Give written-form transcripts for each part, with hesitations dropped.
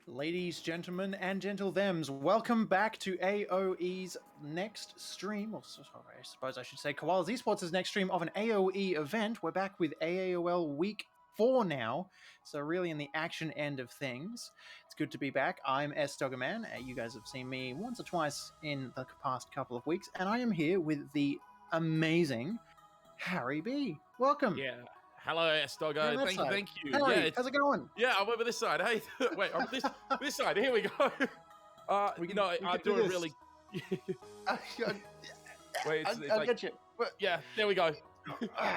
Ladies, gentlemen, and gentle thems, welcome back to AOE's next stream, or sorry, I suppose I should say Koalas Esports' next stream of an AOE event. We're back with AAOL Week 4 now, so really in the action end of things. It's good to be back. I'm Sdogga. You guys have seen me once or twice in the past couple of weeks, and I am here with the amazing Harry B. Welcome. Yeah. Hello, Sdogga. Thank you. Harry, Yeah, how's it going? Yeah, I'm over this side. Hey, wait, I'm this side. Here we go. I'm doing really. Wait, it's I'll like, get you. yeah, there we go.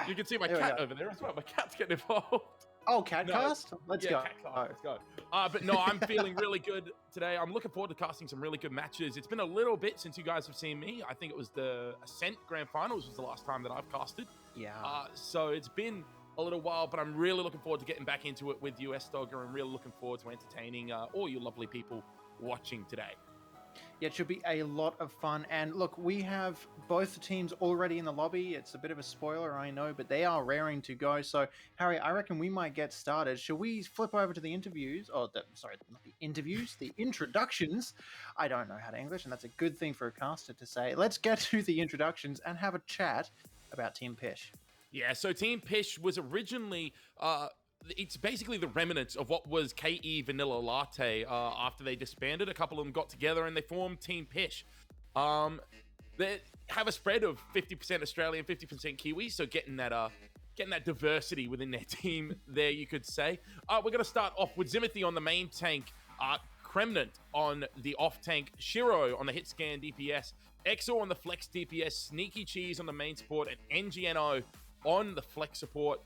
You can see my cat over there as well. My cat's getting involved. Oh, catcast? Let's go. Catcast, let's go. But no, I'm feeling really good today. I'm looking forward to casting some really good matches. It's been a little bit since you guys have seen me. I think it was the Ascent Grand Finals was the last time that I've casted. Yeah. So it's been a little while, but I'm really looking forward to getting back into it with you, Sdogga, and really looking forward to entertaining all you lovely people watching today. Yeah, it should be a lot of fun. And look, we have both teams already in the lobby. It's a bit of a spoiler, I know, but they are raring to go. So, Harry, I reckon we might get started. Shall we flip over to the interviews? Not the interviews, the introductions. I don't know how to English, and that's a good thing for a caster to say. Let's get to the introductions and have a chat about Team Pish. Yeah, so Team Pish was originally, it's basically the remnants of what was KE Vanilla Latte after they disbanded. A couple of them got together and they formed Team Pish. They have a spread of 50% Australian, 50% Kiwi, so getting that diversity within their team there, you could say. We're going to start off with Zimothy on the main tank, Kremnant on the off tank, Shiro on the hit scan DPS, Exo on the flex DPS, Sneaky Cheese on the main support, and NGNO on the flex support.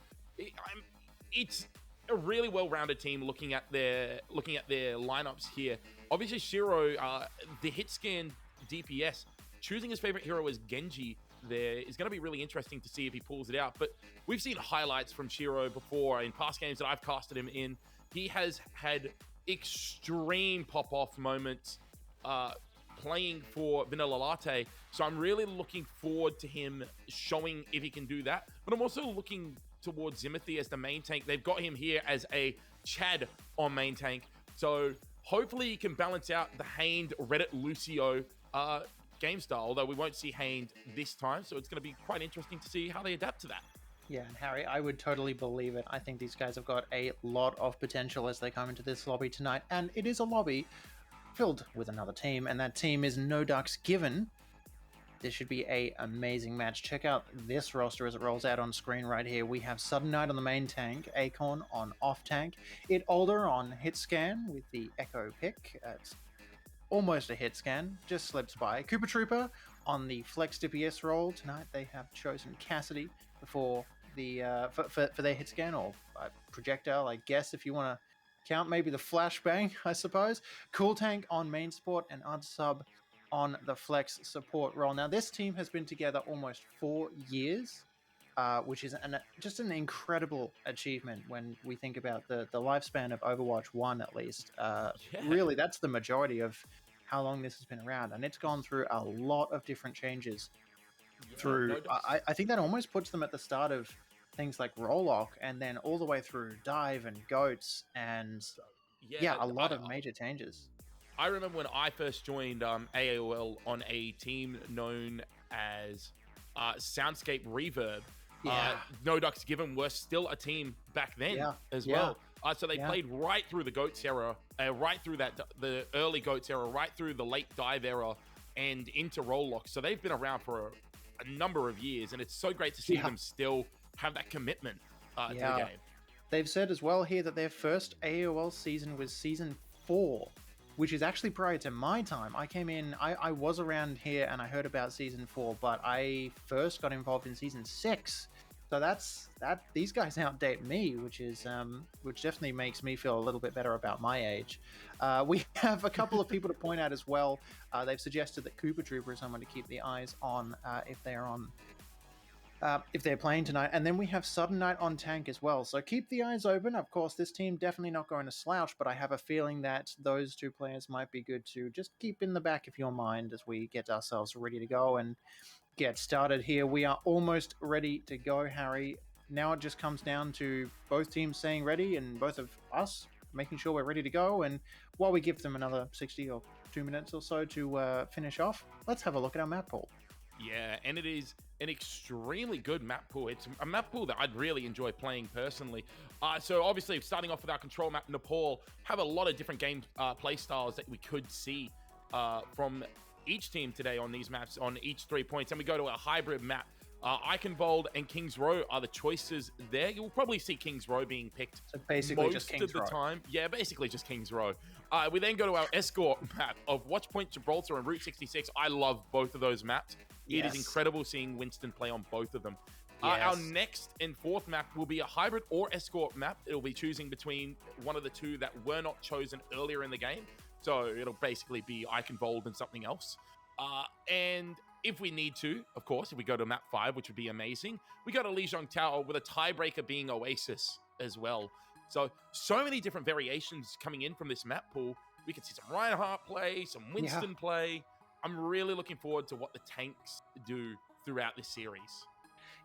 It's a really well-rounded team looking at their lineups here. Obviously, Shiro, the hit scan DPS, choosing his favorite hero as Genji there is going to be really interesting to see if he pulls it out. But we've seen highlights from Shiro before in past games that I've casted him in. He has had extreme pop-off moments playing for Vanilla Latte. So I'm really looking forward to him showing if he can do that. But I'm also looking towards Zimothy as the main tank. They've got him here as a Chad on main tank. So hopefully he can balance out the Hained Reddit Lucio game style, although we won't see Hained this time. So it's going to be quite interesting to see how they adapt to that. Yeah, and Harry, I would totally believe it. I think these guys have got a lot of potential as they come into this lobby tonight. And it is a lobby filled with another team, and that team is No Ducks Given. This should be an amazing match. Check out this roster as it rolls out on screen right here. We have Sudden Knight on the main tank, Acorn on off tank, It Older on hit scan with the Echo pick. It's almost a hit scan, just slips by. Cooper Trooper on the flex DPS role. Tonight they have chosen Cassidy for their hit scan, or projectile, I guess, if you want to count maybe the flashbang, I suppose. Cool Tank on main support, and Unsub on the flex support role. Now, this team has been together almost 4 years, which is just an incredible achievement when we think about the lifespan of Overwatch 1, at least. Really, that's the majority of how long this has been around, and it's gone through a lot of different changes. I think that almost puts them at the start of things like Rollock, and then all the way through Dive and Goats, and a lot of major changes. I remember when I first joined AOL on a team known as Soundscape Reverb. No Ducks Given were still a team back then as well. So they played right through the Goats era, right through the early Goats era, right through the late Dive era, and into Rollock. So they've been around for a number of years, and it's so great to see them still have that commitment to the game. They've said as well here that their first AOL season was season 4, which is actually prior to my time. I came in, I was around here and I heard about season 4, but I first got involved in season 6. So these guys outdate me, which definitely makes me feel a little bit better about my age. We have a couple of people to point out as well. They've suggested that Cooper Trooper is someone to keep the eyes on if they're playing tonight. And then we have Sudden Knight on tank as well. So keep the eyes open. Of course, this team definitely not going to slouch, but I have a feeling that those two players might be good to just keep in the back of your mind as we get ourselves ready to go and get started here. We are almost ready to go, Harry. Now it just comes down to both teams saying ready and both of us making sure we're ready to go. And while we give them another 60 or 2 minutes or so to finish off, let's have a look at our map pool. Yeah, and it is an extremely good map pool. It's a map pool that I'd really enjoy playing personally. So obviously, starting off with our control map, Nepal, have a lot of different game play styles that we could see from each team today on these maps, on each 3 points. And we go to a hybrid map. Eichenwald and Kings Row are the choices there. You'll probably see Kings Row being picked so basically most just Kings of the Row. time. Yeah, basically just Kings Row. We then go to our escort map of Watchpoint, Gibraltar, and Route 66. I love both of those maps. It is incredible seeing Winston play on both of them. Our next and fourth map will be a hybrid or escort map. It'll be choosing between one of the two that were not chosen earlier in the game. So it'll basically be Eichenwald and something else. And if we need to, of course, if we go to map 5, which would be amazing, we go to Lijiang Tower with a tiebreaker being Oasis as well. So many different variations coming in from this map pool. We can see some Reinhardt play, some Winston play. I'm really looking forward to what the tanks do throughout this series.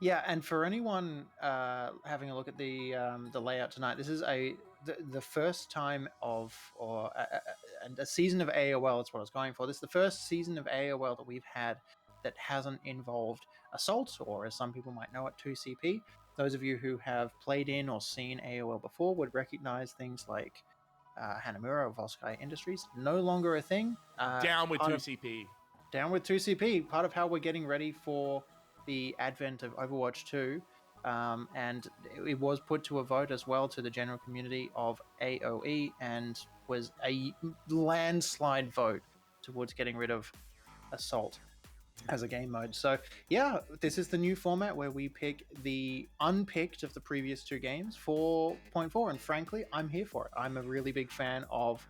Yeah, and for anyone having a look at the layout tonight, this is the first time of a season of AOL. That's what I was going for. This is the first season of AOL that we've had that hasn't involved Assault, or as some people might know it, 2CP. Those of you who have played in or seen AOL before would recognize things like Hanamura or Volsky Industries. No longer a thing. Down with 2CP. Down with 2CP. Part of how we're getting ready for the advent of Overwatch 2. And it was put to a vote as well to the general community of AOE, and was a landslide vote towards getting rid of Assault as a game mode. So yeah, this is the new format where we pick the unpicked of the previous 2 games for 0.4, and frankly, I'm here for it. I'm a really big fan of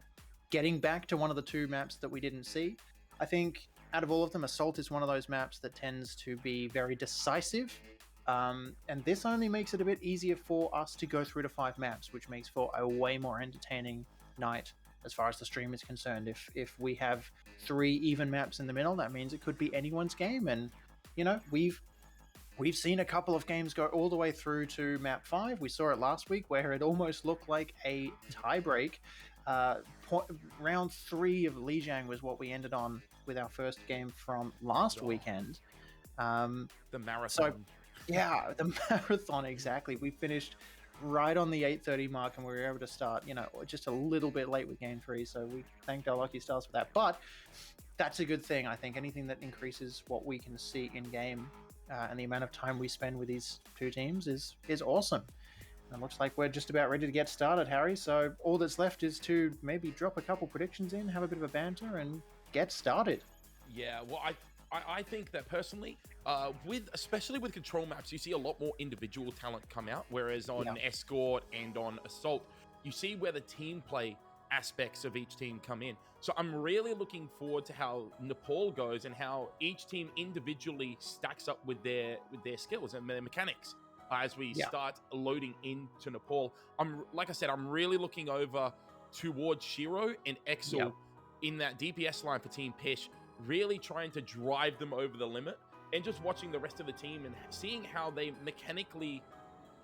getting back to one of the 2 maps that we didn't see. I think out of all of them, Assault is one of those maps that tends to be very decisive. And this only makes it a bit easier for us to go through to 5 maps, which makes for a way more entertaining night as far as the stream is concerned. If we have 3 even maps in the middle, that means it could be anyone's game. And, you know, we've seen a couple of games go all the way through to map 5. We saw it last week where it almost looked like a tiebreak. Round 3 of Lijiang was what we ended on with our first game from last weekend. The marathon. Yeah, the marathon, exactly. We finished right on the 8:30 mark, and we were able to start, you know, just a little bit late with game 3, so we thanked our lucky stars for that. But that's a good thing. I think anything that increases what we can see in game and the amount of time we spend with these 2 teams is awesome. And it looks like we're just about ready to get started, Harry, so all that's left is to maybe drop a couple predictions in, have a bit of a banter, and get started. Yeah, well, I think that personally, especially with control maps, you see a lot more individual talent come out, whereas on Escort and on Assault, you see where the team play aspects of each team come in. So I'm really looking forward to how Nepal goes and how each team individually stacks up with their skills and their mechanics as we start loading into Nepal. Like I said, I'm really looking over towards Shiro and Exel in that DPS line for Team Pish, really trying to drive them over the limit, and just watching the rest of the team and seeing how they mechanically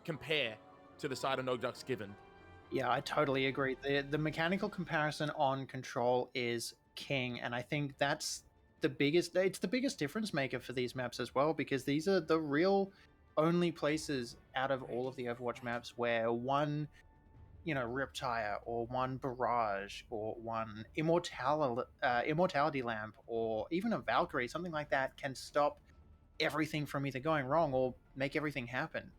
compare to the side of No Ducks Given. Yeah, I totally agree. The mechanical comparison on Control is king, and I think that's it's the biggest difference maker for these maps as well, because these are the real only places out of all of the Overwatch maps where one, you know, Riptire or one Barrage or one Immortality Lamp or even a Valkyrie, something like that, can stop everything from either going wrong or make everything happen.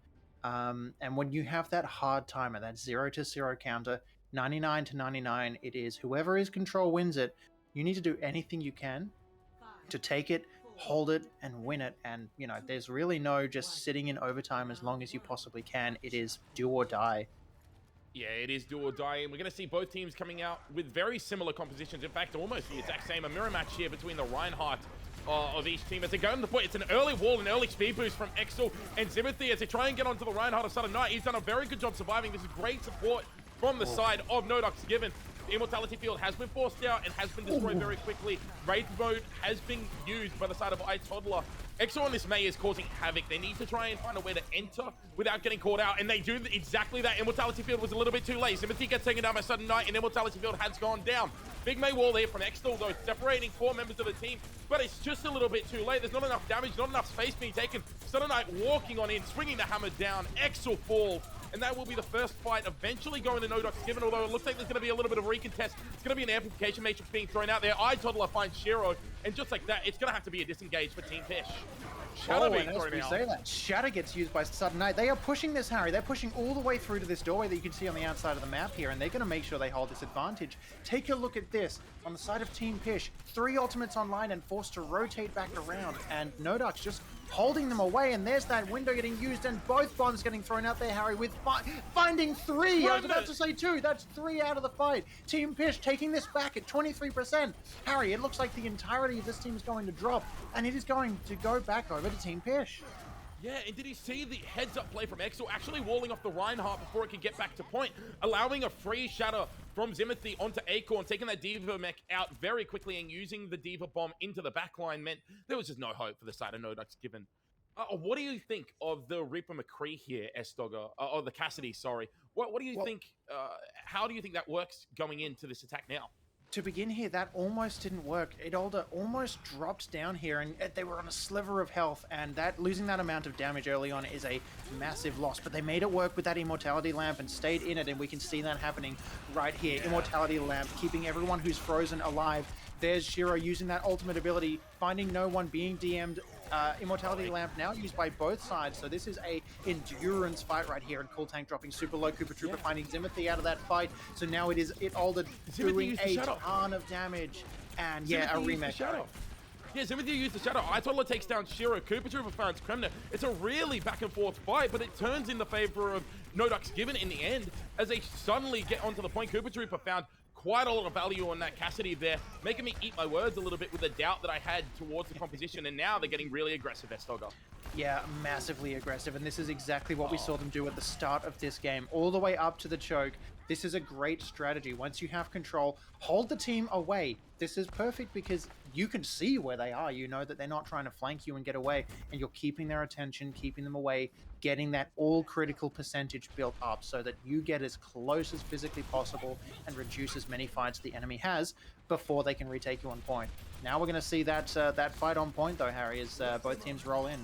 And when you have that hard timer, that 0-0 counter, 99-99, it is whoever is Control wins it. You need to do anything you can to take it, hold it, and win it. And, you know, there's really no just sitting in overtime as long as you possibly can. It is do or die. Yeah, it is do or die, and we're going to see both teams coming out with very similar compositions. In fact, almost the exact same. A mirror match here between the Reinhardt of each team as they go to the point. It's an early wall, an early speed boost from Exel and Zimothy as they try and get onto the Reinhardt of Sudden Night. He's done a very good job surviving. This is great support from the side of No Ducks Given. The Immortality Field has been forced out and has been destroyed very quickly. Raid mode has been used by the side of iToddler EXO on this Mei is causing havoc. They need to try and find a way to enter without getting caught out, and they do exactly that. Immortality Field was a little bit too late. Ximothy gets taken down by Sudden Night, and Immortality Field has gone down. Big Mei wall here from EXO, though, separating 4 members of the team, but it's just a little bit too late. There's not enough damage, not enough space being taken. Sudden Night walking on in, swinging the hammer down. EXO falls, and that will be the first fight eventually going to NODUX Given, although it looks like there's going to be a little bit of recontest. It's going to be an amplification matrix being thrown out there. iToddler finds Shiro, and just like that, it's going to have to be a disengage for Team Pish. Shadow being thrown out. Say that. Shadow gets used by Sudden Night. They are pushing this, Harry. They're pushing all the way through to this doorway that you can see on the outside of the map here, and they're going to make sure they hold this advantage. Take a look at this. On the side of Team Pish, 3 ultimates online and forced to rotate back around, and NODUX just holding them away, and there's that window getting used, and both bombs getting thrown out there, Harry, with finding 3. I was about to say 2. That's 3 out of the fight. Team Pish taking this back at 23%. Harry, it looks like the entirety of this team is going to drop, and it is going to go back over to Team Pish. Yeah, and did he see the heads-up play from EXO actually walling off the Reinhardt before it could get back to point, allowing a free shatter from Ximothy onto Acorn, taking that D.Va mech out very quickly and using the D.Va bomb into the backline meant there was just no hope for the side of NODUX Given. What do you think of the Reaper McCree here, Sdogga, or the Cassidy, sorry? What do you think, how do you think that works going into this attack now? To begin here, that almost didn't work. Idolda almost dropped down here, and they were on a sliver of health, and that losing that amount of damage early on is a massive loss. But they made it work with that Immortality Lamp and stayed in it, and we can see that happening right here. Yeah. Immortality Lamp keeping everyone who's frozen alive. There's Shiro using that ultimate ability, finding no one, being DM'd. Immortality Lamp now used by both sides, so this is a endurance fight right here, and Cool Tank dropping super low. Cooper Trooper finding Ximothy out of that fight, so now it is Idolda doing a ton of damage, and yeah, a remake. Yeah, Ximothy used the shadow. iToddler takes down Shiro. Cooper Trooper finds Kremner. It's a really back and forth fight, but it turns in the favor of NODUX Given in the end as they suddenly get onto the point. Cooper Trooper found quite a lot of value on that Cassidy there, making me eat my words a little bit with the doubt that I had towards the composition, and now they're getting really aggressive, Sdogga. Yeah, massively aggressive, and this is exactly what we saw them do at the start of this game, all the way up to the choke. This is a great strategy. Once you have control, hold the team away. This is perfect because you can see where they are. You know that they're not trying to flank you and get away, and you're keeping their attention, keeping them away, getting that all-critical percentage built up so that you get as close as physically possible and reduce as many fights the enemy has before they can retake you on point. Now we're going to see that that fight on point, though, Harry, as both teams roll in.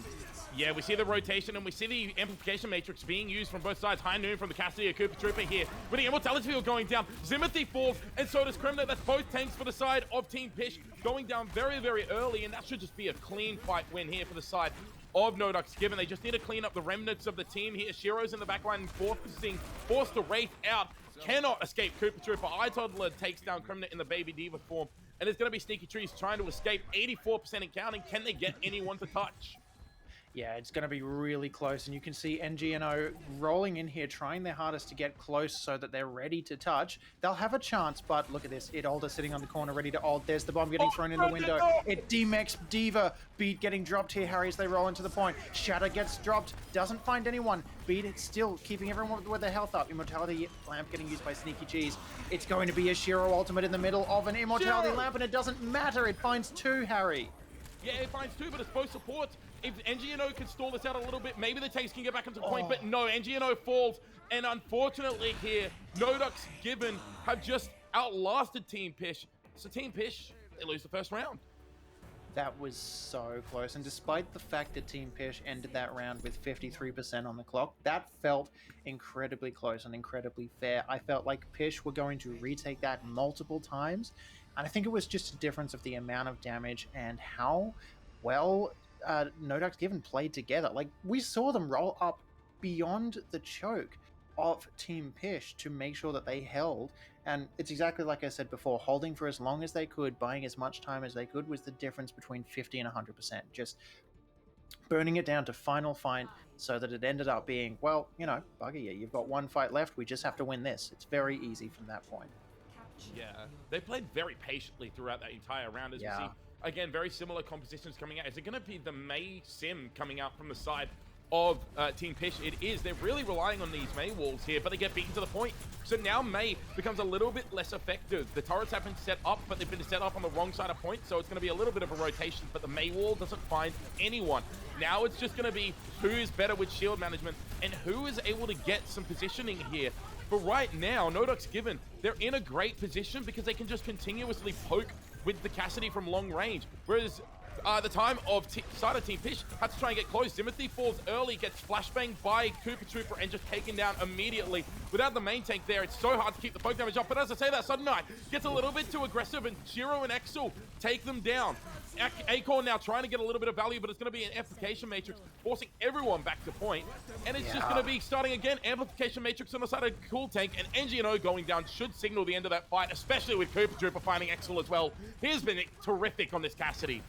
Yeah, we see the rotation, and we see the amplification matrix being used from both sides. High Noon from the Cassidy, a Cooper Trooper here. With the Immortality Field going down, Ximothy falls, and so does Kremner. That's both tanks for the side of Team Pish going down very, very early, and that should just be a clean fight win here for the side of NODUX Given. They just need to clean up the remnants of the team here. Shiro's in the backline, forced to Wraith out. Cannot escape Cooper Trooper. iToddler takes down Kremner in the Baby D.Va form, and it's going to be Sneaky Trees trying to escape. 84% and counting. Can they get anyone to touch? Yeah, it's going to be really close, and you can see NG and O rolling in here, trying their hardest to get close so that they're ready to touch. They'll have a chance, but look at this. Idolda sitting on the corner, ready to ult. There's the bomb getting thrown in the window. It demechs D.Va. Beat getting dropped here, Harry, as they roll into the point. Shatter gets dropped, doesn't find anyone. Beat it's still keeping everyone with their health up. Immortality Lamp getting used by Sneaky Cheese. It's going to be a Shiro ultimate in the middle of an Immortality Lamp, and it doesn't matter. It finds 2, Harry. Yeah, it finds 2, but it's both supports. If NGNO can stall this out a little bit, maybe the tanks can get back into point, but no, NGNO falls. And unfortunately here, NODUX Given have just outlasted Team Pish. So Team Pish, they lose the first round. That was so close, and despite the fact that Team Pish ended that round with 53% on the clock, that felt incredibly close and incredibly fair. I felt like Pish were going to retake that multiple times, and I think it was just a difference of the amount of damage and how well NODUX Given played together. Like, we saw them roll up beyond the choke of Team Pish to make sure that they held, and it's exactly like I said before, holding for as long as they could, buying as much time as they could was the difference between 50 and 100%. Just burning it down to final fight so that it ended up being, well, you know, bugger you, you've got one fight left, we just have to win this. It's very easy from that point. Yeah, they played very patiently throughout that entire round, as we see. Again, very similar compositions coming out. Is it going to be the Mei Sim coming out from the side of Team Pish, it is. They're really relying on these Mei walls here, but they get beaten to the point. So now Mei becomes a little bit less effective. The turrets have been set up, but they've been set up on the wrong side of point, so it's going to be a little bit of a rotation, but the Mei wall doesn't find anyone. Now it's just going to be who is better with shield management and who is able to get some positioning here. But right now, NODUX Given, they're in a great position because they can just continuously poke with the Cassidy from long range. Whereas the time of side of Team Pish had to try and get close. Zimothy falls early, gets flashbanged by Koopa Trooper and just taken down immediately. Without the main tank there, it's so hard to keep the poke damage up. But as I say that, Sudden Knight gets a little bit too aggressive and Shiro and Exel take them down. Acorn now trying to get a little bit of value, but it's going to be an amplification matrix, forcing everyone back to point. And it's just going to be starting again, amplification matrix on the side of Cool Tank, and NGNO going down should signal the end of that fight, especially with Koopa Trooper finding Exel as well. He's been terrific on this Cassidy.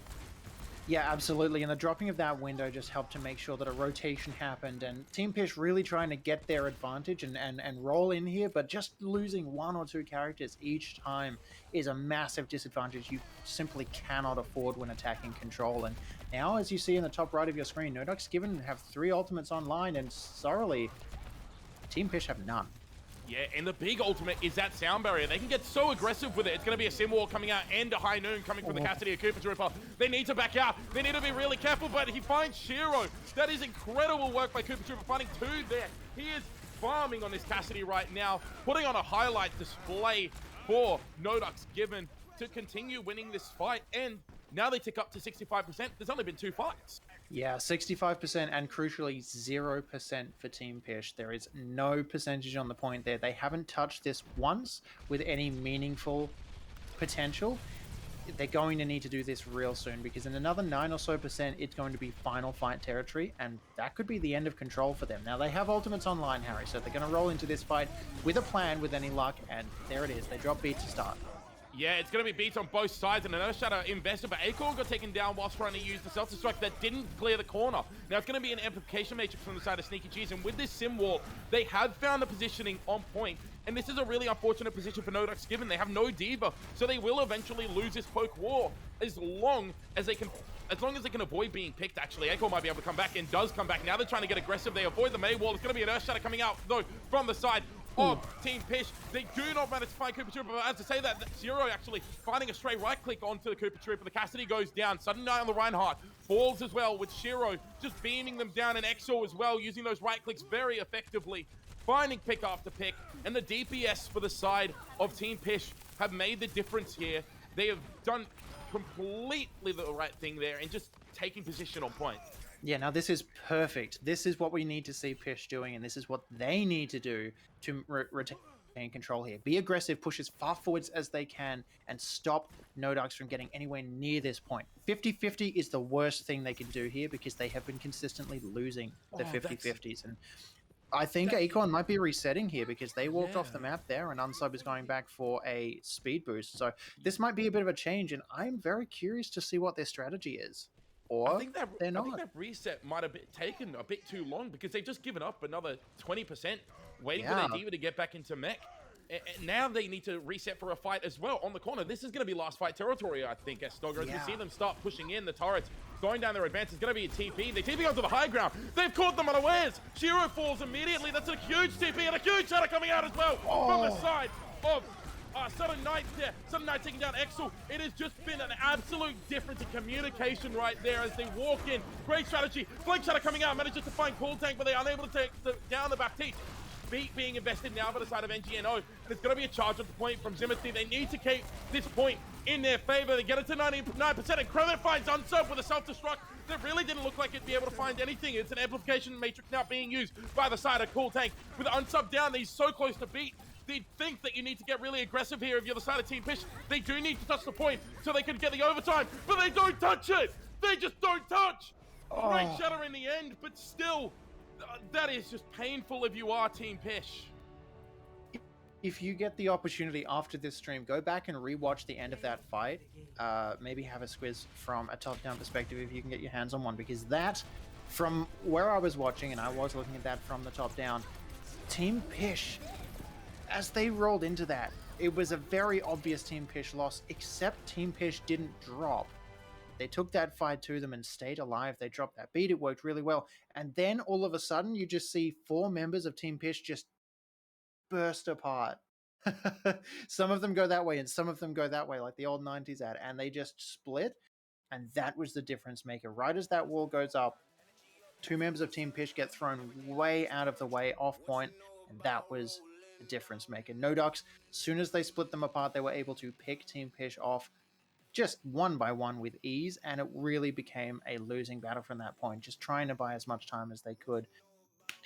Yeah, absolutely. And the dropping of that window just helped to make sure that a rotation happened. And Team Pish really trying to get their advantage and roll in here, but just losing one or two characters each time is a massive disadvantage you simply cannot afford when attacking control. And now, as you see in the top right of your screen, NODUX Given have 3 ultimates online, and sorely, Team Pish have none. Yeah, and the big ultimate is that sound barrier. They can get so aggressive with it. It's going to be a Sim Wall coming out and a High Noon coming from the Cassidy of Koopa Trooper. They need to back out. They need to be really careful, but he finds Shiro. That is incredible work by Koopa Trooper, finding 2 there. He is farming on this Cassidy right now, putting on a highlight display for NODUX Given to continue winning this fight. And now they tick up to 65%. There's only been 2 fights. Yeah, 65% and crucially 0% for Team Pish. There is no percentage on the point there. They haven't touched this once with any meaningful potential. They're going to need to do this real soon because in another 9 or so percent, it's going to be final fight territory, and that could be the end of control for them. Now, they have ultimates online, Harry, so they're going to roll into this fight with a plan with any luck, and there it is. They drop beat to start. Yeah, it's going to be beats on both sides, and an Earth Shatter invested, but Acorn got taken down whilst trying to use the self-destruct that didn't clear the corner. Now it's going to be an amplification matrix from the side of Sneaky Cheese, and with this Sim Wall, they have found the positioning on point, and this is a really unfortunate position for NODUX Given. They have no Diva, so they will eventually lose this poke war as long as they can avoid being picked. Actually, Acorn might be able to come back, and does come back. Now they're trying to get aggressive. They avoid the Mei Wall. It's going to be an Earth Shatter coming out, though, from the side of Team Pish. They do not manage to find Koopa Trooper, but as I say that, Zero actually finding a stray right click onto the Koopa Trooper. The Cassidy goes down. Sudden Knight on the Reinhardt falls as well, with Shiro just beaming them down, and Exo as well, using those right clicks very effectively, finding pick after pick. And the DPS for the side of Team Pish have made the difference here. They have done completely the right thing there and just taking position on point. Yeah, now this is perfect. This is what we need to see Pish doing, and this is what they need to do to retain control here. Be aggressive, push as far forwards as they can, and stop NODUX from getting anywhere near this point. 50-50 is the worst thing they can do here because they have been consistently losing the 50-50s. And I think Acorn might be resetting here because they walked off the map there, and Unsub is going back for a speed boost. So this might be a bit of a change, and I'm very curious to see what their strategy is. Or I think that reset might have taken a bit too long because they've just given up another 20%, waiting for their Diva to get back into mech. And now they need to reset for a fight as well on the corner. This is going to be last fight territory, I think, Sdogga. As we see them start pushing in, the turrets going down their advance. It's going to be a TP. They TP onto the high ground. They've caught them unawares. Shiro falls immediately. That's a huge TP and a huge shatter coming out as well from the side of Sudden Knight there. Sudden Knight taking down Exel. It has just been an absolute difference in communication right there as they walk in. Great strategy. Flank Shatter coming out. Manages to find Cool Tank, but they are unable to take down the Baptiste. Beat being invested now by the side of NGNO. There's going to be a charge at the point from Zimothy. They need to keep this point in their favor. They get it to 99%, and Kremet finds Unsub with a self-destruct. That really didn't look like it'd be able to find anything. It's an amplification matrix now being used by the side of Cool Tank. With Unsub down, he's so close to beat. They think that you need to get really aggressive here if you're the side of Team Pish. They do need to touch the point so they can get the overtime, but they don't touch it. They just don't touch. Great shatter in the end, but still, that is just painful if you are Team Pish. If you get the opportunity after this stream, go back and rewatch the end of that fight. Maybe have a squiz from a top-down perspective if you can get your hands on one, because that, from where I was watching, and I was looking at that from the top down, Team Pish, as they rolled into that, it was a very obvious Team Pish loss, except Team Pish didn't drop. they took that fight to them and stayed alive. They dropped that beat. It worked really well. And then all of a sudden, you just see 4 members of Team Pish just burst apart. Some of them go that way and some of them go that way, like the old 90s ad, and they just split. And that was the difference maker. Right as that wall goes up, 2 members of Team Pish get thrown way out of the way, off point, and that was the difference maker. No Ducks, as soon as they split them apart, they were able to pick Team Pish off just one by one with ease, and it really became a losing battle from that point, just trying to buy as much time as they could.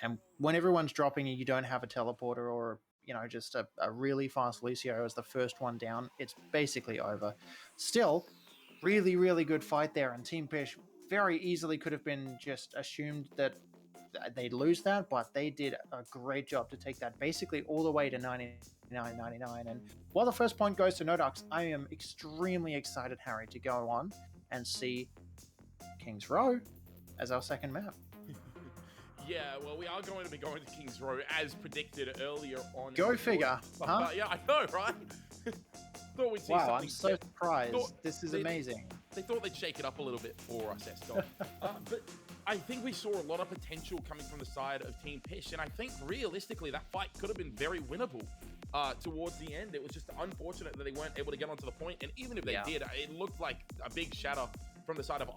And when everyone's dropping and you don't have a teleporter or just a really fast Lucio as the first one down, it's basically over. Still, really, really good fight there, and Team Pish very easily could have been just assumed that they'd lose that, but they did a great job to take that basically all the way to 99.99. And while the first point goes to No Ducks, I am extremely excited, Harry, to go on and see King's Row as our second map. Yeah, well, we are going to be going to King's Row as predicted earlier on. Go figure. Huh? Yeah, I know, right? Thought we'd see wow, something. I'm so surprised. This is amazing. They thought they'd shake it up a little bit for us, Sdogga. But I think we saw a lot of potential coming from the side of Team Pish, and I think realistically that fight could have been very winnable towards the end. It was just unfortunate that they weren't able to get onto the point, and even if they did, it looked like a big shatter from the side of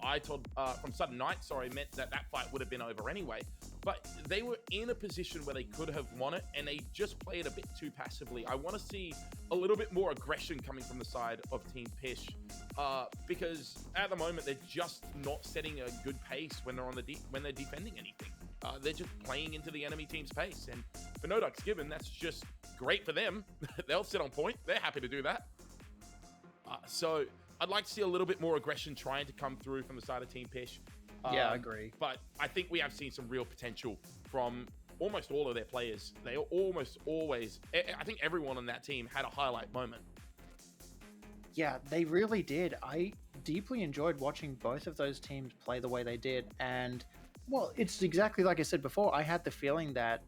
from Sudden Night, meant that fight would have been over anyway. But they were in a position where they could have won it, and they just played a bit too passively. I want to see a little bit more aggression coming from the side of Team Pish, because at the moment they're just not setting a good pace when they're when they're defending anything. They're just playing into the enemy team's pace, and for No Ducks given, that's just great for them. They'll sit on point. They're happy to do that. So I'd like to see a little bit more aggression trying to come through from the side of Team Pish. Yeah, I agree. But I think we have seen some real potential from almost all of their players. They almost always, I think everyone on that team had a highlight moment. Yeah, they really did. I deeply enjoyed watching both of those teams play the way they did. And, well, it's exactly like I said before. I had the feeling that,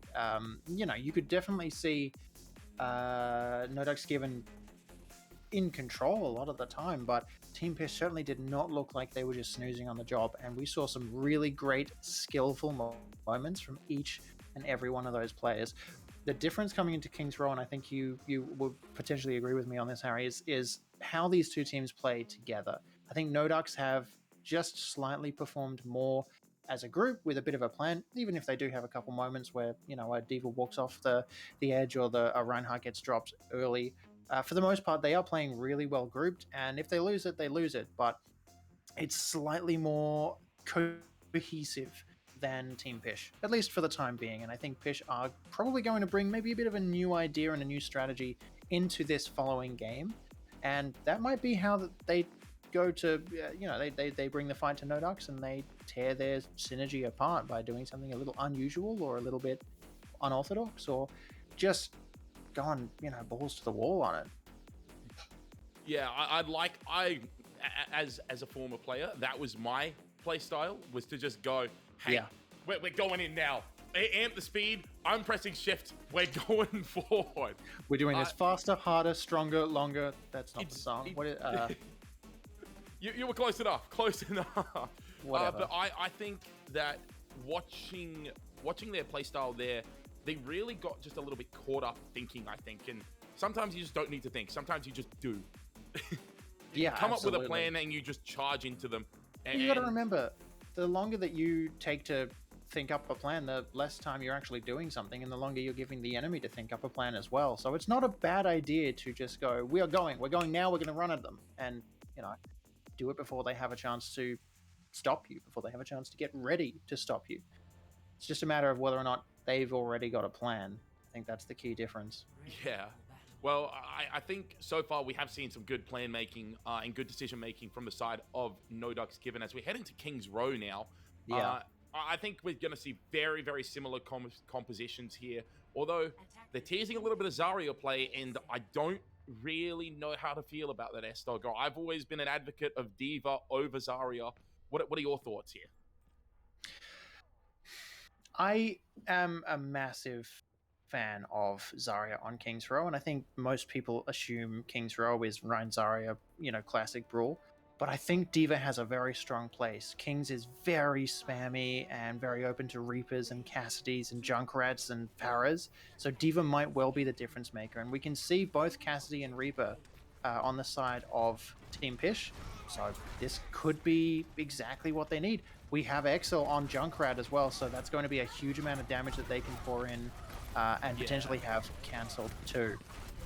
you could definitely see No Ducks given in control a lot of the time, but Team Pish certainly did not look like they were just snoozing on the job, and we saw some really great skillful moments from each and every one of those players. The difference coming into King's Row, and I think you would potentially agree with me on this, Harry, is how these two teams play together. I think No Ducks have just slightly performed more as a group with a bit of a plan, even if they do have a couple moments where a Diva walks off the edge or a Reinhardt gets dropped early. For the most part, they are playing really well grouped, and if they lose it, they lose it. But it's slightly more cohesive than Team Pish, at least for the time being. And I think Pish are probably going to bring maybe a bit of a new idea and a new strategy into this following game. And that might be how they go to, they bring the fight to No Ducks and they tear their synergy apart by doing something a little unusual or a little bit unorthodox, or just gone, balls to the wall on it. Yeah, as a former player, that was my play style, was to just go, hey, we're going in now. Amp the speed. I'm pressing shift. We're going forward. We're doing this faster, harder, stronger, longer. That's not the song. You were close enough. Close enough. Whatever. But I think that watching their play style there, they really got just a little bit caught up thinking, I think. And sometimes you just don't need to think. Sometimes you just do. Come up with a plan and you just charge into them. And you got to remember, the longer that you take to think up a plan, the less time you're actually doing something, and the longer you're giving the enemy to think up a plan as well. So it's not a bad idea to just go, we're going now, we're going to run at them. And, do it before they have a chance to stop you, before they have a chance to get ready to stop you. It's just a matter of whether or not they've already got a plan. I think that's the key difference. Yeah. Well, I think so far we have seen some good plan making and good decision making from the side of No Ducks given. As we head into King's Row now, I think we're going to see very, very similar compositions here. Although they're teasing a little bit of Zarya play, and I don't really know how to feel about that, Sdogga. I've always been an advocate of Diva over Zarya. What are your thoughts here? I am a massive fan of Zarya on King's Row, and I think most people assume King's Row is Ryan Zarya, classic brawl. but I think D.Va has a very strong place. Kings is very spammy and very open to Reapers and Cassidys and Junkrats and Pharahs, so D.Va might well be the difference maker, and we can see both Cassidy and Reaper on the side of Team Pish, so this could be exactly what they need. We have Exo on Junkrat as well, so that's going to be a huge amount of damage that they can pour in and potentially have cancelled too.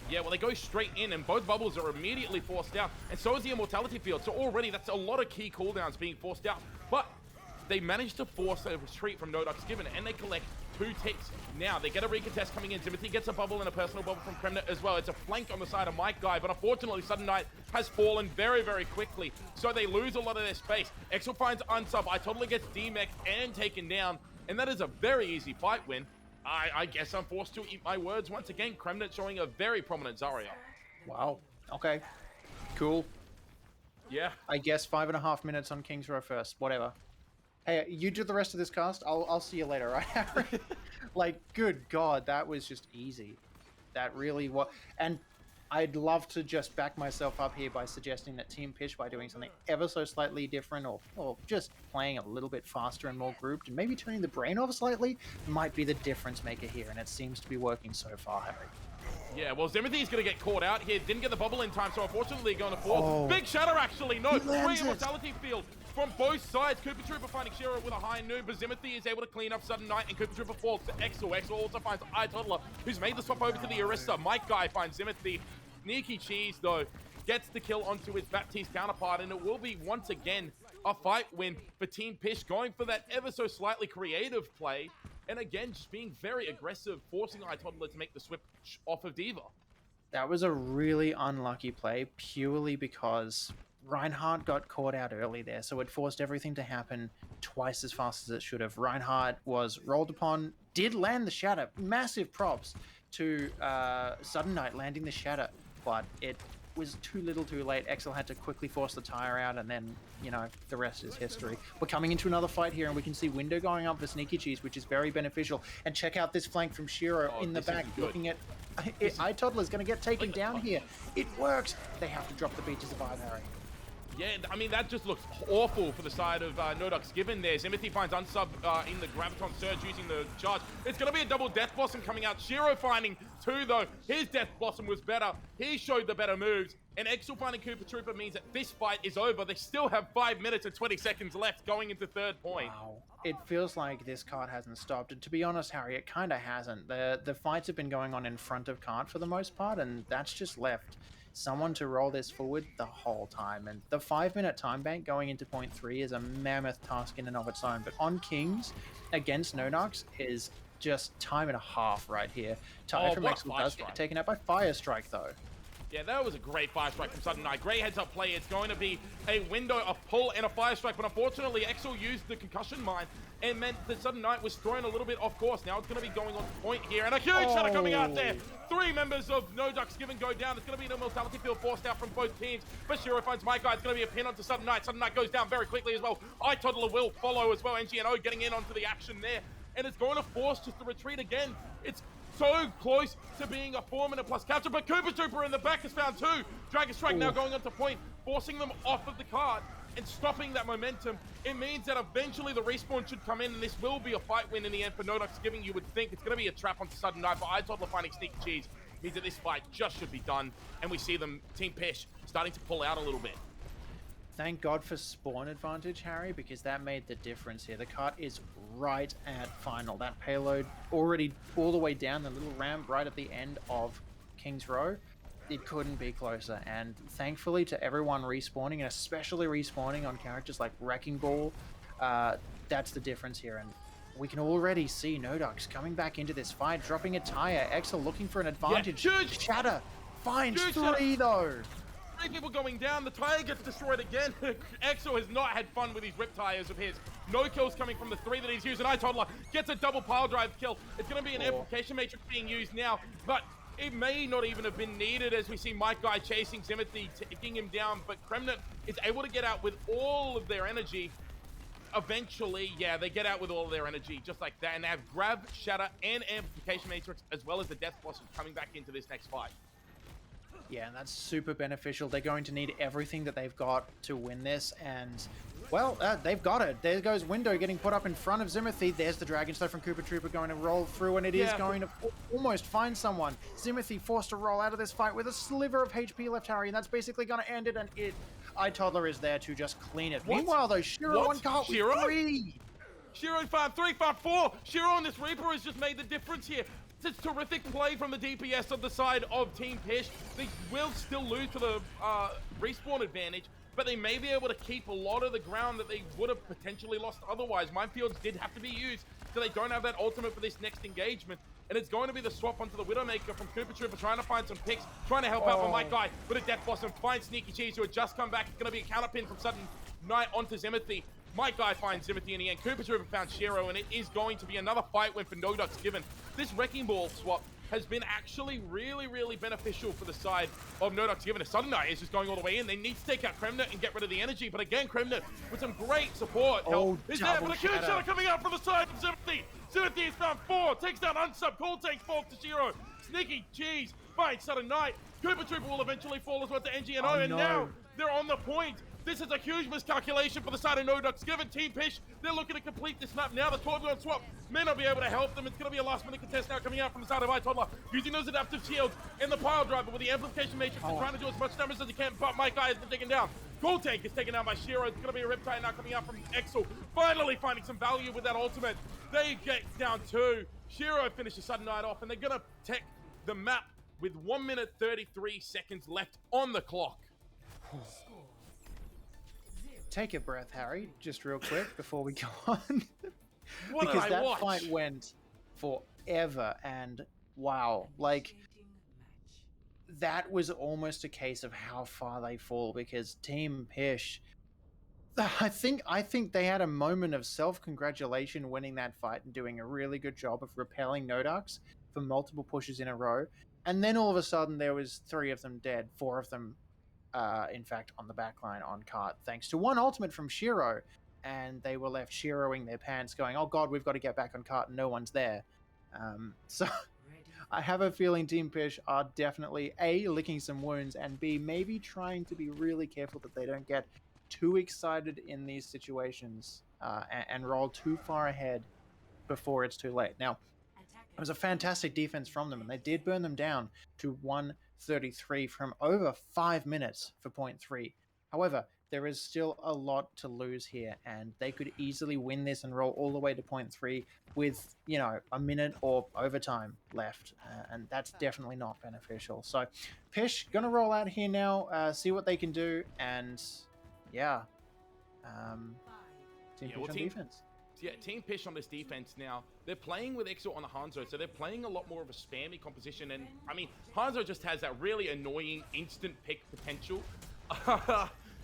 Yeah, well, they go straight in, and both bubbles are immediately forced out, and so is the Immortality Field. So already, that's a lot of key cooldowns being forced out. But they managed to force a retreat from NoDucks Given, and they collect 2 ticks. Now, they get a recontest coming in. Timothy gets a bubble and a personal bubble from Kremnet as well. It's a flank on the side of Mike Guy, but unfortunately, Sudden Knight has fallen very, very quickly, so they lose a lot of their space. Exo finds unsub. I totally gets DMEC and taken down, and that is a very easy fight win. I guess I'm forced to eat my words once again. Kremnet showing a very prominent Zarya. Wow. Okay. Cool. Yeah. I guess 5.5 minutes on Kings Row first. Whatever. Hey, you do the rest of this cast. I'll see you later, right, Harry? Like, good God, that was just easy. That really was. And I'd love to just back myself up here by suggesting that Team Pish, by doing something ever so slightly different, or just playing a little bit faster and more grouped, and maybe turning the brain off slightly, might be the difference maker here, and it seems to be working so far, Harry. Yeah, well, Timothy's going to get caught out here. Didn't get the bubble in time, so unfortunately going to fall. Oh. Big shatter, actually. No, 3 Immortality Field from both sides. Cooper Trooper finding Shiro with a high noon, but Zimothy is able to clean up Sudden Knight, and Cooper Trooper falls to Exo. Exo also finds iToddler, who's made the swap over to the Orisa. Mike Guy finds Zimothy. Sneaky Cheese, though, gets the kill onto his Baptiste counterpart, and it will be, once again, a fight win for Team Pish, going for that ever so slightly creative play, and again, just being very aggressive, forcing iToddler to make the switch off of D.Va. That was a really unlucky play, purely because Reinhardt got caught out early there, so it forced everything to happen twice as fast as it should have. Reinhardt was rolled upon, did land the shatter. Massive props to Sudden Knight landing the shatter, but it was too little too late. Exel had to quickly force the tire out, and then, you know, the rest is history. We're coming into another fight here, and we can see window going up for Sneaky Cheese, which is very beneficial. And check out this flank from Shiro in the back, looking at... iToddler's going to get taken down here. It works. They have to drop the beat to survive, Harry. Yeah, I mean, that just looks awful for the side of NoDucks Given there. Zimothy finds unsub in the Graviton Surge using the charge. It's going to be a double Death Blossom coming out. Shiro finding 2, though. His Death Blossom was better. He showed the better moves. And Exel finding Cooper Trooper means that this fight is over. They still have 5 minutes and 20 seconds left going into 3rd point. Wow. It feels like this card hasn't stopped. And to be honest, Harry, it kind of hasn't. The fights have been going on in front of card for the most part, and that's just left someone to roll this forward the whole time. And the 5-minute time bank going into point 3 is a mammoth task in and of its own. But on Kings against NoDucks is just time and a half right here. Ty from Exel does get taken out by Fire Strike, though. Yeah, that was a great Fire Strike from Sudden Knight. Great heads-up play. It's going to be a window, a pull, and a Fire Strike. But unfortunately, Exel used the concussion mine and meant that Sudden Knight was thrown a little bit off course. Now it's going to be going on point here. And a huge shatter coming out there. 3 members of NoDucks Given go down. It's going to be an Immortality Field forced out from both teams. But Shiro finds my guy. It's going to be a pin onto Sudden Knight. Sudden Knight goes down very quickly as well. iToddler will follow as well. NGNO getting in onto the action there. And it's going to force just the retreat again. It's so close to being a 4-minute plus capture, but Cooper Trooper in the back has found 2. Dragon Strike now going on to point, forcing them off of the card and stopping that momentum. It means that eventually the respawn should come in, and this will be a fight win in the end for NoDucks Given. You would think it's going to be a trap onto Sudden Knight, but iToddler finding Sneaky Cheese means that this fight just should be done, and we see them, Team Pish, starting to pull out a little bit. Thank God for spawn advantage, Harry, because that made the difference here. The cart is right at final. That payload already all the way down the little ramp right at the end of King's Row. It couldn't be closer. And thankfully to everyone respawning, and especially respawning on characters like Wrecking Ball, that's the difference here. And we can already see NoDucks coming back into this fight, dropping a tire. Exel looking for an advantage. Yeah, huge Shatter finds 3 though. 3 people going down. The tire gets destroyed again. Exo has not had fun with these rip tires of his. No kills coming from the 3 that he's used. And iToddler gets a double pile drive kill. It's going to be an amplification matrix being used now, but it may not even have been needed as we see Mike Guy chasing Timothy, taking him down. But Kremnet is able to get out with all of their energy. Eventually, yeah, they get out with all of their energy just like that. And they have Grab, Shatter, and Amplification Matrix, as well as the Death Blossom coming back into this next fight. Yeah, and that's super beneficial. They're going to need everything that they've got to win this, and, well, they've got it. There goes Window getting put up in front of Zimothy. There's the Dragon Stone from Koopa Troopa going to roll through, and it is going to almost find someone. Zimothy forced to roll out of this fight with a sliver of HP left, Harry, and that's basically going to end it, and iToddler is there to just clean it. What? Meanwhile, though, Shiro on cart with 3. Shiro farm 3, farm 4. Shiro on this Reaper has just made the difference here. It's terrific play from the DPS on the side of Team Pish. They will still lose to the respawn advantage, but they may be able to keep a lot of the ground that they would have potentially lost otherwise. Minefields did have to be used, so they don't have that ultimate for this next engagement. And it's going to be the swap onto the Widowmaker from Koopa Troopa, trying to find some picks, trying to help out my guy with a Death Blossom, finds Sneaky Cheese, who had just come back. It's going to be a counter pin from Sudden Knight onto Zimothy. My guy finds Zimothy in the end. Koopa Troopa found Shiro, and it is going to be another fight win for NoDuck's given. This Wrecking Ball swap has been actually really, really beneficial for the side of NoDuck's given. A Sudden Knight is just going all the way in. They need to take out Kremner and get rid of the energy, but again, Kremner with some great support. Is there, but a killing shadow coming out from the side of Zimothy. Zimothy is found 4, takes down Unsub, Cold Tank falls to Shiro. Sneaky Cheese finds Sudden Knight. Koopa Troopa will eventually fall as well to NG and O, and now they're on the point. This is a huge miscalculation for the side of NoDuck's given. Team Pish, they're looking to complete this map now. The 12-gun swap may not be able to help them. It's going to be a last-minute contest now coming out from the side of iToddler, using those adaptive shields in the pile driver with the amplification matrix and trying to do as much damage as he can, but my guy has been taken down. Cold Tank is taken down by Shiro. It's going to be a Riptide now coming out from Exel, finally finding some value with that ultimate. They get down 2. Shiro finishes Sudden Knight off, and they're going to take the map with 1 minute 33 seconds left on the clock. Take a breath, Harry, just real quick before we go on. What because did I that watch? fight went forever, and wow, like, that was almost a case of how far they fall, because Team Pish, I think they had a moment of self-congratulation winning that fight and doing a really good job of repelling NoDucks for multiple pushes in a row, and then all of a sudden there was 3 of them dead, 4 of them in fact, on the backline on cart, thanks to one ultimate from Shiro, and they were left Shiroing their pants, going, "Oh God, we've got to get back on cart," and no one's there. So I have a feeling Team Pish are definitely A, licking some wounds, and B, maybe trying to be really careful that they don't get too excited in these situations and roll too far ahead before it's too late. Now, it was a fantastic defense from them, and they did burn them down to 133 from over 5 minutes for point 3. However, there is still a lot to lose here, and they could easily win this and roll all the way to point 3 with, you know, a minute or overtime left, and that's definitely not beneficial. So, Pish gonna roll out here now, see what they can do, and yeah, Team Pish on defense. Yeah, Team Pish on this defense now, they're playing with Exo on the Hanzo, so they're playing a lot more of a spammy composition, and I mean, Hanzo just has that really annoying instant pick potential.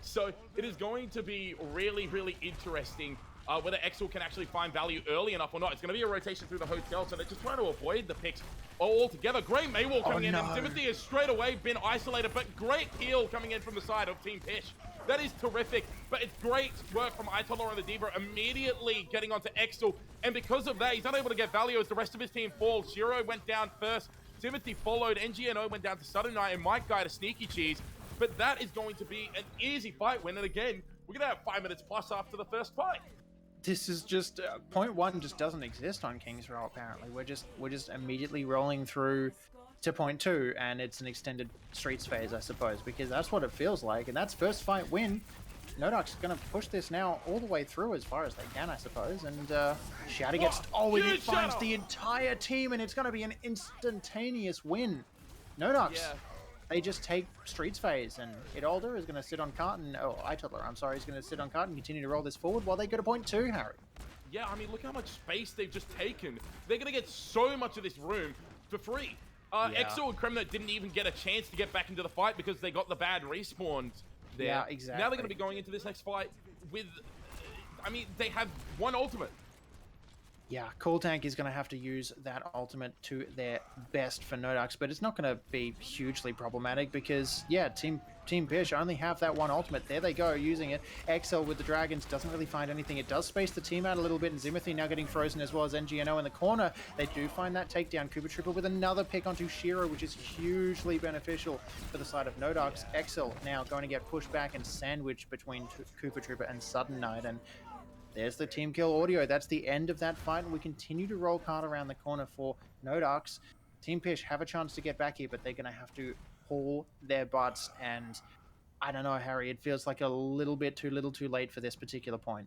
So it is going to be really, really interesting whether Exo can actually find value early enough or not. It's going to be a rotation through the hotel, so they're just trying to avoid the picks altogether. Great Maywall coming in, and Timothy has straight away been isolated, but great heal coming in from the side of Team Pish. That is terrific, but it's great work from iToddler on the Diva, immediately getting onto Exel, and because of that, he's unable to get value as the rest of his team falls. Shiro went down first, Timothy followed, NGNO went down to Sudden Knight, and Mike Guy to Sneaky Cheese, but that is going to be an easy fight win, and again, we're going to have 5 minutes plus after the first fight. This is just, point 1 just doesn't exist on King's Row, apparently. We're just immediately rolling through to point 2, and it's an extended Streets phase, I suppose, because that's what it feels like, and that's first fight win. NoDuck's gonna push this now all the way through as far as they can, I suppose, and Shatter gets, it finds the entire team, and it's gonna be an instantaneous win. NoDucks, they just take Streets phase, and Idolder is gonna sit on cart, and iToddler, I'm sorry, is gonna sit on cart and continue to roll this forward while they go to point 2, Harry. Yeah, I mean, look how much space they've just taken. They're gonna get so much of this room for free. Exo and Kremner didn't even get a chance to get back into the fight because they got the bad respawns there. Yeah, exactly. Now they're going to be going into this next fight with, I mean, they have one ultimate. Yeah, Cool Tank is going to have to use that ultimate to their best for NoDucks, but it's not going to be hugely problematic because, yeah, Team Team Pish only have that one ultimate. There they go, using it. Excel with the dragons doesn't really find anything. It does space the team out a little bit, and Zimothy now getting frozen as well as NGNO in the corner. They do find that takedown. Koopa Troopa with another pick onto Shiro, which is hugely beneficial for the side of Nodox. Excel now going to get pushed back and sandwiched between Koopa Troopa and Sudden Knight, and there's the team kill audio. That's the end of that fight, and we continue to roll card around the corner for Nodox. Team Pish have a chance to get back here, but they're going to have to pull their butts, and I don't know, Harry, it feels like a little bit too little too late for this particular point.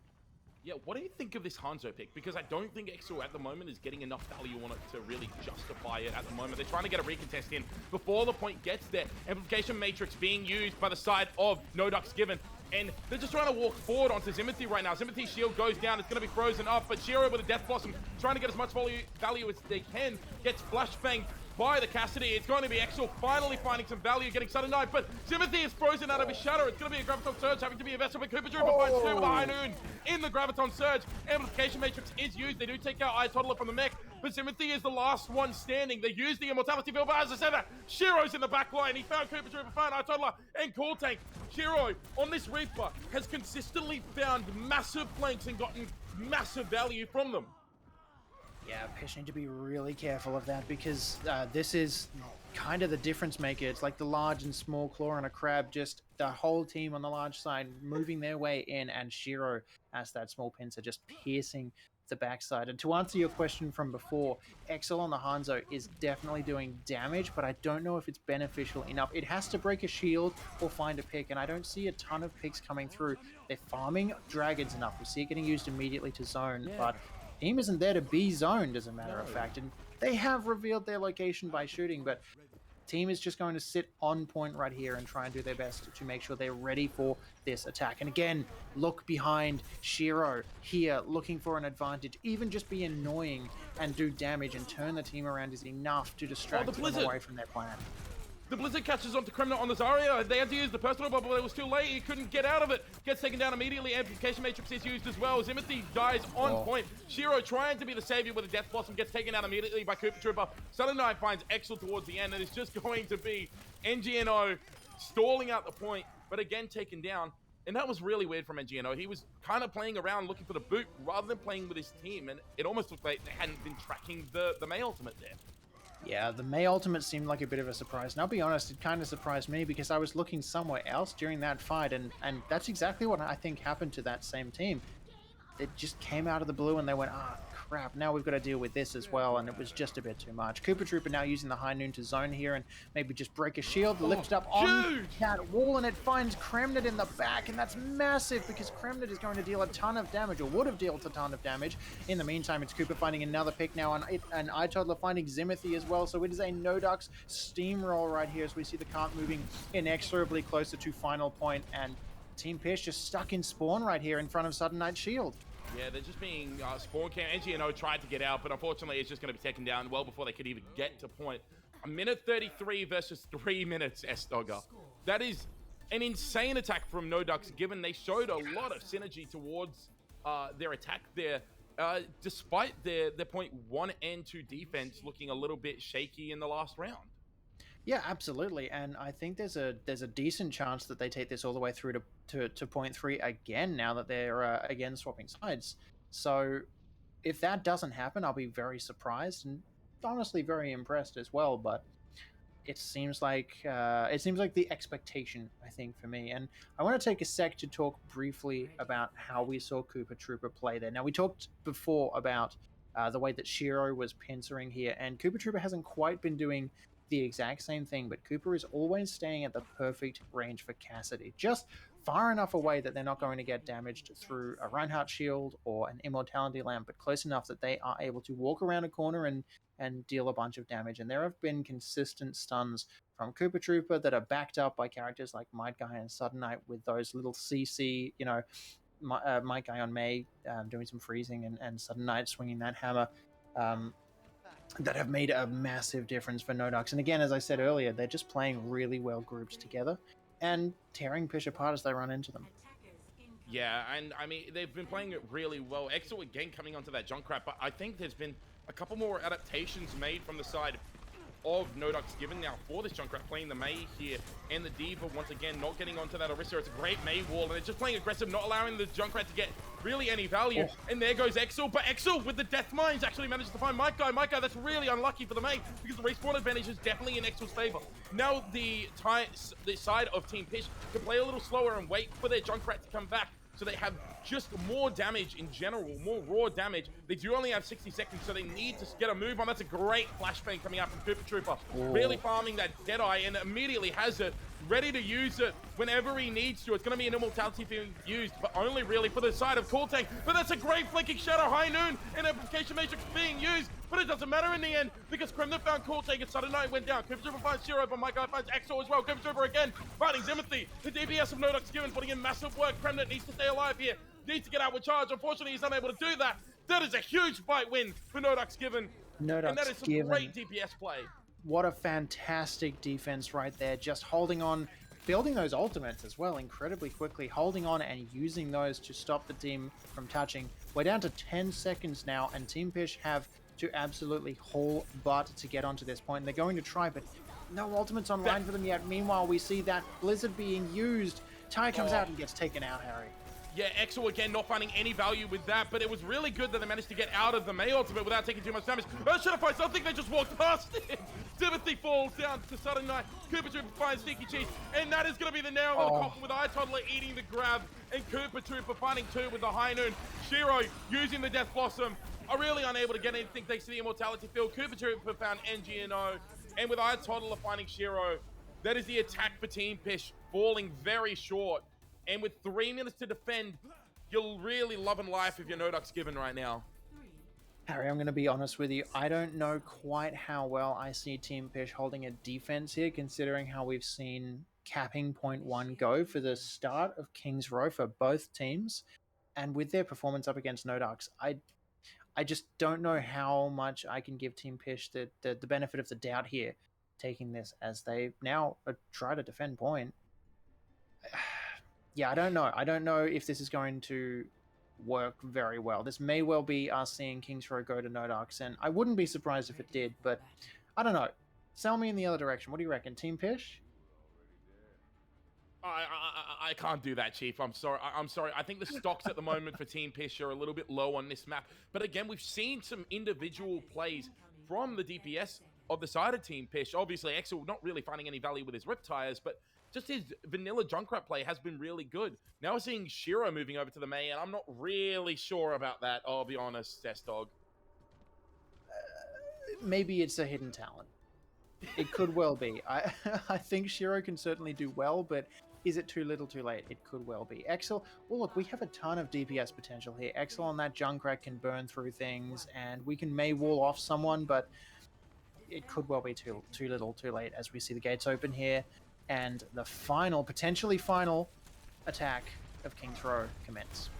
Yeah, what do you think of this Hanzo pick? Because I don't think Exo at the moment is getting enough value on it to really justify it at the moment. They're trying to get a recontest in before the point gets there. Amplification Matrix being used by the side of Nodox Given, and they're just trying to walk forward onto Zimothy right now. Zimothy's shield goes down, it's going to be frozen up, but Shiro with a Death Blossom trying to get as much value as they can, gets flashbanged by the Cassidy. It's going to be Exo finally finding some value, getting Sudden Knife, but Zimothy is frozen out of his shadow. It's going to be a Graviton Surge, having to be invested with Koopa Troopa, finds two with a High Noon in the Graviton Surge. Amplification Matrix is used. They do take out iToddler from the mech, but Zimothy is the last one standing. They use the Immortality Field, but as I said that, Shiro's in the back line. He found Koopa Troopa, found iToddler, and Core Tank. Shiro, on this Reaper, has consistently found massive flanks and gotten massive value from them. Yeah, Pish need to be really careful of that, because this is kind of the difference maker. It's like the large and small claw on a crab, just the whole team on the large side moving their way in, and Shiro as that small pincer just piercing the backside. And to answer your question from before, Excel on the Hanzo is definitely doing damage, but I don't know if it's beneficial enough. It has to break a shield or find a pick, and I don't see a ton of picks coming through. They're farming dragons enough. We see it getting used immediately to zone, but team isn't there to be zoned, as a matter of fact, and they have revealed their location by shooting, but team is just going to sit on point right here and try and do their best to make sure they're ready for this attack. And again, look behind. Shiro here looking for an advantage. Even just be annoying and do damage and turn the team around is enough to distract them away from their plan. The Blizzard catches onto Kremna on the Zarya. They had to use the personal bubble, but it was too late. He couldn't get out of it. Gets taken down immediately. Amplification Matrix is used as well. Zimothy dies on point. Shiro trying to be the savior with a Death Blossom gets taken out immediately by Koopa Troopa. Sudden Knife finds Excel towards the end, and it's just going to be NGNO stalling out the point, but again taken down. And that was really weird from NGNO. He was kind of playing around looking for the boot rather than playing with his team, and it almost looked like they hadn't been tracking the May ultimate there. Yeah, the May ultimate seemed like a bit of a surprise. And I'll be honest, it kind of surprised me because I was looking somewhere else during that fight, and that's exactly what I think happened to that same team. It just came out of the blue and they went, ah, crap, now we've got to deal with this as well, and it was just a bit too much. Koopa Troopa now using the High Noon to zone here and maybe just break a shield, lift it up on that wall, and it finds Kremnit in the back, and that's massive because Kremnit is going to deal a ton of damage, or would have dealt a ton of damage. In the meantime, it's Koopa finding another pick now, and iToddler finding Zimothy as well, so it is a Nodox steamroll right here as we see the cart moving inexorably closer to final point, and Team Pish just stuck in spawn right here in front of Sudden Knight's shield. Yeah, they're just being spawn cam. NGNO tried to get out, but unfortunately it's just going to be taken down well before they could even get to point. A minute 33 versus 3 minutes, Sdogga. That is an insane attack from Nodox, given they showed a lot of synergy towards their attack there, despite their point 1 and 2 defense looking a little bit shaky in the last round. Yeah, absolutely, and I think there's a decent chance that they take this all the way through to point 3 again now that they're again swapping sides. So if that doesn't happen, I'll be very surprised and honestly very impressed as well. But it seems like the expectation, I think, for me. And I want to take a sec to talk briefly about how we saw Koopa Troopa play there. Now, we talked before about the way that Shiro was pincering here, and Koopa Troopa hasn't quite been doing the exact same thing, but Cooper is always staying at the perfect range for Cassidy, just far enough away that they're not going to get damaged through a Reinhardt shield or an Immortality Lamp, but close enough that they are able to walk around a corner and deal a bunch of damage. And there have been consistent stuns from Koopa Troopa that are backed up by characters like Might Guy and Sudden Knight with those little CC, Might Guy on May doing some freezing and Sudden Knight swinging that hammer. That have made a massive difference for Nodox. And again, as I said earlier, they're just playing really well grouped together and tearing Pish apart as they run into them. Yeah, and I mean, they've been playing it really well. Exo again coming onto that Junkrat, but I think there's been a couple more adaptations made from the side of No Ducks given now for this Junkrat, playing the Mei here, and the Diva once again not getting onto that Orisa. It's a great Mei wall, and it's just playing aggressive, not allowing the Junkrat to get really any value. And there goes Exel, but Exel with the Death Mines actually manages to find Mike Guy. That's really unlucky for the Mei, because the respawn advantage is definitely in Exel's favor. Now the side of Team Pish can play a little slower and wait for their Junkrat to come back, so they have just more damage in general, more raw damage. They do only have 60 seconds, so they need to get a move on. That's a great flashbang coming out from Cooper Trooper. Really farming that Deadeye, and immediately has it, ready to use it whenever he needs to. It's going to be an immortality being used, but only really for the side of Cool Tank. But that's a great flanking Shadow High Noon, and Amplification Matrix being used, but it doesn't matter in the end, because Kremlin found Cool Tank, and Sudden Night went down. Cooper Trooper finds Shiro, but Mike Guy finds Exo as well. Cooper Trooper again, finding Zimothy. The DPS of No Ducks given, putting in massive work. Kremlin needs to stay alive here, needs to get out with charge. Unfortunately, he's unable to do that. That is a huge fight win for No Ducks given. No Ducks and that is some given. great DPS play. What a fantastic defense right there, just holding on, building those ultimates as well incredibly quickly, holding on and using those to stop the team from touching. We're down to 10 seconds now, and Team Pish have to absolutely haul butt to get onto this point. And they're going to try, but no ultimates online for them yet. Meanwhile, we see that Blizzard being used. Ty comes out and gets taken out, Harry. Yeah, Exo again not finding any value with that, but it was really good that they managed to get out of the Mei ultimate without taking too much damage. Shadow finds something, they just walked past it. Timothy falls down to Sudden Night. Cooper Trooper finds Sneaky Cheese, and that is going to be the nail in the coffin, with iToddler eating the grab, and Cooper Trooper finding two with the High Noon. Shiro using the Death Blossom, are really unable to get anything thanks to the Immortality field. Cooper Trooper found NG and O, and with iToddler finding Shiro, that is the attack for Team Pish, falling very short. And with 3 minutes to defend, you're really loving life if you're No Ducks given right now. Harry, I'm going to be honest with you. I don't know quite how well I see Team Pish holding a defense here, considering how we've seen capping .1 go for the start of King's Row for both teams. And with their performance up against No Ducks, I just don't know how much I can give Team Pish the benefit of the doubt here, taking this as they now try to defend point. Yeah, I don't know. I don't know if this is going to work very well. This may well be us seeing King's Row go to No Ducks, and I wouldn't be surprised if it did, but I don't know. Sell me in the other direction. What do you reckon? Team Pish? I can't do that, Chief. I'm sorry. I'm sorry. I think the stocks at the moment for Team Pish are a little bit low on this map. But again, we've seen some individual plays from the DPS of the side of Team Pish. Obviously, Exel not really finding any value with his Riptires, but just his vanilla Junkrat play has been really good. Now we're seeing Shiro moving over to the Mei, and I'm not really sure about that, I'll be honest, Sdogga. Maybe it's a hidden talent. It could well be. I think Shiro can certainly do well, but is it too little too late? It could well be. Exel, well look, we have a ton of DPS potential here. Exel on that Junkrat can burn through things, and we can Mei wall off someone, but it could well be too little too late as we see the gates open here. And the potentially final attack of King's Row commence.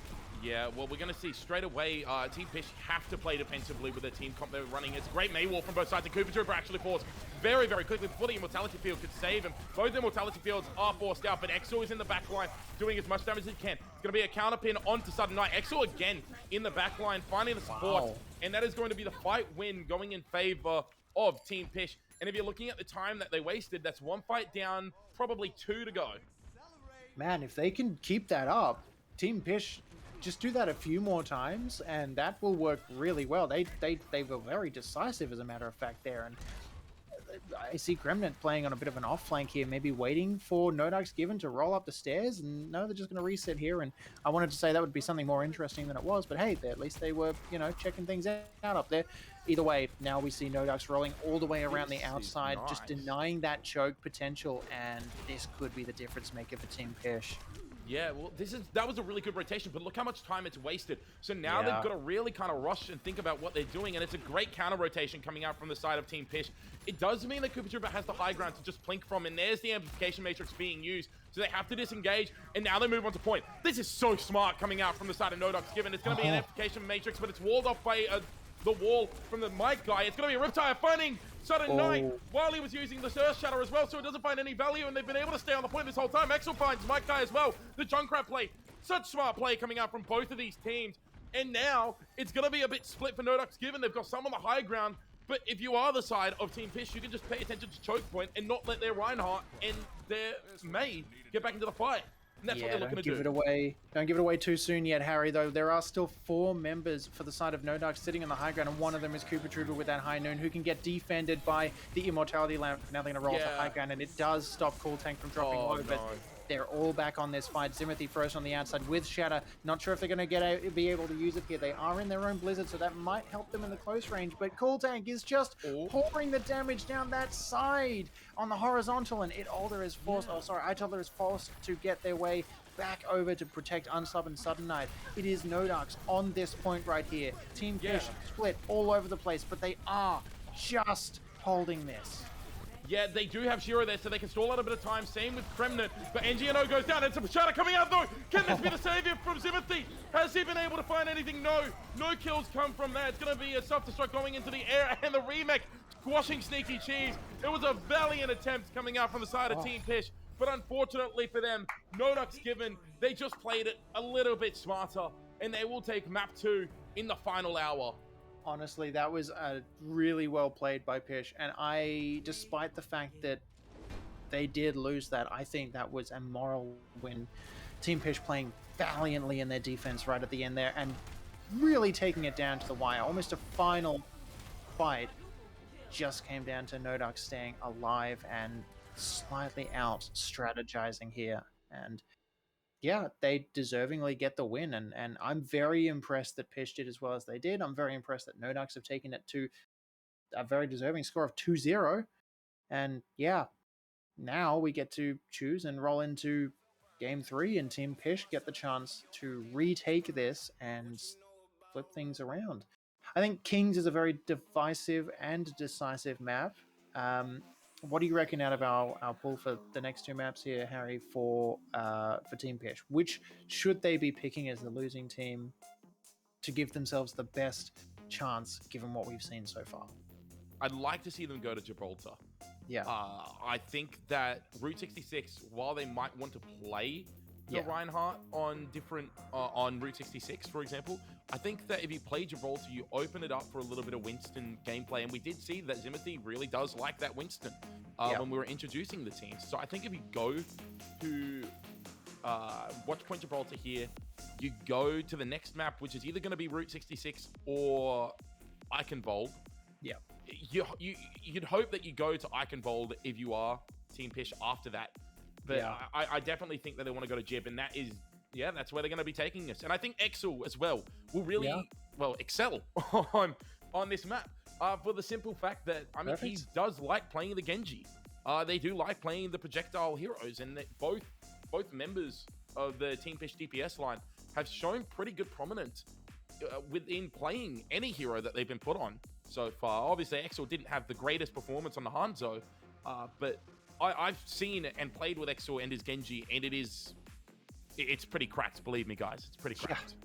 Yeah, well, we're going to see straight away Team Pish have to play defensively with their team comp they're running. It's a great Mei wall from both sides, and Cooper Trooper actually falls very, very quickly before the Immortality field could save him. Both the Immortality fields are forced out, but Exo is in the back line doing as much damage as he can. It's going to be a counter pin onto Sudden Night. Exo again in the back line, finding the support, and that is going to be the fight win going in favor of Team Pish. And if you're looking at the time that they wasted, that's one fight down, probably 2 to go. Man, if they can keep that up, Team Pish, just do that a few more times, and that will work really well. They were very decisive, as a matter of fact, there. And I see Gremnant playing on a bit of an off flank here, maybe waiting for No Ducks given to roll up the stairs, and no, they're just going to reset here. And I wanted to say that would be something more interesting than it was, but hey, at least they were, you know, checking things out up there. Either way, now we see No Ducks rolling all the way around the outside, just denying that choke potential, and this could be the difference maker for Team Pish. Yeah, well, that was a really good rotation, but look how much time it's wasted. So now they've got to really kind of rush and think about what they're doing, and it's a great counter rotation coming out from the side of Team Pish. It does mean that Cooper Trooper has the high ground to just plink from, and there's the amplification matrix being used, so they have to disengage, and now they move on to point. This is so smart coming out from the side of No Ducks given. It's going to be an amplification matrix, but it's walled off by the wall from the Mike guy. It's going to be a Riptire finding Sudden Night while he was using the Earth Shatter as well, so it doesn't find any value, and they've been able to stay on the point this whole time. Exel finds Mike guy as well. The Junkrat play, such smart play coming out from both of these teams, and now it's going to be a bit split for No Ducks given. They've got some on the high ground, But if you are the side of Team Pish, you can just pay attention to choke point and not let their Reinhardt and their May get back into the fight. And that's what they're looking to do. Don't give it away too soon yet, Harry, though. There are still 4 members for the side of No Dark sitting on the high ground, and one of them is Cooper Trooper with that High Noon, who can get defended by the Immortality Lamp. Now they're going to roll to high ground, and it does stop Cool Tank from dropping low, but they're all back on this fight. Zimothy first on the outside with Shatter. Not sure if they're going to be able to use it here. They are in their own Blizzard, so that might help them in the close range, but Cool Tank is just pouring the damage down that side on the horizontal, and Itolder is forced, Itolder is forced to get their way back over to protect Unsub and Sudden Knife. It is No Darks on this point right here. Team Pish split all over the place, but they are just holding this. Yeah, they do have Shiro there, so they can stall out a bit of time. Same with Kremnit, but NGNO goes down. It's a Shatter coming out, though. Can this be the savior from Zimothy? Has he been able to find anything? No. No kills come from that. It's going to be a self-destruct going into the air, and the remake squashing Sneaky Cheese. It was a valiant attempt coming out from the side of Team Pish, but unfortunately for them, no ducks given. They just played it a little bit smarter, and they will take map 2 in the final hour. Honestly, that was really well played by Pish, and despite the fact that they did lose that, I think that was a moral win. Team Pish playing valiantly in their defense right at the end there, and really taking it down to the wire. Almost a final fight just came down to No Duck staying alive and slightly out strategizing here, and yeah, they deservingly get the win, and I'm very impressed that Pish did as well as they did. I'm very impressed that No Ducks have taken it to a very deserving score of 2-0, and yeah, now we get to choose and roll into Game 3, and Team Pish get the chance to retake this and flip things around. I think Kings is a very divisive and decisive map. What do you reckon out of our pool for the next 2 maps here, Harry, for Team Pish? Which should they be picking as the losing team to give themselves the best chance, given what we've seen so far? I'd like to see them go to Gibraltar. Yeah. I think that Route 66, while they might want to play the Reinhardt on different on Route 66, for example, I think that if you play Gibraltar, you open it up for a little bit of Winston gameplay, and we did see that Zimothy really does like that Winston when we were introducing the teams. So I think if you go to Watchpoint Gibraltar here, you go to the next map, which is either going to be Route 66 or Eichenwald. Yeah. You'd hope that you go to Eichenwald if you are Team Pish after that. But I definitely think that they want to go to Jib, and that is, that's where they're going to be taking us. And I think Exel as well will really, excel on this map for the simple fact that, I mean, he does like playing the Genji. They do like playing the projectile heroes, and that both members of the Team Pish DPS line have shown pretty good prominence within playing any hero that they've been put on so far. Obviously, Exel didn't have the greatest performance on the Hanzo, but I've seen and played with Exel and his Genji, and it's pretty cracked, believe me, guys. It's pretty cracked.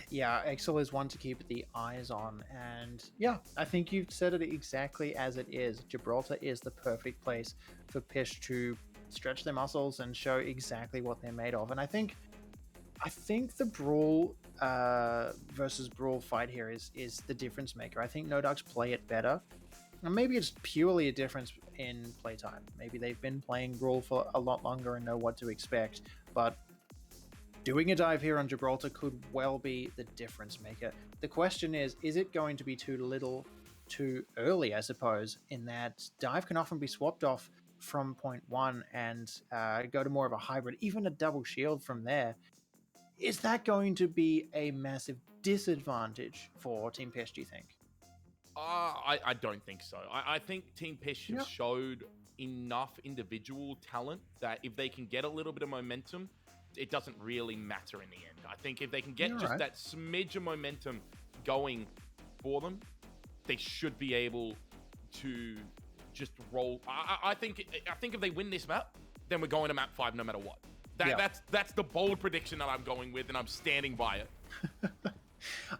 Yeah, Exel is one to keep the eyes on, and yeah, I think you've said it exactly as it is. Gibraltar is the perfect place for Pish to stretch their muscles and show exactly what they're made of. And I think the Brawl versus Brawl fight here is the difference maker. I think No Ducks play it better. And maybe it's purely a difference in playtime. Maybe they've been playing Brawl for a lot longer and know what to expect. But doing a dive here on Gibraltar could well be the difference maker. The question is it going to be too little too early, I suppose, in that dive can often be swapped off from point 1 and go to more of a hybrid, even a double shield from there. Is that going to be a massive disadvantage for Team Pish, do you think? I don't think so. I think Team Pish have showed enough individual talent that if they can get a little bit of momentum, it doesn't really matter in the end. I think if they can get that smidge of momentum going for them, they should be able to just roll. I think if they win this map, then we're going to map 5 no matter what. That's the bold prediction that I'm going with, and I'm standing by it.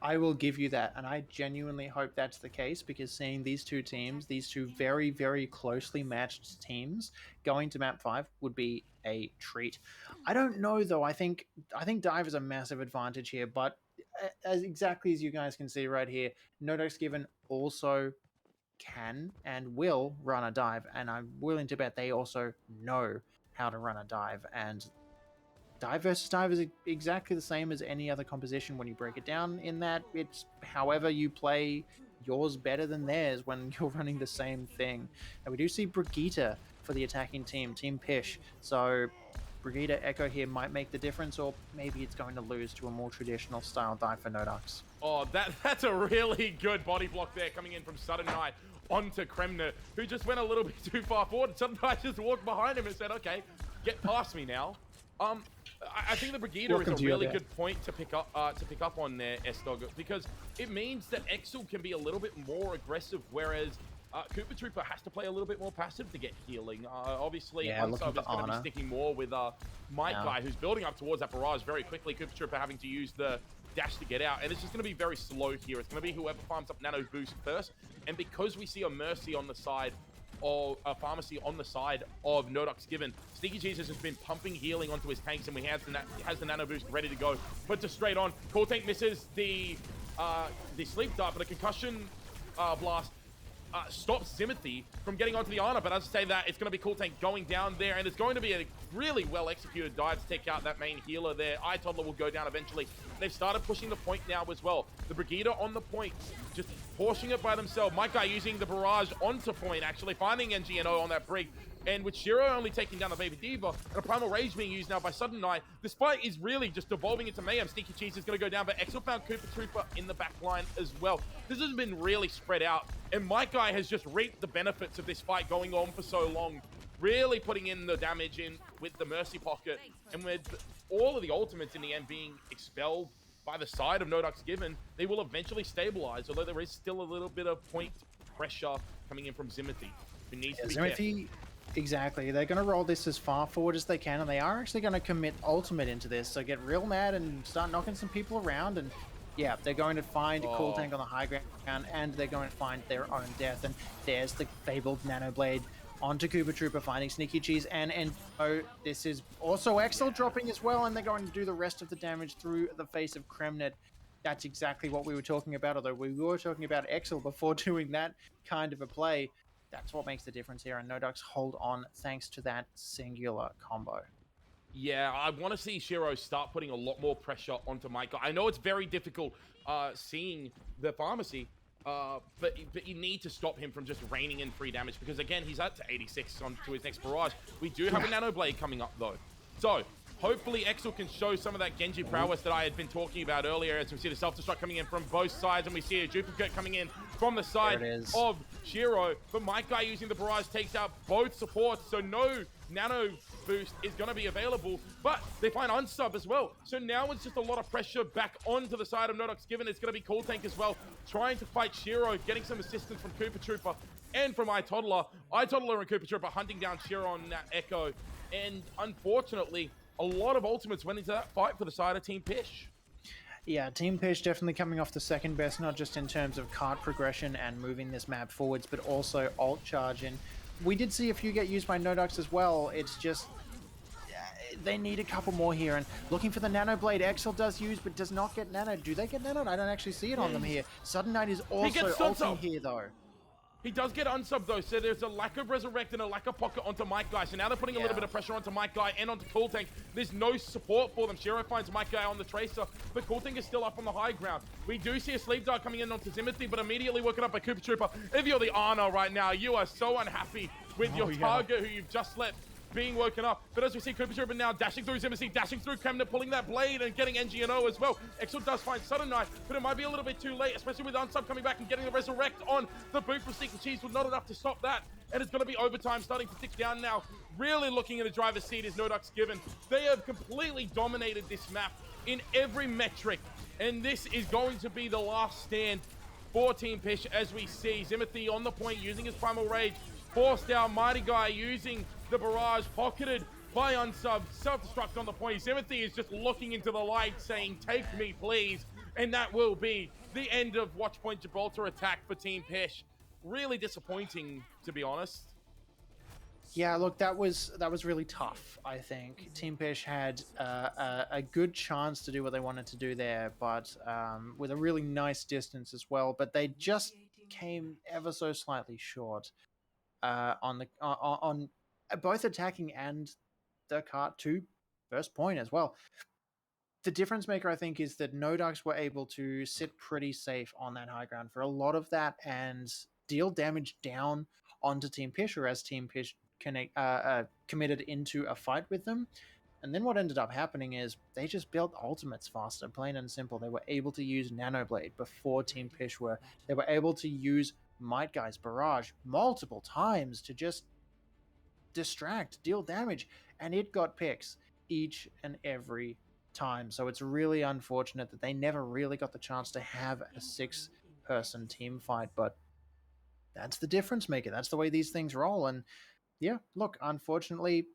I will give you that, and I genuinely hope that's the case, because seeing these two teams, these two very, very closely matched teams, going to map 5 would be a treat. I don't know, though. I think dive is a massive advantage here, but as exactly as you guys can see right here, No Ducks given also can and will run a dive, and I'm willing to bet they also know how to run a dive. And dive versus dive is exactly the same as any other composition when you break it down, in that it's however you play yours better than theirs when you're running the same thing. And we do see Brigitte for the attacking team, Team Pish. So Brigitte Echo here might make the difference, or maybe it's going to lose to a more traditional style dive for Nodux. Oh, that's a really good body block there coming in from Sudden Knight onto Kremner, who just went a little bit too far forward. Sudden Knight just walked behind him and said, okay, get past me now. I think the Brigitte is a really good point to pick up on there, Sdogga, because it means that Exel can be a little bit more aggressive, whereas Koopa Trooper has to play a little bit more passive to get healing. Obviously, Unsub is going to be sticking more with Mike Guy, who's building up towards that barrage very quickly. Koopa Trooper having to use the dash to get out, and it's just going to be very slow here. It's going to be whoever farms up Nano Boost first, and because we see a Mercy on the side, or a Pharmacy on the side of Nodux given, Sneaky Jesus has been pumping healing onto his tanks, and he has the Nano Boost ready to go. Puts it straight on. Cool Tank misses the Sleep Dart, but a Concussion Blast stops Zimothy from getting onto the Ana. But as I say that, it's going to be Cool Tank going down there, and it's going to be a really well-executed dive to take out that main healer there. iToddler will go down eventually. They've started pushing the point now as well. The Brigitte on the point, just pushing it by themselves. Mike Guy using the barrage onto point, actually finding NGNO on that Brig. And with Shiro only taking down the Baby Diva, and a Primal Rage being used now by Sudden Knight, this fight is really just evolving into mayhem. Sneaky Cheese is going to go down, but Exel found Koopa Trooper in the back line as well. This has been really spread out, and Mike Guy has just reaped the benefits of this fight going on for so long, really putting in the damage in with the Mercy Pocket, and with all of the ultimates in the end being expelled by the side of Nodux given, they will eventually stabilize, although there is still a little bit of point pressure coming in from Zimothy, who needs to be careful. Exactly. They're going to roll this as far forward as they can, and they are actually going to commit ultimate into this, so get real mad and start knocking some people around. And yeah, they're going to find Cool Tank on the high ground, and they're going to find their own death. And there's the fabled Nano Blade onto Koopa Trooper, finding Sneaky Cheese, and this is also Exel dropping as well, and they're going to do the rest of the damage through the face of Kremnet. That's exactly what we were talking about, although we were talking about Exel before doing that kind of a play. That's what makes the difference here, and Nodux hold on thanks to that singular combo. Yeah, I want to see Shiro start putting a lot more pressure onto Mike. I know it's very difficult seeing the Pharmacy, but you need to stop him from just raining in free damage, because again, he's up to 86 onto his next barrage. We do have a Nano Blade coming up though. So hopefully Exel can show some of that Genji prowess that I had been talking about earlier, as we see the self-destruct coming in from both sides, and we see a duplicate coming in from the side of Shiro. But Mike Guy using the barrage takes out both supports, so no Nano Boost is going to be available, but they find Unsub as well. So now it's just a lot of pressure back onto the side of Nodux given. It's going to be Cool Tank as well, trying to fight Shiro, getting some assistance from Koopa Trooper and from iToddler. iToddler and Koopa Trooper hunting down Shiro on that Echo, and unfortunately, a lot of ultimates went into that fight for the side of Team Pish. Yeah, Team Pish definitely coming off the second best, not just in terms of card progression and moving this map forwards, but also ult charge. And we did see a few get used by Nodux as well. It's just, they need a couple more here. And looking for the Nano Blade, Exel does use, but does not get Nano. Do they get Nano? I don't actually see it on them here. Sudden Knight is also ulting here, though. He does get unsub though, so there's a lack of resurrect and a lack of pocket onto Mike Guy. So now they're putting a little bit of pressure onto Mike Guy and onto Cool Tank. There's no support for them. Shiro finds Mike Guy on the Tracer, but Cool Tank is still up on the high ground. We do see a Sleep Dart coming in onto Zimothy, but immediately woken up by Koopa Trooper. If you're the Ana right now, you are so unhappy with your target who you've just let being woken up. But as we see Koopa Trooper now dashing through Zimothy, dashing through Kremner, pulling that blade and getting NGNO as well. Exel does find Sudden Knight, but it might be a little bit too late, especially with Unsub coming back and getting the resurrect on the boot from Sneaky Cheese was not enough to stop that. And it's going to be overtime starting to tick down now. Really looking in the driver's seat is Nodux given. They have completely dominated this map in every metric. And this is going to be the last stand for Team Pish, as we see Zimothy on the point using his Primal Rage. Forced out, Mighty Guy using the barrage, pocketed by Unsub, self-destruct on the point. Zimothy is just looking into the light saying, take me please. And that will be the end of Watchpoint Gibraltar attack for Team Pish. Really disappointing, to be honest. Yeah, look, that was really tough, I think. Team Pish had a good chance to do what they wanted to do there, but with a really nice distance as well. But they just came ever so slightly short on both attacking and the cart to first point as well. The difference maker, I think, is that No Ducks were able to sit pretty safe on that high ground for a lot of that and deal damage down onto Team Pish, or as Team Pish committed into a fight with them. And then what ended up happening is they just built ultimates faster, plain and simple. They were able to use Nanoblade before Team Pish were. They were able to use Might Guy's Barrage multiple times to just distract, deal damage, and it got picks each and every time. So it's really unfortunate that they never really got the chance to have a 6-person team fight, but that's the difference maker. That's the way these things roll. And yeah, look, unfortunately,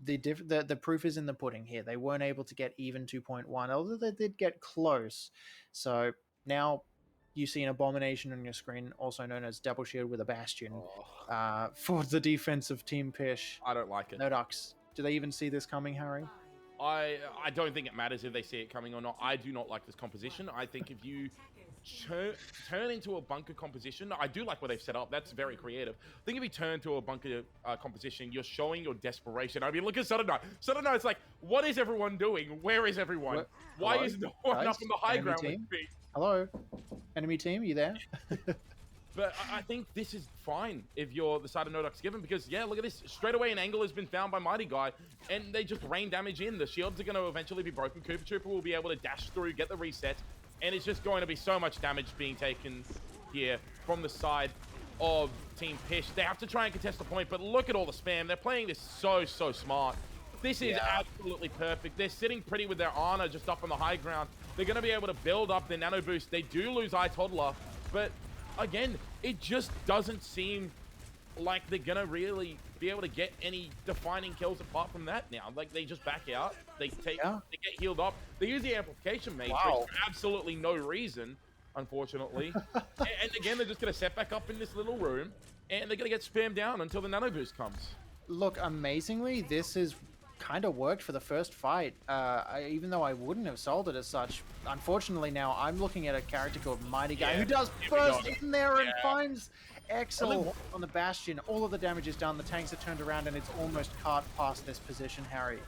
the proof is in the pudding here. They weren't able to get even 2.1, although they did get close. So now you see an Abomination on your screen, also known as Double Shield with a Bastion, for the defense of Team Pish. I don't like it. No Ducks. Do they even see this coming, Harry? I don't think it matters if they see it coming or not. I do not like this composition. I think if you turn into a bunker composition, I do like what they've set up. That's very creative. I think if you turn to a bunker composition, you're showing your desperation. I mean, look at Sdogga. Sdogga, it's like, what is everyone doing? Where is everyone? Why is no one up on the high ground with me? Hello? Enemy team, you there? But I think this is fine if you're the side of No Ducks given, because, yeah, look at this. Straight away, an angle has been found by Mighty Guy, and they just rain damage in. The shields are going to eventually be broken. Cooper Trooper will be able to dash through, get the reset, and it's just going to be so much damage being taken here from the side of Team Pish. They have to try and contest the point, but look at all the spam. They're playing this so smart. This is absolutely perfect. They're sitting pretty with their Ana just up on the high ground. They're going to be able to build up their nano boost. They do lose iToddler, but again, it just doesn't seem like they're going to really be able to get any defining kills apart from that now. Like, they just back out. They get healed up. They use the amplification matrix for absolutely no reason, unfortunately. and again, they're just going to set back up in this little room, and they're going to get spammed down until the nano boost comes. Look, amazingly, this is kind of worked for the first fight, even though I wouldn't have sold it as such. Unfortunately, now I'm looking at a character called Mighty Guy who does burst in there and finds Excel on the Bastion. All of the damage is done, the tanks are turned around, and it's almost cart past this position, Harry.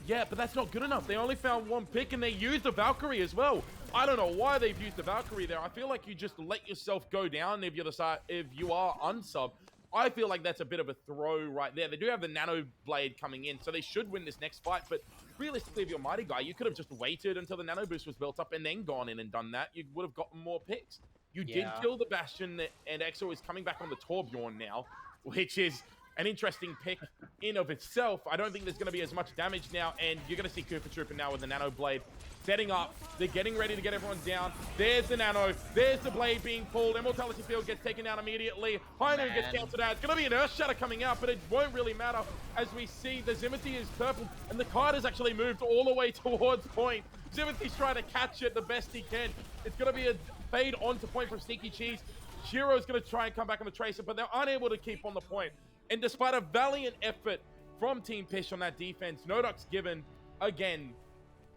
Yeah, but that's not good enough. They only found one pick, and they used the Valkyrie as well. I don't know why they've used the Valkyrie there. I feel like you just let yourself go down if you're the side, if you are unsub. I feel like that's a bit of a throw right there. They do have the Nano Blade coming in, so they should win this next fight. But realistically, if you're Mighty Guy, you could have just waited until the Nano Boost was built up and then gone in and done that. You would have gotten more picks. You did kill the Bastion, and Exo is coming back on the Torbjorn now, which is an interesting pick in of itself. I don't think there's going to be as much damage now, and you're going to see Cooper Trooper now with the Nano Blade setting up. They're getting ready to get everyone down. There's the Nano. There's the Blade being pulled. Immortality Field gets taken down immediately. High Noon gets cancelled out. It's going to be an Earth Shatter coming out, but it won't really matter as we see the Zimothy is purple, and the card has actually moved all the way towards point. Zimothy's trying to catch it the best he can. It's going to be a fade onto point from Sneaky Cheese. Shiro's going to try and come back on the Tracer, but they're unable to keep on the point. And despite a valiant effort from Team Pish on that defense, No Ducks given, again,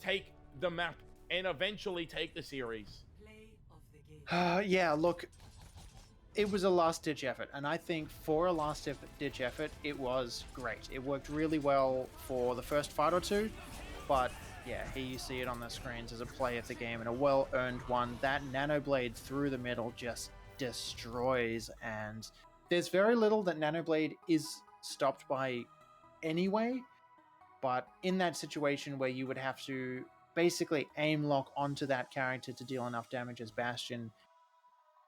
take the map and eventually take the series. Yeah, look, it was a last-ditch effort, and I think for a last-ditch effort, it was great. It worked really well for the first fight or two, but yeah, here you see it on the screens as a play of the game, and a well-earned one. That Nano Blade through the middle just destroys, and there's very little that Nano Blade is stopped by anyway, but in that situation where you would have to basically aim lock onto that character to deal enough damage as Bastion,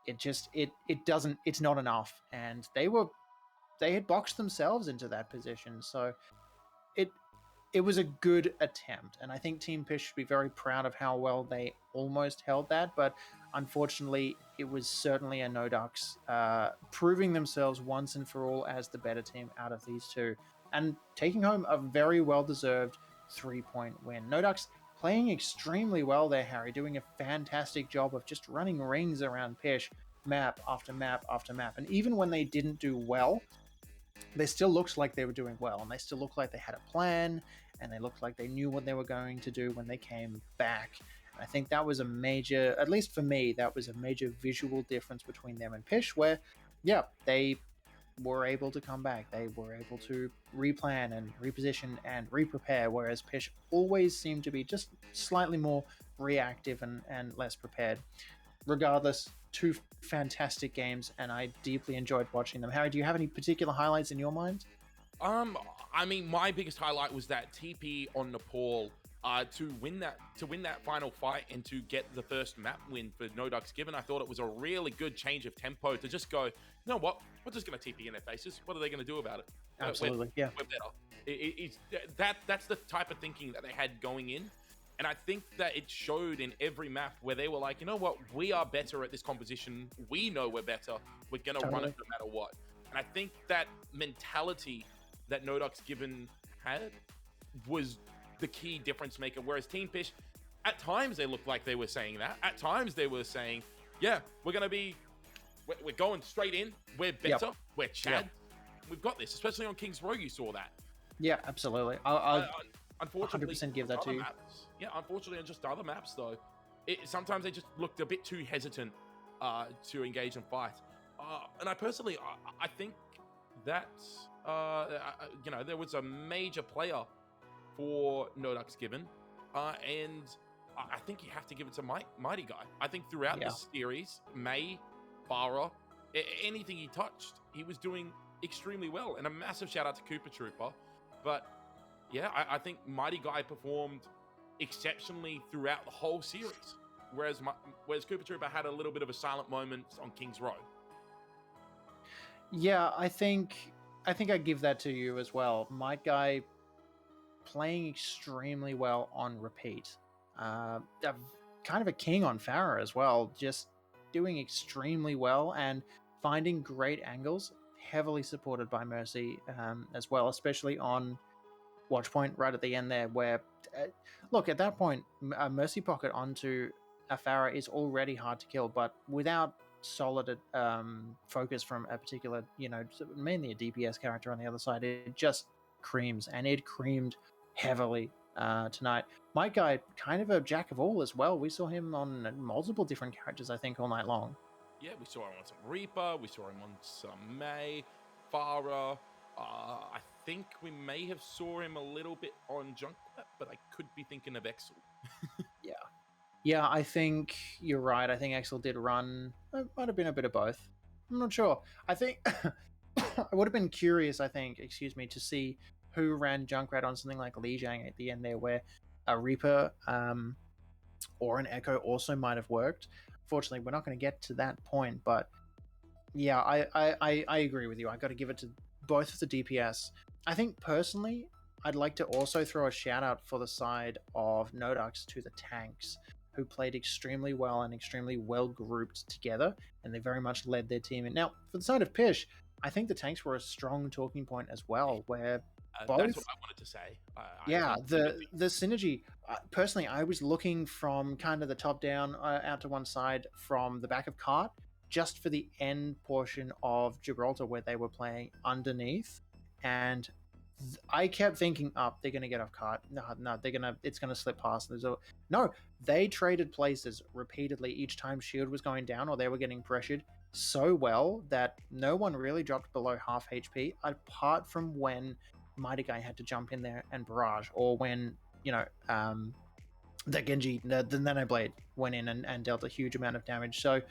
it's not enough, and they had boxed themselves into that position. So it was a good attempt, and I think Team Pish should be very proud of how well they almost held that, but unfortunately it was certainly a No Ducks proving themselves once and for all as the better team out of these two, and taking home a very well-deserved 3-point win. No Ducks playing extremely well there, Harry, doing a fantastic job of just running rings around Pish, map after map after map. And even when they didn't do well, they still looked like they were doing well, and they still looked like they had a plan, and they looked like they knew what they were going to do when they came back. I think that was a major, at least for me, that was a major visual difference between them and Pish, where, yeah, they were able to come back. They were able to replan and reposition and re-prepare, whereas Pish always seemed to be just slightly more reactive and less prepared. Regardless, two fantastic games, and I deeply enjoyed watching them. Harry, do you have any particular highlights in your mind? I mean, my biggest highlight was that TP on Nepal to win that final fight and to get the first map win for No Ducks Given. I thought it was a really good change of tempo to just go, you know what, we're just going to TP in their faces. What are they going to do about it? Absolutely, yeah. We're better. That's the type of thinking that they had going in. And I think that it showed in every map where they were like, you know what, we are better at this composition. We know we're better. We're going to run it no matter what. And I think that mentality that No Ducks Given had was the key difference maker. Whereas Team Pish, at times they looked like they were saying that. At times they were saying, yeah, we're going straight in. We're better. Yep. We're Chad. Yep. We've got this, especially on King's Row, you saw that. Yeah, absolutely. I'll unfortunately 100% give that to you. Yeah, unfortunately on just other maps though, sometimes they just looked a bit too hesitant to engage and fight. And I personally, I think that you know, there was a major player for No Ducks Given, and I think you have to give it to Mighty Guy. I think throughout this series, May, Farah, anything he touched, he was doing extremely well. And a massive shout out to Cooper Trooper. But yeah, I think Mighty Guy performed exceptionally throughout the whole series, whereas Cooper Trooper had a little bit of a silent moment on King's Row. Yeah, I think I give that to you as well. Might Guy playing extremely well on repeat. Kind of a king on Farah as well, just doing extremely well and finding great angles, heavily supported by Mercy as well, especially on watch point right at the end there, where look, at that point a Mercy pocket onto a Farah is already hard to kill, but without solid focus from a particular, you know, mainly a DPS character on the other side, it just creams, and it creamed heavily tonight. My Guy, kind of a jack of all as well. We saw him on multiple different characters, I think, all night long. Yeah, we saw him on some Reaper, we saw him on some May, Farah. I think we may have saw him a little bit on Junkrat, but I could be thinking of Exel. Yeah, I think you're right. I think Exel did run. It might have been a bit of both. I'm not sure. I think I would have been curious, to see who ran Junkrat on something like Lijiang at the end there, where a Reaper or an Echo also might have worked. Fortunately, we're not going to get to that point, but yeah, I agree with you. I got to give it to both of the DPS. I think personally, I'd like to also throw a shout out for the side of No Ducks to the tanks, who played extremely well and extremely well grouped together, and they very much led their team. And now, for the side of Pish, I think the tanks were a strong talking point as well, where both... That's what I wanted to say. The synergy. Personally, I was looking from kind of the top down out to one side from the back of cart, just for the end portion of Gibraltar where they were playing underneath, and I kept thinking, they're going to get off cart. No, it's going to slip past. No, they traded places repeatedly each time shield was going down or they were getting pressured so well that no one really dropped below half HP, apart from when Mighty Guy had to jump in there and barrage, or when, you know, the Genji, the Nano Blade went in and dealt a huge amount of damage. So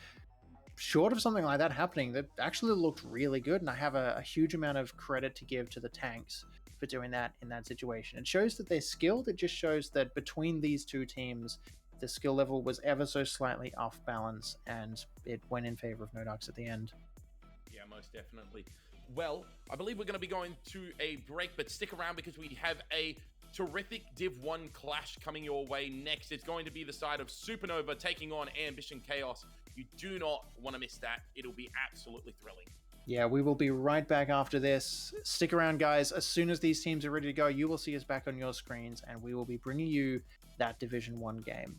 short of something like that happening, that actually looked really good, and I have a huge amount of credit to give to the tanks for doing that in that situation. It shows that they're skilled. It just shows that between these two teams, the skill level was ever so slightly off balance, and it went in favor of No Ducks at the end. Yeah, most definitely. Well, I believe we're going to be going to a break, but stick around because we have a terrific Div 1 clash coming your way next. It's going to be the side of Supernova taking on Ambition Chaos. You do not want to miss that. It'll be absolutely thrilling. Yeah, we will be right back after this. Stick around, guys. As soon as these teams are ready to go, you will see us back on your screens, and we will be bringing you that Division 1 game.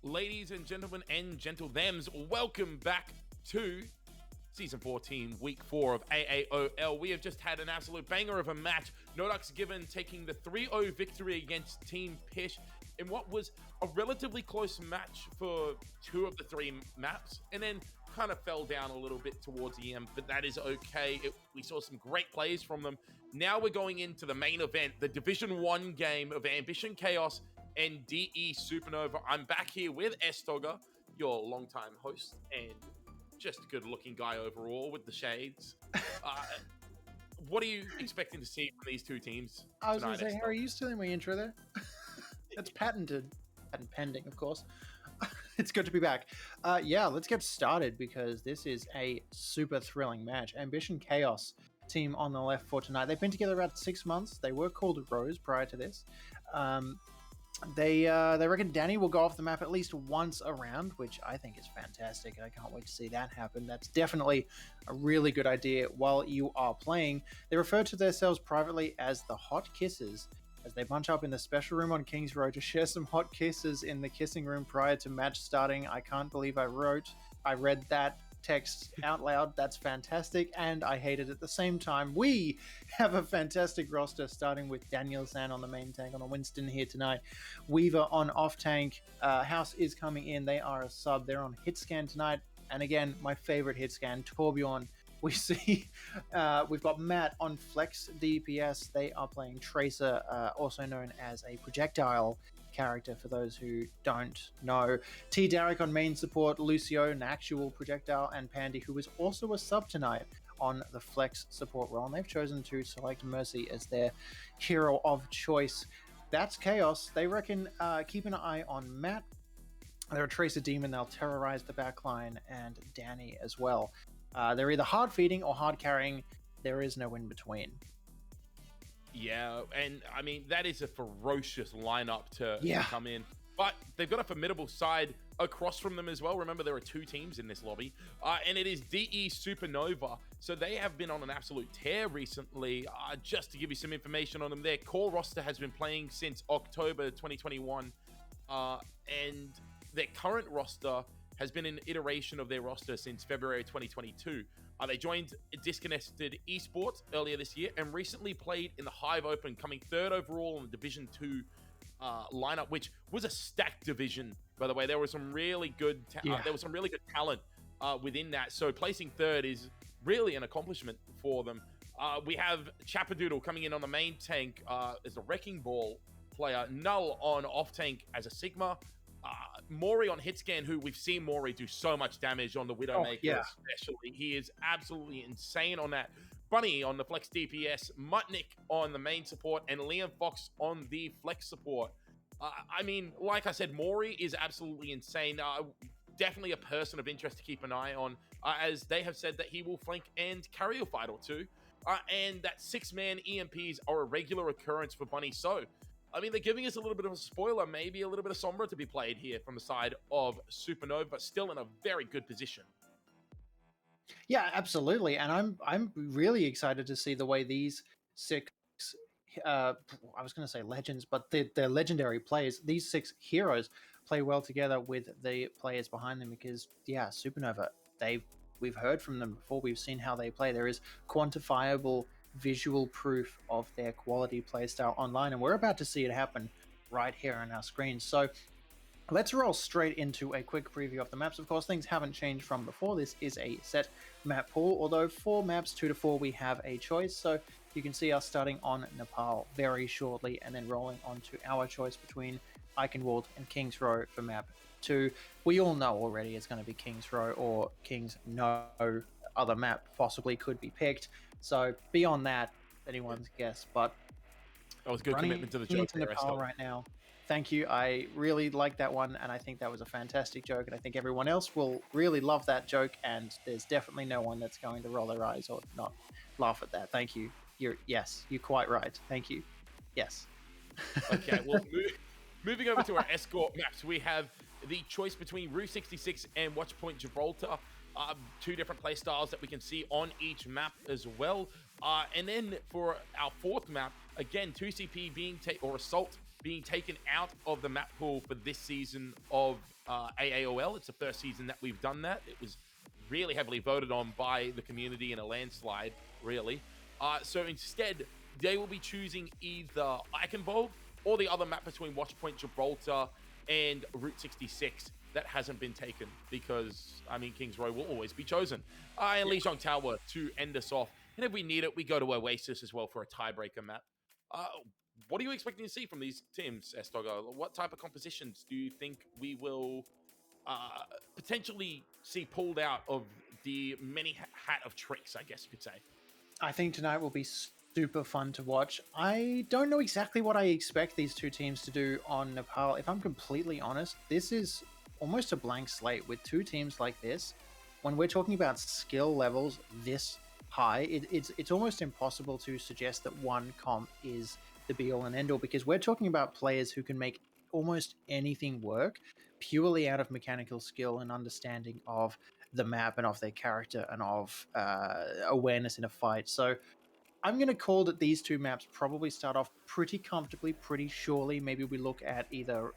ladies and gentlemen and gentlethems, welcome back to Season 14, Week 4 of AAOL. We have just had an absolute banger of a match. NODUX Given taking the 3-0 victory against Team Pish in what was a relatively close match for 2 of the 3 maps, and then kind of fell down a little bit towards the end, but that is okay. We saw some great plays from them. Now we're going into the main event, the Division 1 game of Ambition Chaos and DE Supernova. I'm back here with Sdogga, your longtime host, and just a good-looking guy overall with the shades. What are you expecting to see from these 2 teams I was going tonight, to say, Sdogga? Harry, are you stealing my intro there? That's patented. Patent pending, of course. It's good to be back. Yeah, let's get started because this is a super thrilling match. Ambition Chaos team on the left for tonight. They've been together about 6 months. They were called Rose prior to this. They reckon Danny will go off the map at least once a round, which I think is fantastic. I can't wait to see that happen. That's definitely a really good idea while you are playing. They refer to themselves privately as the Hot Kisses, as they bunch up in the special room on Kings Road to share some hot kisses in the kissing room prior to match starting. I can't believe I read that text out loud. That's fantastic, and I hate it at the same time. We have a fantastic roster, starting with Daniel San on the main tank on the Winston here tonight, Weaver on off tank, House is coming in, they are a sub, they're on hit scan tonight, and again, my favorite hit scan, Torbjorn. We see we've got Matt on Flex DPS. They are playing Tracer, also known as a projectile character for those who don't know. T. Derek on main support, Lucio, an actual projectile, and Pandy, who is also a sub tonight on the Flex support role. And they've chosen to select Mercy as their hero of choice. That's Chaos. They reckon keep an eye on Matt. They're a Tracer demon. They'll terrorize the backline, and Danny as well. They're either hard feeding or hard carrying. There is no in between. Yeah, and I mean, that is a ferocious lineup to come in. But they've got a formidable side across from them as well. Remember, there are 2 teams in this lobby. And it is DE Supernova. So they have been on an absolute tear recently. Just to give you some information on them, their core roster has been playing since October 2021. And their current roster has been an iteration of their roster since February 2022. They joined Disconnected Esports earlier this year and recently played in the Hive Open, coming 3rd overall in the Division 2 lineup, which was a stacked division, by the way. There was some really good talent within that. So placing 3rd is really an accomplishment for them. We have Chappadoodle coming in on the main tank as a Wrecking Ball player, Null on off tank as a Sigma, Maury on hitscan, who we've seen Maury do so much damage on the Widowmaker, especially. He is absolutely insane on that. Bunny on the Flex DPS, Mutnik on the main support, and Liam Fox on the Flex support. I mean, like I said, Maury is absolutely insane. Definitely a person of interest to keep an eye on, as they have said that he will flank and carry a fight or 2, and that 6-man EMPs are a regular occurrence for Bunny. So, I mean, they're giving us a little bit of a spoiler, maybe a little bit of Sombra to be played here from the side of Supernova, but still in a very good position. Yeah, absolutely. And I'm really excited to see the way these 6 I was going to say legends, but they're legendary players. These 6 heroes play well together with the players behind them because, yeah, Supernova, we've heard from them before. We've seen how they play. There is quantifiable visual proof of their quality playstyle online, and we're about to see it happen right here on our screen. So let's roll straight into a quick preview of the maps. Of course, things haven't changed from before. This is a set map pool, although 4 maps, 2 to 4, we have a choice. So you can see us starting on Nepal very shortly and then rolling on to our choice between Eichenwald and Kings Row for map 2. We all know already it's going to be Kings Row, or Kings no other map possibly could be picked. So beyond that, anyone's guess. But that was good commitment to the joke there, Nepal right now. Thank you. I really like that one, and I think that was a fantastic joke, and I think everyone else will really love that joke, and there's definitely no one that's going to roll their eyes or not laugh at that. Thank you. You're quite right. Thank you. Yes. Okay, well, moving over to our escort maps, we have the choice between Route 66 and Watchpoint Gibraltar. 2 different play styles that we can see on each map as well. And then for our 4th map, again, 2CP or Assault being taken out of the map pool for this season of AAOL. It's the first season that we've done that. It was really heavily voted on by the community in a landslide, really. So instead, they will be choosing either Eichenwald or the other map between Watchpoint Gibraltar and Route 66 that hasn't been taken because, I mean, Kings Row will always be chosen. And Lijiang Tower to end us off. And if we need it, we go to Oasis as well for a tiebreaker map. What are you expecting to see from these teams, Sdogga? What type of compositions do you think we will potentially see pulled out of the many hat of tricks, I guess you could say? I think tonight will be super fun to watch. I don't know exactly what I expect these two teams to do on Nepal. If I'm completely honest, this is almost a blank slate with two teams like this. When we're talking about skill levels this high, it's almost impossible to suggest that one comp is the be-all and end-all, because we're talking about players who can make almost anything work purely out of mechanical skill and understanding of the map and of their character and of awareness in a fight. So I'm going to call that these two maps probably start off pretty comfortably, pretty surely. Maybe we look at either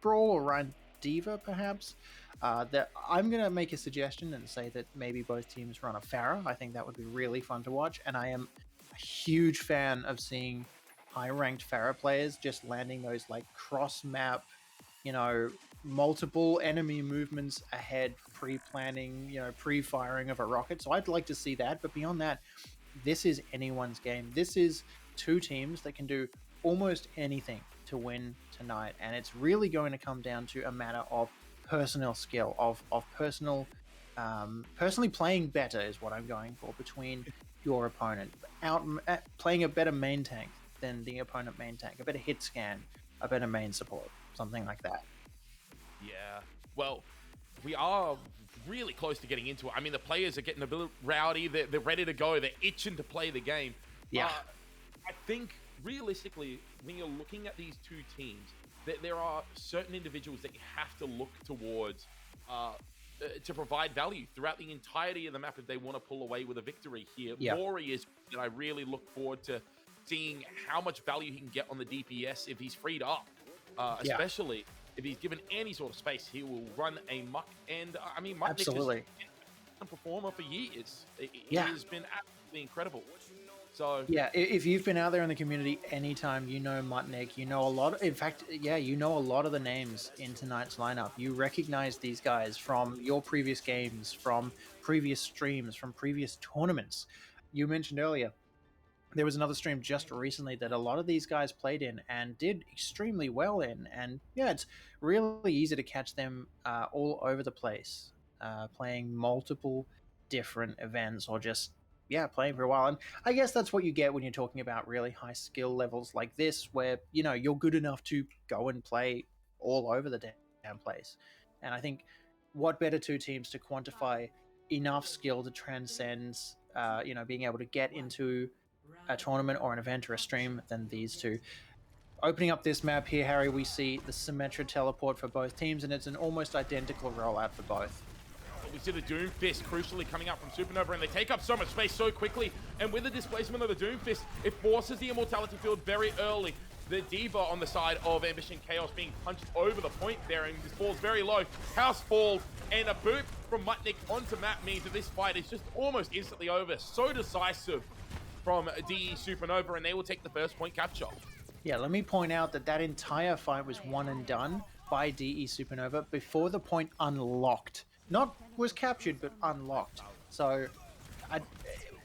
Brawl or Ryan Diva, perhaps. That I'm going to make a suggestion and say that maybe both teams run a Pharah. I think that would be really fun to watch. And I am a huge fan of seeing high-ranked Pharah players just landing those like cross-map, you know, multiple enemy movements ahead, pre-planning, you know, pre-firing of a rocket. So I'd like to see that. But beyond that, this is anyone's game. This is two teams that can do almost anything to win tonight. And it's really going to come down to a matter of personal skill, of personally playing better is what I'm going for between your opponent. Playing a better main tank than the opponent main tank, a better hit scan, a better main support, something like that. Yeah, well, we are really close to getting into it. I mean, the players are getting a bit rowdy. They're ready to go. They're itching to play the game. Yeah. I think, realistically, when you're looking at these two teams, there are certain individuals that you have to look towards to provide value throughout the entirety of the map if they want to pull away with a victory here. Yeah. Mori is that I really look forward to seeing how much value he can get on the DPS if he's freed up, especially if he's given any sort of space. He will run a muck, and I mean, Muck absolutely Nick is a performer for years. He Yeah. has been absolutely incredible. So yeah, if you've been out there in the community anytime, you know Mutnik, you know a lot. In fact, yeah, you know a lot of the names in tonight's lineup. You recognize these guys from your previous games, from previous streams, from previous tournaments. You mentioned earlier there was another stream just recently that a lot of these guys played in and did extremely well in. And yeah, it's really easy to catch them all over the place, playing multiple different events or just playing for a while. And I guess that's what you get when you're talking about really high skill levels like this, where, you know, you're good enough to go and play all over the damn place. And I think what better two teams to quantify enough skill to transcend, you know, being able to get into a tournament or an event or a stream than these two. Opening up this map here, Harry, we see the Symmetra teleport for both teams, and it's an almost identical rollout for both. We see the Doomfist crucially coming out from Supernova, and they take up so much space so quickly. And with the displacement of the Doomfist, it forces the Immortality field very early. The Diva on the side of Ambition Chaos being punched over the point there, and this falls very low. House falls, and a boot from Mutnik onto Matt means that this fight is just almost instantly over. So decisive from DE Supernova, and they will take the first point capture. Yeah, let me point out that that entire fight was won and done by DE Supernova before the point unlocked. Not was captured, but unlocked. So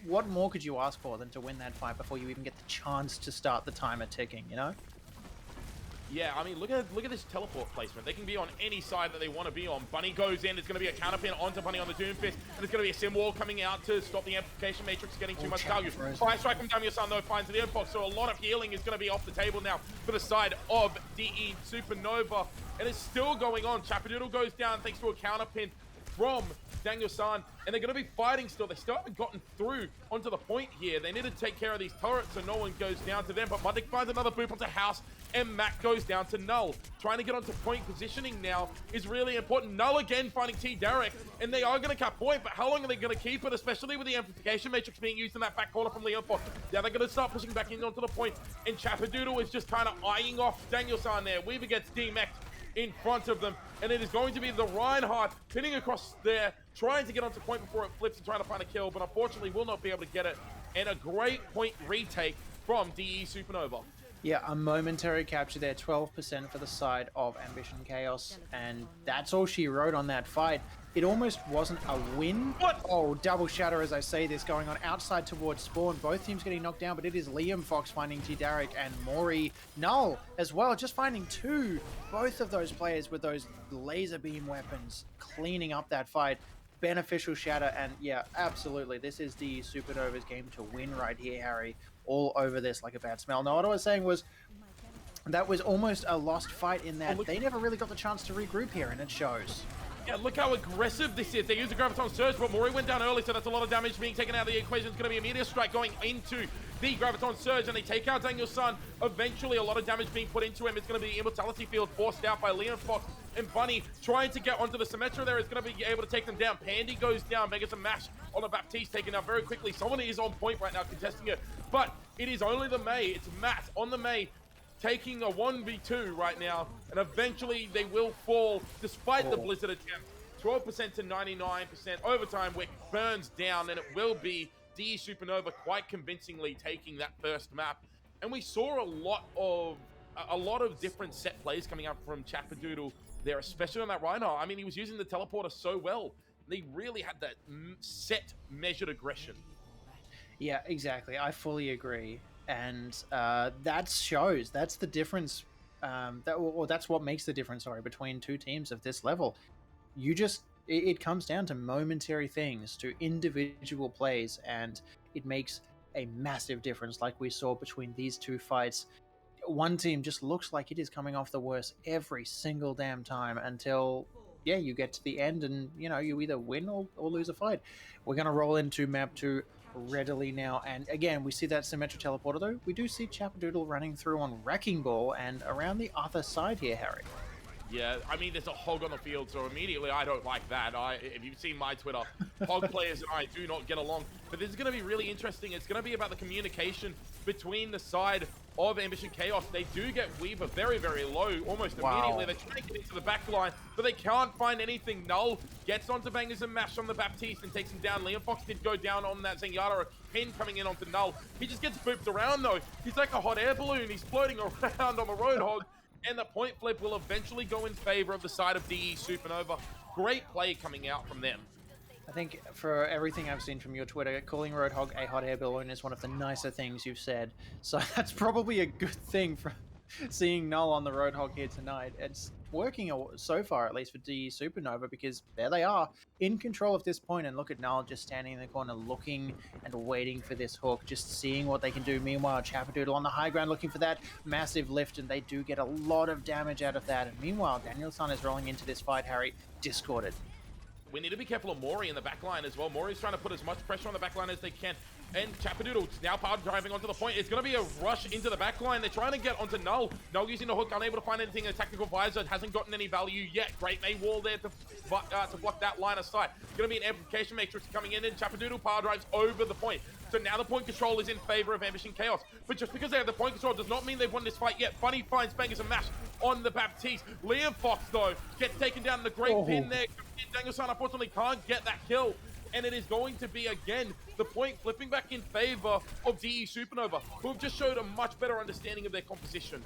what more could you ask for than to win that fight before you even get the chance to start the timer ticking, you know? Yeah, I mean, look at this teleport placement. They can be on any side that they want to be on. Bunny goes in. It's going to be a counterpin onto Bunny on the Doomfist. And it's going to be a Sim Wall coming out to stop the Amplification Matrix getting too much value. Fire Strike from Damio-san, though, finds the Airbox. So a lot of healing is going to be off the table now for the side of DE Supernova. And it's still going on. Chapadoodle goes down thanks to a counterpin from Daniel San, and they're going to be fighting still. They still haven't gotten through onto the point here. They need to take care of these turrets so no one goes down to them, but Mundik finds another boop onto House, and Mac goes down to Null. Trying to get onto point positioning now is really important. Null again finding T Derek, and they are going to cut point, but how long are they going to keep it, especially with the amplification matrix being used in that back corner from Leon Fox? Now they're going to start pushing back in onto the point, and Chappadoodle is just kind of eyeing off Daniel San there. Weaver gets DMEC'd in front of them, and it is going to be the Reinhardt pinning across there, trying to get onto point before it flips and trying to find a kill, but unfortunately will not be able to get it. And a great point retake from DE Supernova. Yeah, a momentary capture there, 12% for the side of Ambition Chaos, and that's all she wrote on that fight. It almost wasn't a win. What? Oh, double shatter as I say this, going on outside towards spawn. Both teams getting knocked down, but it is Liam Fox finding T Derek and Maury Null as well, just finding two. Both of those players with those laser beam weapons cleaning up that fight. Beneficial shatter, and yeah, absolutely, this is the Supernova's game to win right here, Harry. All over this like a bad smell. Now, what I was saying was that was almost a lost fight in that they never really got the chance to regroup here, and it shows. Yeah, look how aggressive this is. They use the Graviton Surge, but Maury went down early, so that's a lot of damage being taken out of the equation. It's going to be a Meteor Strike going into the Graviton Surge, and they take out Daniel San. Eventually, a lot of damage being put into him. It's going to be the Immortality Field forced out by Leon Fox, and Bunny trying to get onto the Symmetra there is going to be able to take them down. Pandy goes down. Vegas and Mash on the Baptiste taken out very quickly. Someone is on point right now contesting it, but it is only the Mei. It's Matt on the Mei taking a 1v2 right now, and eventually they will fall despite the Blizzard attempt. 12% to 99%. Overtime Wick burns down, and it will be DE Supernova quite convincingly taking that first map. And we saw a lot of different set plays coming up from Chappadoodle there, especially on that Reinhardt. I mean, he was using the teleporter so well. They really had that set, measured aggression. Yeah, exactly. I fully agree. And that shows, that's the difference, that's what makes the difference, between two teams of this level. It comes down to momentary things, to individual plays, and it makes a massive difference like we saw between these two fights. One team just looks like it is coming off the worst every single damn time until, yeah, you get to the end and, you either win or lose a fight. We're going to roll into map 2 readily now, and again, we see that Symmetra teleporter, though. We do see Chappadoodle running through on Wrecking Ball and around the other side here, Harry. Yeah, I mean, there's a hog on the field, so immediately I don't like that. If you've seen my Twitter, hog players and I do not get along. But this is going to be really interesting. It's going to be about the communication between the side of Ambition Chaos. They do get Weaver very, very low, almost immediately. They're trying to get into the back line, but they can't find anything. Null gets onto Bangers and Mash on the Baptiste and takes him down. Leon Fox did go down on that Zenyatta, a pin coming in onto Null. He just gets booped around, though. He's like a hot air balloon. He's floating around on the Roadhog. And the point flip will eventually go in favor of the side of DE Supernova. Great play coming out from them. I think for everything I've seen from your Twitter, calling Roadhog a hot air balloon is one of the nicer things you've said. So that's probably a good thing for seeing Null on the Roadhog here tonight. It's working so far, at least for DE Supernova, because there they are in control of this point. And look at Null just standing in the corner looking and waiting for this hook, just seeing what they can do. Meanwhile, Chappadoodle on the high ground looking for that massive lift, and they do get a lot of damage out of that. And meanwhile, Daniel San is rolling into this fight, Harry, discorded. We need to be careful of Maury in the back line as well. Maury's trying to put as much pressure on the back line as they can. And Chappadoodle now power driving onto the point. It's going to be a rush into the back line. They're trying to get onto Null. Null using the hook, unable to find anything in a tactical visor. It hasn't gotten any value yet. Great May wall there to block that line of sight. Going to be an amplification matrix coming in, and Chappadoodle power drives over the point. So now the point control is in favor of Ambition Chaos. But just because they have the point control does not mean they've won this fight yet. Bunny finds Bangers and Mash on the Baptiste. Liam Fox, though, gets taken down in the great pin there. Daniel San unfortunately can't get that kill. And it is going to be, again, the point flipping back in favor of DE Supernova, who have just showed a much better understanding of their composition.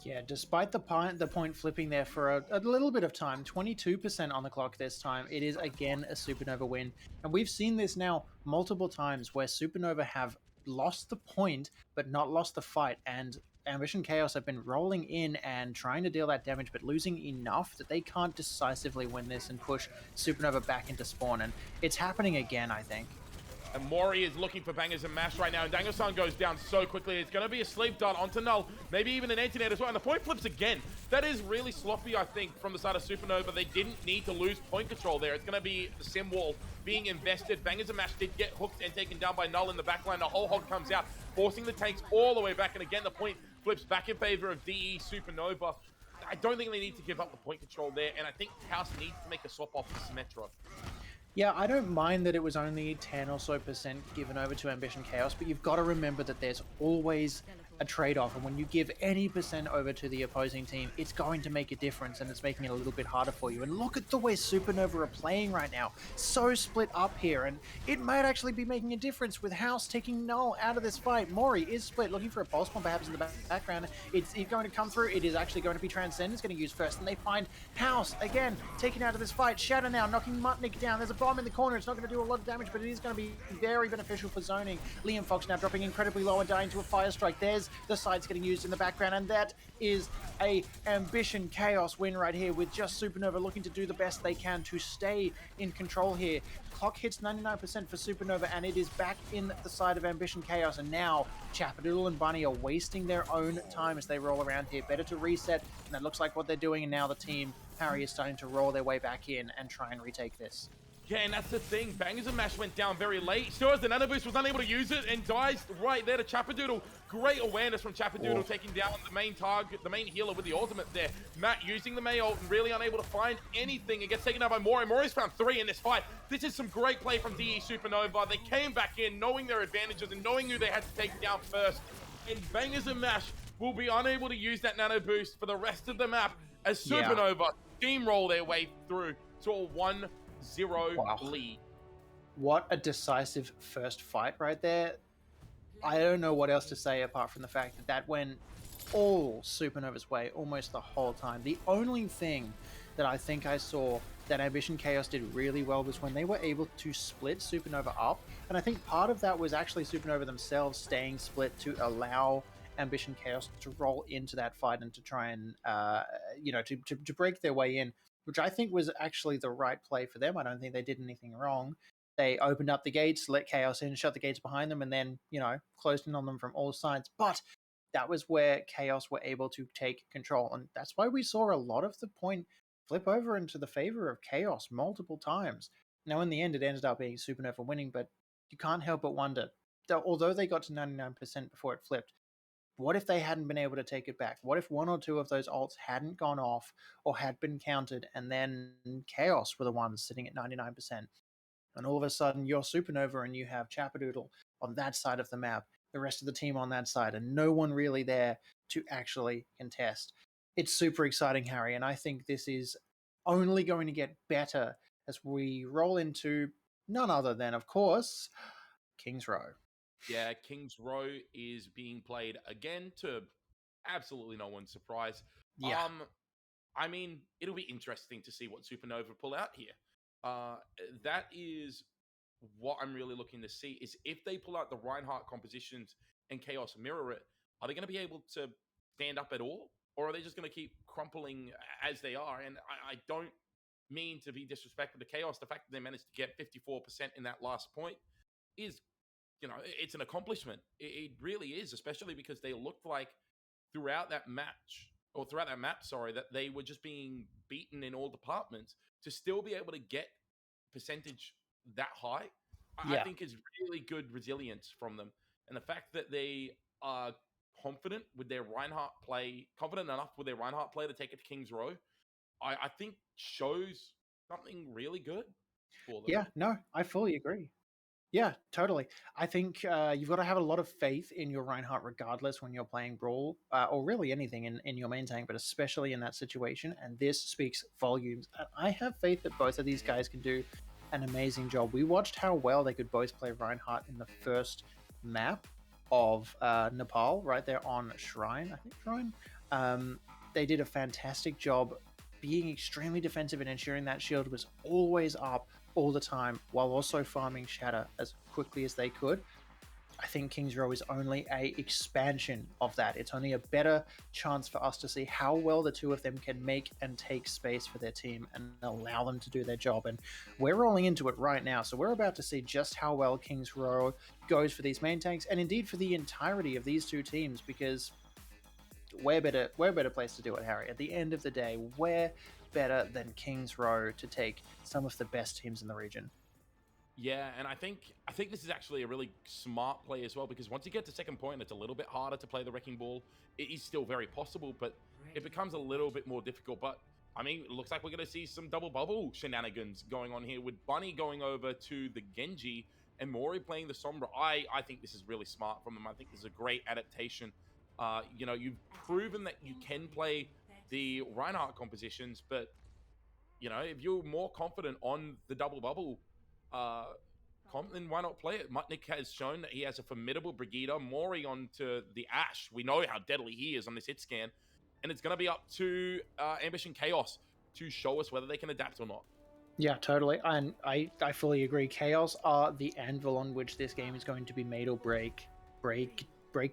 Yeah, despite the point flipping there for a little bit of time, 22% on the clock this time, it is again a Supernova win. And we've seen this now multiple times where Supernova have lost the point, but not lost the fight. And Ambition Chaos have been rolling in and trying to deal that damage, but losing enough that they can't decisively win this and push Supernova back into spawn. And it's happening again, I think. And Mori is looking for bangers and mash right now, and Dango-san goes down so quickly. It's going to be a sleep dart onto Null, maybe even an anti-net as well, and the point flips again. That is really sloppy, I think, from the side of Supernova. They didn't need to lose point control there. It's going to be the sim wall being invested. Bangers and mash did get hooked and taken down by Null in the backline. The whole hog comes out, forcing the tanks all the way back, and again, the point flips back in favor of DE Supernova. I don't think they need to give up the point control there, and I think House needs to make a swap off for Symmetra. Yeah, I don't mind that it was only 10 or so percent given over to Ambition Chaos, but you've got to remember that there's always a trade-off, and when you give any percent over to the opposing team, it's going to make a difference, and it's making it a little bit harder for you. And look at the way Supernova are playing right now. So split up here, and it might actually be making a difference with House taking Null out of this fight. Mori is split, looking for a pulse bomb perhaps in the background. It's going to come through. It is actually going to be Transcendence going to use first, and they find House, again, taken out of this fight. Shadow now knocking Mutnik down. There's a bomb in the corner. It's not going to do a lot of damage, but it is going to be very beneficial for zoning. Liam Fox now dropping incredibly low and dying to a fire strike. There's the sides getting used in the background, and that is a Ambition Chaos win right here, with just Supernova looking to do the best they can to stay in control here. Clock hits 99% for Supernova, and it is back in the side of Ambition Chaos, and now Chapadoodle and Bunny are wasting their own time as they roll around here. Better to reset, and that looks like what they're doing, and now the team, Harry, is starting to roll their way back in and try and retake this. Yeah, and that's the thing. Bangers and mash went down very late. Still has the nano boost, was unable to use it, and dies right there to Chapadoodle. Great awareness from Chapadoodle, taking down the main target, the main healer with the ultimate there. Matt using the May ult and really unable to find anything. It gets taken out by Mori. Mori's found 3 in this fight. This is some great play from DE Supernova. They came back in knowing their advantages and knowing who they had to take down first. And Bangers and mash will be unable to use that nano boost for the rest of the map as Supernova steamroll their way through to a 1-0 lead. What a decisive first fight right there. I don't know what else to say apart from the fact that that went all Supernova's way almost the whole time. The only thing that I think I saw that Ambition Chaos did really well was when they were able to split Supernova up, and I think part of that was actually Supernova themselves staying split to allow Ambition Chaos to roll into that fight and to try and to break their way in, which I think was actually the right play for them. I don't think they did anything wrong. They opened up the gates, let Chaos in, shut the gates behind them, and then, closed in on them from all sides. But that was where Chaos were able to take control. And that's why we saw a lot of the point flip over into the favor of Chaos multiple times. Now, in the end, it ended up being Supernova winning, but you can't help but wonder, although they got to 99% before it flipped, what if they hadn't been able to take it back? What if 1 or 2 of those ults hadn't gone off or had been countered, and then Chaos were the ones sitting at 99%? And all of a sudden, you're Supernova and you have Chapadoodle on that side of the map, the rest of the team on that side, and no one really there to actually contest. It's super exciting, Harry, and I think this is only going to get better as we roll into none other than, of course, King's Row. Yeah, King's Row is being played again to absolutely no one's surprise. Yeah. I mean, it'll be interesting to see what Supernova pull out here. That is what I'm really looking to see, is if they pull out the Reinhardt compositions and Chaos mirror it, are they going to be able to stand up at all? Or are they just going to keep crumpling as they are? And I don't mean to be disrespectful to Chaos. The fact that they managed to get 54% in that last point is, it's an accomplishment. It really is, especially because they looked like throughout that map, that they were just being beaten in all departments. To still be able to get percentage that high, I think is really good resilience from them. And the fact that they are confident enough with their Reinhardt play to take it to King's Row, I think shows something really good for them. Yeah, no, I fully agree. Yeah, totally. I think you've got to have a lot of faith in your Reinhardt regardless when you're playing Brawl, or really anything in your main tank, but especially in that situation, and this speaks volumes. And I have faith that both of these guys can do an amazing job. We watched how well they could both play Reinhardt in the first map of Nepal, right there on Shrine, I think Shrine. They did a fantastic job being extremely defensive and ensuring that shield was always up all the time, while also farming Shatter as quickly as they could. I think Kings Row is only a expansion of that. It's only a better chance for us to see how well the two of them can make and take space for their team and allow them to do their job. And we're rolling into it right now, so we're about to see just how well Kings Row goes for these main tanks, and indeed for the entirety of these two teams, because we're better place to do it, Harry. At the end of the day, we're better than Kings Row to take some of the best teams in the region. Yeah, and I think this is actually a really smart play as well, because once you get to second point, it's a little bit harder to play the Wrecking Ball. It is still very possible, but it becomes a little bit more difficult. But I mean, it looks like we're going to see some double bubble shenanigans going on here, with Bunny going over to the Genji and Mori playing the Sombra. I think this is really smart from them. I think this is a great adaptation. You know, you've proven that you can play the Reinhardt compositions, but you know, if you're more confident on the double bubble comp, then why not play it? Mutnik has shown that he has a formidable Brigida. Mori onto the Ash. We know how deadly he is on this hit scan. And it's going to be up to Ambition Chaos to show us whether they can adapt or not. Yeah, totally. And I fully agree. Chaos are the anvil on which this game is going to be made or break. Break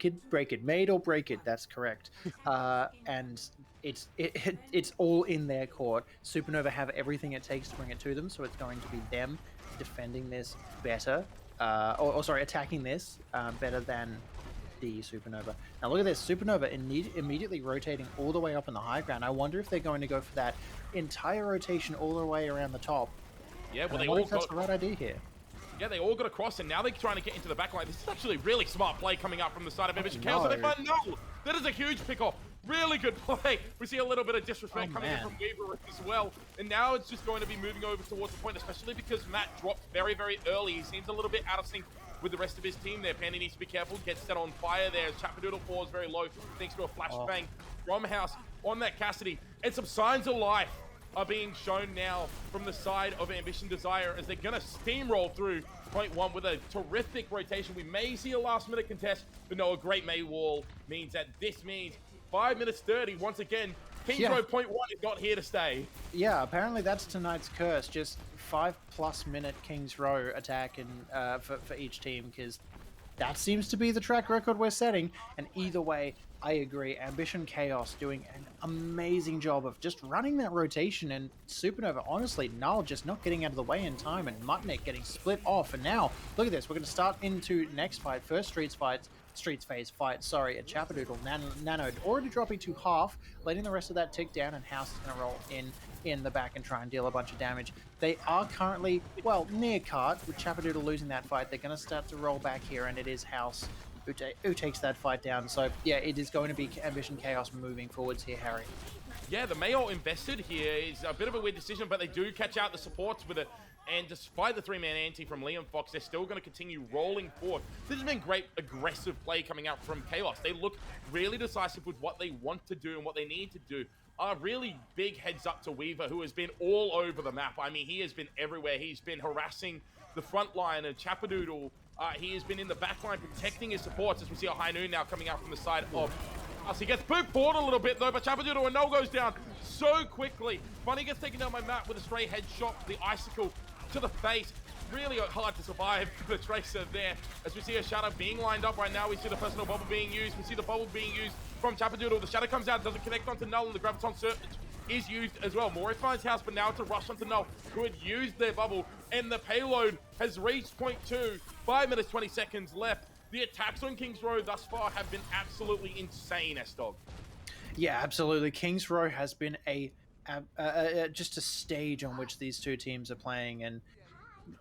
it. Made or break it. That's correct. And it's all in their court. Supernova have everything it takes to bring it to them, so it's going to be them defending this better, attacking this better than the Supernova. Now look at this, Supernova immediately rotating all the way up in the high ground. I wonder if they're going to go for that entire rotation all the way around the top. Yeah, well, that's the right idea here. Yeah, they all got across, and now they're trying to get into the back line. This is actually really smart play coming up from the side of Ambition Chaos. And they find no! That is a huge pick-off. Really good play. We see a little bit of disrespect coming in from Weaver as well. And now it's just going to be moving over towards the point, especially because Matt dropped very, very early. He seems a little bit out of sync with the rest of his team there. Pandy needs to be careful. Gets set on fire there. Chappadoodle falls very low thanks to a flashbang from House on that Cassidy. And some signs of life are being shown now from the side of Ambition Desire as they're going to steamroll through point one with a terrific rotation. We may see a last-minute contest, but no, a great May wall means that this means 5 minutes 30. Once again, Kings Row point one is not here to stay. Yeah, apparently that's tonight's curse. Just 5+ minute Kings Row attack and for each team, because that seems to be the track record we're setting. And either way, I agree. Ambition Chaos doing an amazing job of just running that rotation, and Supernova, honestly, Null just not getting out of the way in time, and Mutnik getting split off. And now, look at this. We're going to start into next fight. First Streets phase fight, at Chappadoodle. Nanoed already dropping to half, letting the rest of that tick down, and House is going to roll in the back and try and deal a bunch of damage. They are currently, well, near cart, with Chappadoodle losing that fight. They're going to start to roll back here, and it is House who takes that fight down. So, yeah, it is going to be Ambition Chaos moving forwards here, Harry. Yeah, the Mayo invested here is a bit of a weird decision, but they do catch out the supports with it. And despite the 3-man ante from Liam Fox, they're still going to continue rolling forward. This has been great aggressive play coming out from Chaos. They look really decisive with what they want to do and what they need to do. A really big heads up to Weaver, who has been all over the map. I mean, he has been everywhere. He's been harassing the front line and Chappadoodle. He has been in the back line protecting his supports, as we see a High Noon now coming out from the side of us. He gets pooped forward a little bit though, but Chappadoodle and Null goes down so quickly. Bunny gets taken down by Matt with a stray headshot, the icicle to the face. Really hard to survive for the Tracer there. As we see a Shadow being lined up right now, we see the personal bubble being used. We see the bubble being used from Chappadoodle. The Shadow comes out, doesn't connect onto Null, and the Graviton Surge is used as well. Mori finds House, but now it's a rush onto Null, who had used their bubble, and the payload has reached point 2. 5 minutes, 20 seconds left. The attacks on Kings Row thus far have been absolutely insane, Sdogga. Yeah, absolutely. Kings Row has been just a stage on which these two teams are playing, and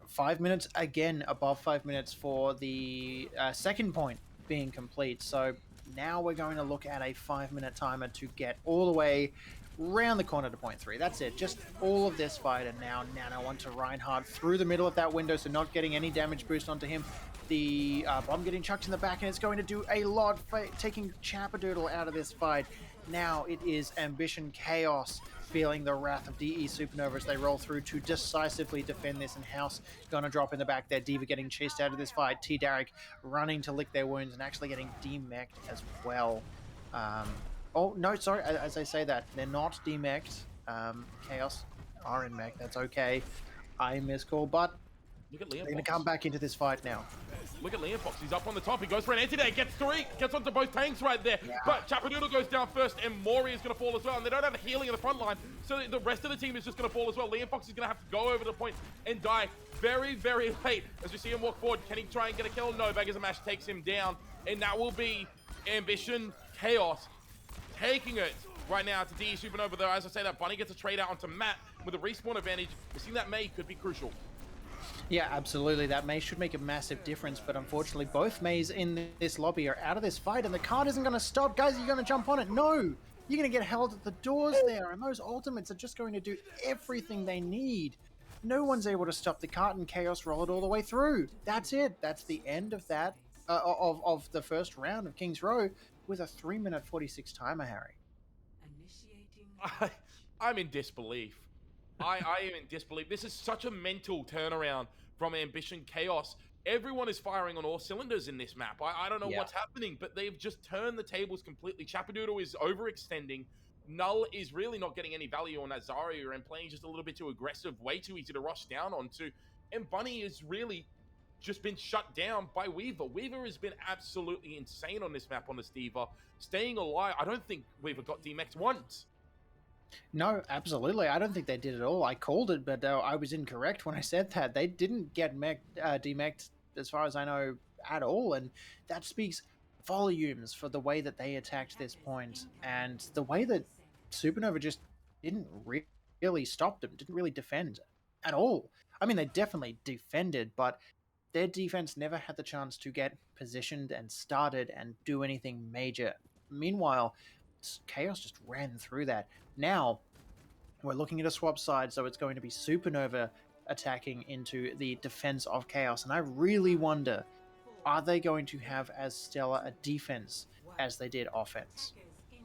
5 minutes, again, above 5 minutes for the second point being complete. So now we're going to look at a 5-minute timer to get all the way round the corner to point 3. That's it. Just all of this fight, and now Nano onto Reinhardt through the middle of that window, so not getting any damage boost onto him. The bomb getting chucked in the back, and it's going to do a lot, taking Chappadoodle out of this fight. Now it is Ambition Chaos feeling the wrath of DE Supernova as they roll through to decisively defend this, and House gonna drop in the back there. Diva getting chased out of this fight. T-Derek running to lick their wounds and actually getting demeched as well. Oh, no, sorry, as I say that, they're not demeched. Chaos are in mech, that's okay. I miscall, but Look at Liam They're Fox. going to come back into this fight now. Look at Liam Fox. He's up on the top. He goes for an anti-day. Gets 3. Gets onto both tanks right there. Yeah. But Chapadoodle goes down first, and Mori is going to fall as well. And they don't have healing in the front line, so the rest of the team is just going to fall as well. Liam Fox is going to have to go over the point and die very, very late. As we see him walk forward, can he try and get a kill? No, Beggars and Mash takes him down. And that will be Ambition Chaos taking it right now to DE Supernova. Though, as I say, that Bunny gets a trade out onto Matt with a respawn advantage. Missing that Mei could be crucial. Yeah, absolutely. That Mei should make a massive difference, but unfortunately both Meis in this lobby are out of this fight, and the card isn't going to stop. Guys, are you going to jump on it? No! You're going to get held at the doors there, and those ultimates are just going to do everything they need. No one's able to stop the cart, and Chaos roll it all the way through. That's it. That's the end of that, of the first round of King's Row with a 3-minute 46 timer, Harry. I'm in disbelief. I am in disbelief. This is such a mental turnaround from Ambition Chaos. Everyone is firing on all cylinders in this map. I don't know what's happening, but they've just turned the tables completely. Chapadoodle is overextending. Null is really not getting any value on that Zarya and playing just a little bit too aggressive, way too easy to rush down onto. And Bunny has really just been shut down by Weaver. Weaver has been absolutely insane on this map on the Steva. Staying alive, I don't think Weaver got DMEC'd once. No, absolutely. I don't think they did at all. I called it, but I was incorrect when I said that. They didn't get demec'd, as far as I know, at all, and that speaks volumes for the way that they attacked this point, and the way that Supernova just didn't really stop them, didn't really defend at all. I mean, they definitely defended, but their defense never had the chance to get positioned and started and do anything major. Meanwhile, Chaos just ran through that. Now, we're looking at a swap side, so it's going to be Supernova attacking into the defense of Chaos, and I really wonder, are they going to have as stellar a defense as they did offense?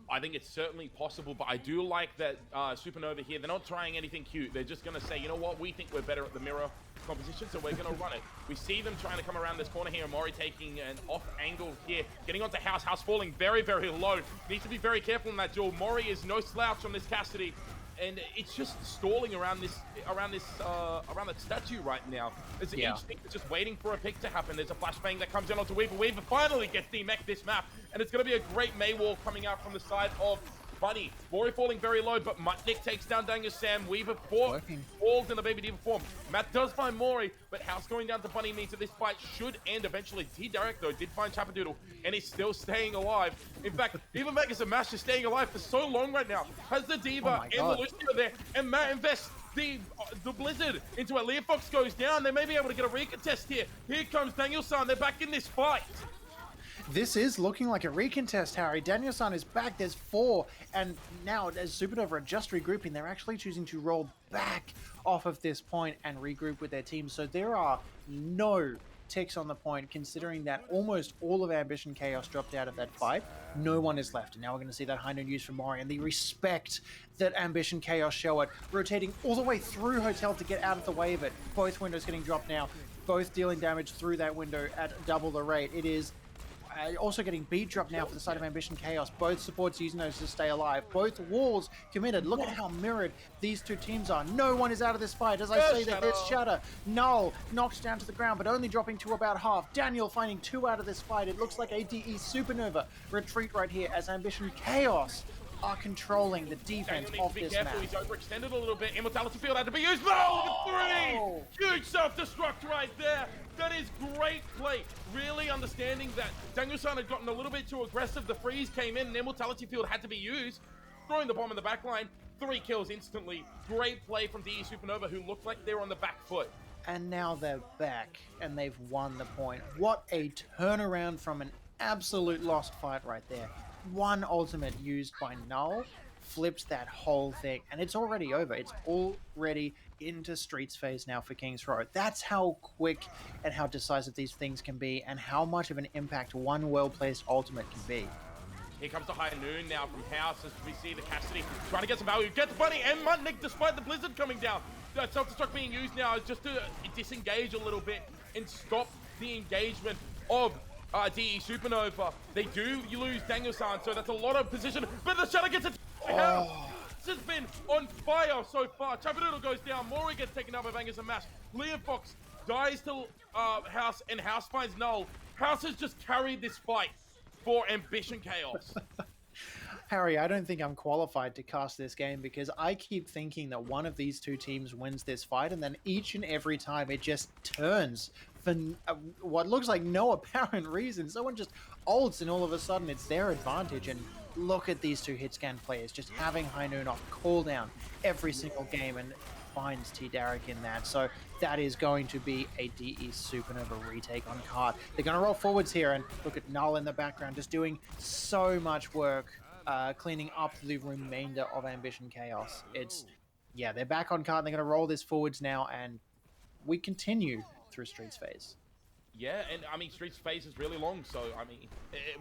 I think it's certainly possible, but I do like that Supernova here, they're not trying anything cute. They're just going to say, you know what, we think we're better at the mirror composition, so we're going to run it. We see them trying to come around this corner here. Mori taking an off angle here, getting onto House. House falling very, very low. Needs to be very careful in that duel. Mori is no slouch on this Cassidy, and it's just stalling around that statue right now. There's each thing that's just waiting for a pick to happen. There's a flashbang that comes in onto Weaver. Weaver finally gets DMEC'd this map, and it's going to be a great Mei wall coming out from the side of Bunny. Mori falling very low, but Mutnik takes down Daniel Sam. Weaver falls in the Baby Diva form. Matt does find Mori, but House going down to Bunny means that this fight should end eventually. T-Derek, though, did find Chapadoodle, and he's still staying alive. In fact, even Vegas and Mash is staying alive for so long right now. Has the Diva and the Lucio there, and Matt invests the Blizzard into it. Leah Fox goes down. They may be able to get a recontest here. Here comes Daniel-san. They're back in this fight. This is looking like a recontest, Harry. Daniel-san is back. There's 4. And now, as Supernova are just regrouping, they're actually choosing to roll back off of this point and regroup with their team. So there are no ticks on the point, considering that almost all of Ambition Chaos dropped out of that fight. No one is left. And now we're going to see that high noon use from Mori, and the respect that Ambition Chaos show it, rotating all the way through Hotel to get out of the way of it. Both windows getting dropped now, both dealing damage through that window at double the rate. It is also getting beat drop now for the side of Ambition Chaos. Both supports using those to stay alive. Both walls committed. Look at how mirrored these two teams are. No one is out of this fight. As I say that, there's Shatter. Null knocked down to the ground, but only dropping to about half. Daniel finding 2 out of this fight. It looks like a DE Supernova retreat right here as Ambition Chaos are controlling the defense of this map. He's overextended a little bit. Immortality Field had to be used. No! Look at 3! Huge self-destruct right there. That is great play. Really understanding that Daniel-san had gotten a little bit too aggressive. The freeze came in and Immortality Field had to be used. Throwing the bomb in the back line. 3 kills instantly. Great play from DE Supernova, who looked like they were on the back foot. And now they're back and they've won the point. What a turnaround from an absolute lost fight right there. One ultimate used by Null flipped that whole thing, and it's already over. It's already into Streets phase now for King's Row. That's how quick and how decisive these things can be, and how much of an impact one well-placed ultimate can be. Here comes the high noon now from House as we see the Cassidy trying to get some value. Gets Bunny and Mutnik despite the Blizzard coming down. That self-destruct being used now is just to disengage a little bit and stop the engagement of DE Supernova. They do lose Daniel-san, so that's a lot of position, but the Shadow gets it. This has been on fire so far. Chapadoodle goes down. Mori gets taken out by Bangers and Mash. Liam Fox dies to House, and House finds Null. House has just carried this fight for Ambition Chaos. Harry, I don't think I'm qualified to cast this game because I keep thinking that one of these two teams wins this fight, and then each and every time it just turns for what looks like no apparent reason. Someone just ults, and all of a sudden it's their advantage. And look at these two hit-scan players just having High Noon off cooldown every single game, and finds T-Darek in that. So that is going to be a DE Supernova retake on card. They're going to roll forwards here, and look at Null in the background just doing so much work. Cleaning up the remainder of Ambition Chaos. Yeah, they're back on card. They're going to roll this forwards now, and we continue through Streets phase. Yeah, and I mean, Streets phase is really long, so I mean,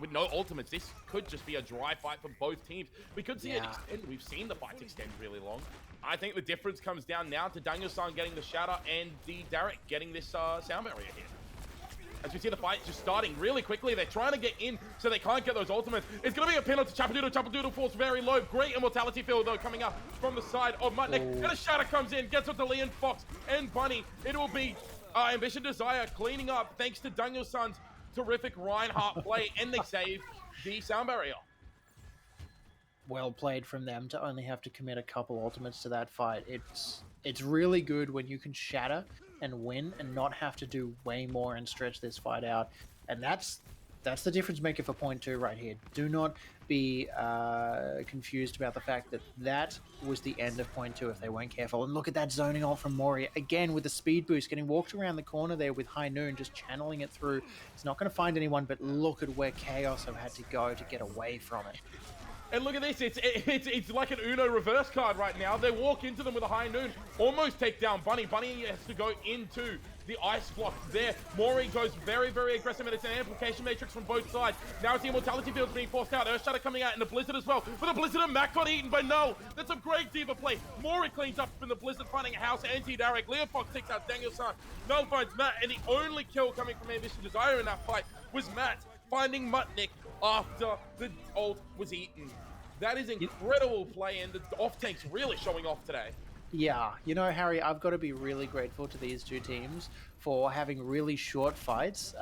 with no ultimates, this could just be a dry fight for both teams. We could see it extend. We've seen the fights extend really long. I think the difference comes down now to Daniel-san getting the shatter and Derek getting this sound barrier here. As we see the fight just starting really quickly, they're trying to get in so they can't get those ultimates. It's going to be a penalty to Chapadoodle. Chapadoodle falls very low. Great immortality field, though, coming up from the side of Mutnik. And a shatter comes in, gets onto Leon Fox and Bunny. It will be Ambition Desire cleaning up thanks to Daniel-san's terrific Reinhardt play, and they save the sound barrier. Well played from them to only have to commit a couple ultimates to that fight. It's really good when you can shatter and win and not have to do way more and stretch this fight out. And that's the difference maker for point 2 right here. Do not be confused about the fact that that was the end of point 2 if they weren't careful. And look at that zoning ult from Mori. Again, with the speed boost, getting walked around the corner there with High Noon, just channeling it through. He's not going to find anyone, but look at where Chaos have had to go to get away from it. And look at this, it's like an Uno reverse card right now. They walk into them with a High Noon, almost take down Bunny. Bunny has to go into the ice block there. Mori goes very, very aggressive, and it's an amplification matrix from both sides. Now it's the immortality fields being forced out. Earthshatter coming out in the Blizzard as well. But the Blizzard and Mac got eaten by Null. That's a great D.Va play. Mori cleans up from the Blizzard, finding a house anti-Derek. Leon Fox takes out Daniel-san. Null finds Matt, and the only kill coming from Ambition Desire in that fight was Matt finding Mutnik after the ult was eaten. That is incredible play, and the off-tank's really showing off today. Yeah, you know, Harry, I've got to be really grateful to these two teams for having really short fights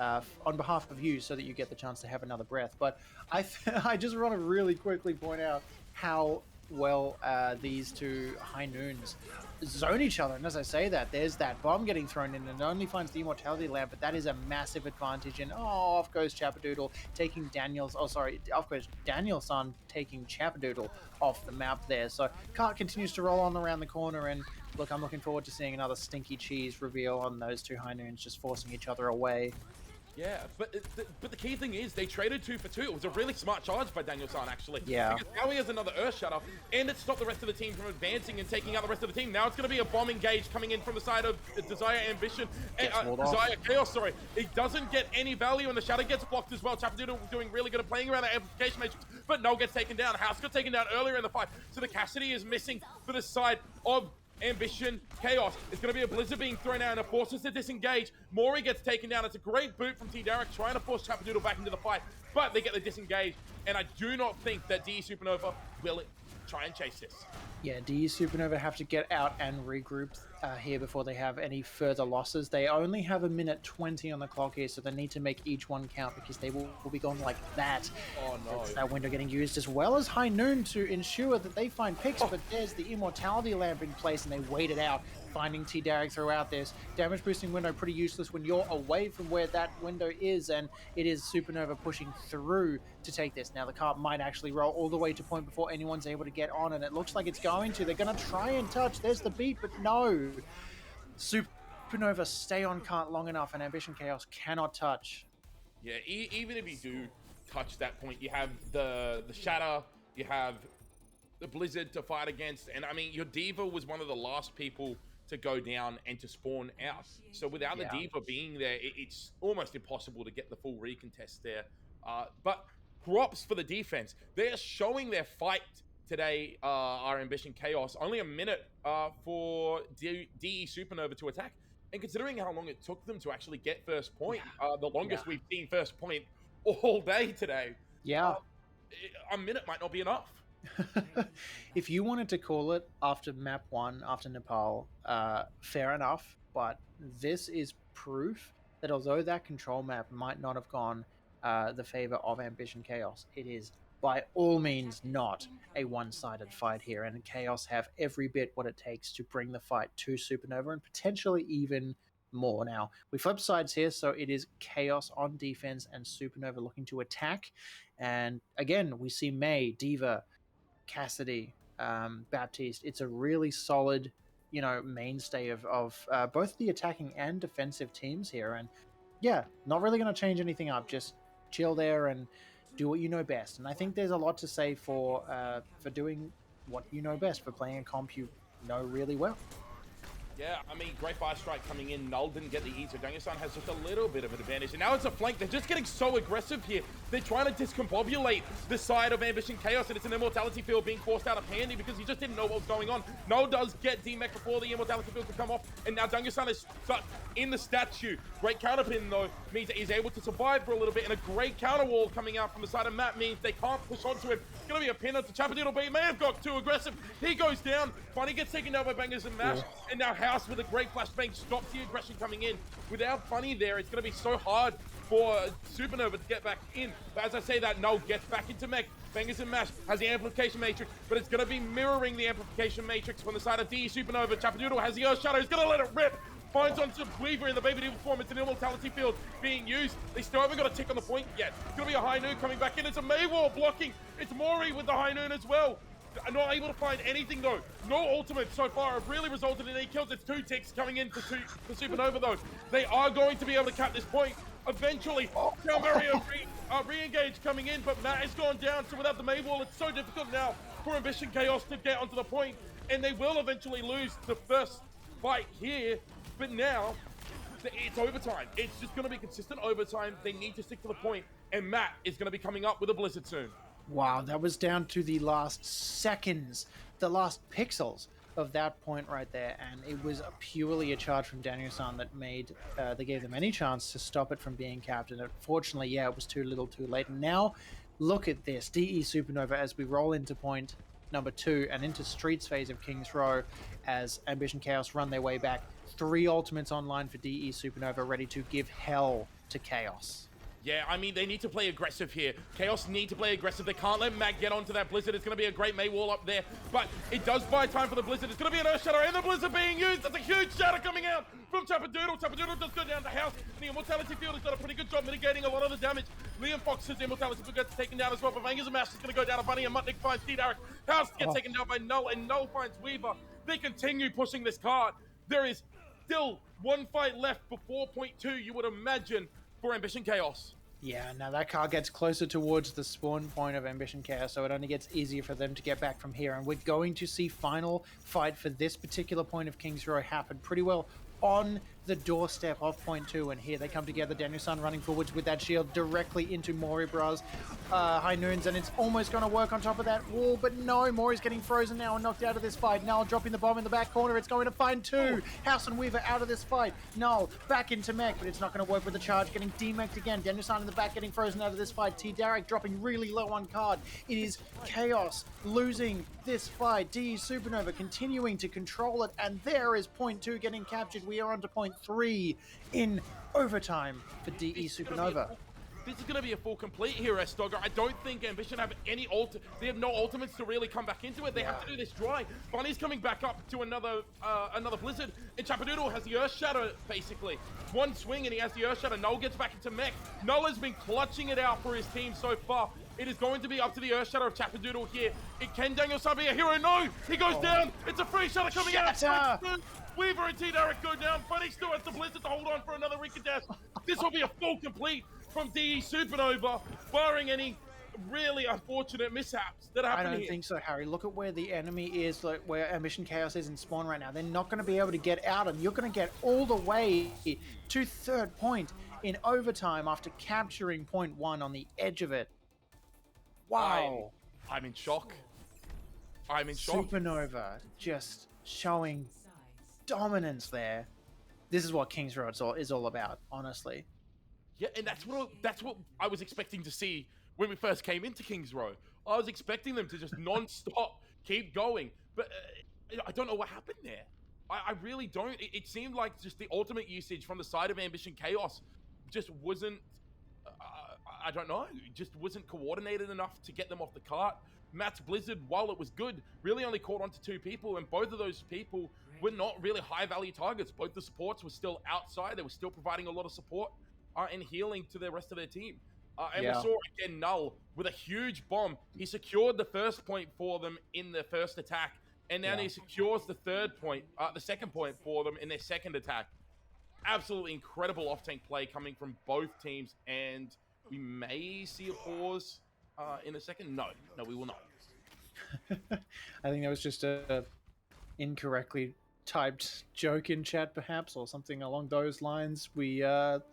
on behalf of you so that you get the chance to have another breath. But I just want to really quickly point out how well these two High Noons zone each other. And as I say that, there's that bomb getting thrown in and it only finds the immortality lamp, but that is a massive advantage. And off goes Chapadoodle taking off goes Daniel-san taking Chapadoodle off the map there. So Cart continues to roll on around the corner, and look, I'm looking forward to seeing another stinky cheese reveal on those two High Noons just forcing each other away. Yeah, but the key thing is they traded 2 for 2. It was a really smart charge by Daniel-san, actually. Yeah. Because now he has another Earth Shatter, and it stopped the rest of the team from advancing and taking out the rest of the team. Now it's going to be a bomb engage coming in from the side of Desire Ambition. Desire Chaos, sorry. It doesn't get any value, and the Shatter gets blocked as well. Chapadoodle doing really good at playing around that amplification matrix, but Null gets taken down. House got taken down earlier in the fight, so the Cassidy is missing for the side of Ambition Chaos. It's going to be a Blizzard being thrown out, and it forces to disengage. Mori gets taken down. It's a great boot from T-Darek trying to force Chapadoodle back into the fight, but they get the disengage, and I do not think that DE Supernova will try and chase this. Yeah, DE Supernova have to get out and regroup here before they have any further losses. They only have 1:20 on the clock here, so they need to make each one count because they will be gone like that. Oh no. That's that window getting used as well as High Noon to ensure that they find picks, but there's the immortality lamp in place and they wait it out, finding T-Darek throughout this. Damage boosting window pretty useless when you're away from where that window is, and it is Supernova pushing through to take this. Now the cart might actually roll all the way to point before anyone's able to get on, and it looks like it's going to. They're going to try and touch. There's the beat, but no. Supernova stay on cart long enough, and Ambition Chaos cannot touch. Yeah, even if you do touch that point, you have the Shatter, you have the Blizzard to fight against, and I mean, your D.Va was one of the last people to go down and to spawn out. So without the D.Va being there, it's almost impossible to get the full recontest there. But props for the defense. They're showing their fight today, our Ambition Chaos. Only a minute for DE Supernova to attack. And considering how long it took them to actually get first point, the longest we've seen first point all day today. Yeah. A minute might not be enough. If you wanted to call it after map 1, after Nepal, fair enough, but this is proof that although that control map might not have gone the favor of Ambition Chaos, it is by all means not a one-sided fight here, and Chaos have every bit what it takes to bring the fight to Supernova and potentially even more. Now, we flip sides here, so it is Chaos on defense and Supernova looking to attack. And again, we see May, Diva, Cassidy, Baptiste. It's a really solid, mainstay of both the attacking and defensive teams here. And yeah, not really going to change anything up. Just chill there and do what you know best. And I think there's a lot to say for doing what you know best, for playing a comp you know really well. Yeah, I mean, great fire strike coming in. Null didn't get the E, so Daniel-san has just a little bit of an advantage. And now it's a flank. They're just getting so aggressive here. They're trying to discombobulate the side of Ambition Chaos, and it's an Immortality field being forced out of Handy because he just didn't know what was going on. Null does get D-Mech before the Immortality field can come off, and now Daniel-san is stuck in the statue. Great counterpin, though, means that he's able to survive for a little bit, and a great counter wall coming out from the side of Matt means they can't push onto him. It's going to be a pin onto Chapadoodle, but he may have got too aggressive. He goes down. Funny gets taken down by Bangers and Mash, and now House with a great flashbang stops the aggression coming in. Without Funny there, it's going to be so hard for Supernova to get back in. But as I say that, Null gets back into mech. Bangers and Mash has the amplification matrix, but it's going to be mirroring the amplification matrix from the side of DE Supernova. Chapadoodle has the Earth Shadow. He's going to let it rip. Finds onto Weaver in the Baby Diva form. It's an Immortality field being used. They still haven't got a tick on the point yet. It's going to be a High Noon coming back in. It's a Maywall blocking. It's Mori with the High Noon as well. Not able to find anything though. No ultimate so far have really resulted in any kills. It's 2 ticks coming in for Supernova though. They are going to be able to cap this point eventually. Now Mario re-engage coming in, but Matt has gone down. So without the Maywall, it's so difficult now for Ambition Chaos to get onto the point, and they will eventually lose the first fight here. But now it's overtime. It's just going to be consistent overtime. They need to stick to the point, and Matt is going to be coming up with a Blizzard soon. Wow, that was down to the last seconds, the last pixels of that point right there, and it was purely a charge from Daniel-san that gave them any chance to stop it from being capped. And unfortunately, yeah, it was too little too late. And now, look at this, DE Supernova as we roll into point number 2 and into Streets phase of King's Row as Ambition Chaos run their way back. 3 ultimates online for DE Supernova, ready to give hell to Chaos. Yeah, I mean, they need to play aggressive here. Chaos need to play aggressive. They can't let Matt get onto that Blizzard. It's going to be a great May wall up there, but it does buy time for the Blizzard. It's going to be an Earth Shadow, and the Blizzard being used. That's a huge shadow coming out from Chapadoodle. Chapadoodle does go down to House. The Immortality field has done a pretty good job mitigating a lot of the damage. Liam Fox's Immortality field gets taken down as well, but Bangers and Mash is going to go down to Bunny, and Mutnik finds D-Darek. House gets taken down by Null, and Null finds Weaver. They continue pushing this card. There is still one fight left before point 2, you would imagine, for Ambition Chaos. Yeah, now that card gets closer towards the spawn point of Ambition Chaos, so it only gets easier for them to get back from here. And we're going to see final fight for this particular point of King's Row happen pretty well on the doorstep of point 2, and here they come together. Daniel-san running forwards with that shield directly into Moribra's High Noons, and it's almost going to work on top of that wall, but no, Mori's getting frozen now and knocked out of this fight. Null dropping the bomb in the back corner. It's going to find 2. House and Weaver out of this fight. Null back into mech, but it's not going to work with the charge, getting demeched again. Daniel-san in the back getting frozen out of this fight. T-Darek dropping really low on card. It is Chaos losing this fight. DE Supernova continuing to control it, and there is point 2 getting captured. We are on to point 3 in overtime for DE Supernova. This is going to be a full complete here, Sdogga. I don't think Ambition have any they have no ultimates to really come back into it. They have to do this dry. Bunny's coming back up to another Blizzard, and Chapadoodle has the Earth Shadow, basically. One swing, and he has the Earth Shadow. Null gets back into mech. Null has been clutching it out for his team so far. It is going to be up to the Earth Shadow of Chapadoodle here. It can Daniel-san be a hero? No! He goes down! It's a free shadow coming out! Weaver and T-Darek go down. Funny still has the Blizzard to hold on for another Rickadeath. This will be a full complete from DE Supernova, barring any really unfortunate mishaps that happen here. I don't think so, Harry. Look at where the enemy is, like where Ambition Chaos is in spawn right now. They're not going to be able to get out, and you're going to get all the way to 3rd point in overtime after capturing point 1 on the edge of it. Wow. I'm in shock. I'm in shock. Supernova just showing dominance there. This is what King's Row is all about, honestly. Yeah, and that's what I was expecting to see when we first came into King's Row. I was expecting them to just non-stop keep going, but I don't know what happened there. I really don't. It seemed like just the ultimate usage from the side of Ambition Chaos just wasn't, I don't know, just wasn't coordinated enough to get them off the cart. Matt's Blizzard, while it was good, really only caught on to 2 people, and both of those people were not really high-value targets. Both the supports were still outside. They were still providing a lot of support and healing to the rest of their team. And we saw, again, Null with a huge bomb. He secured the first point for them in their first attack, and now he secures the second point for them in their second attack. Absolutely incredible off-tank play coming from both teams, and we may see a pause in a second. No, we will not. I think that was just a incorrectly typed joke in chat, perhaps, or something along those lines. We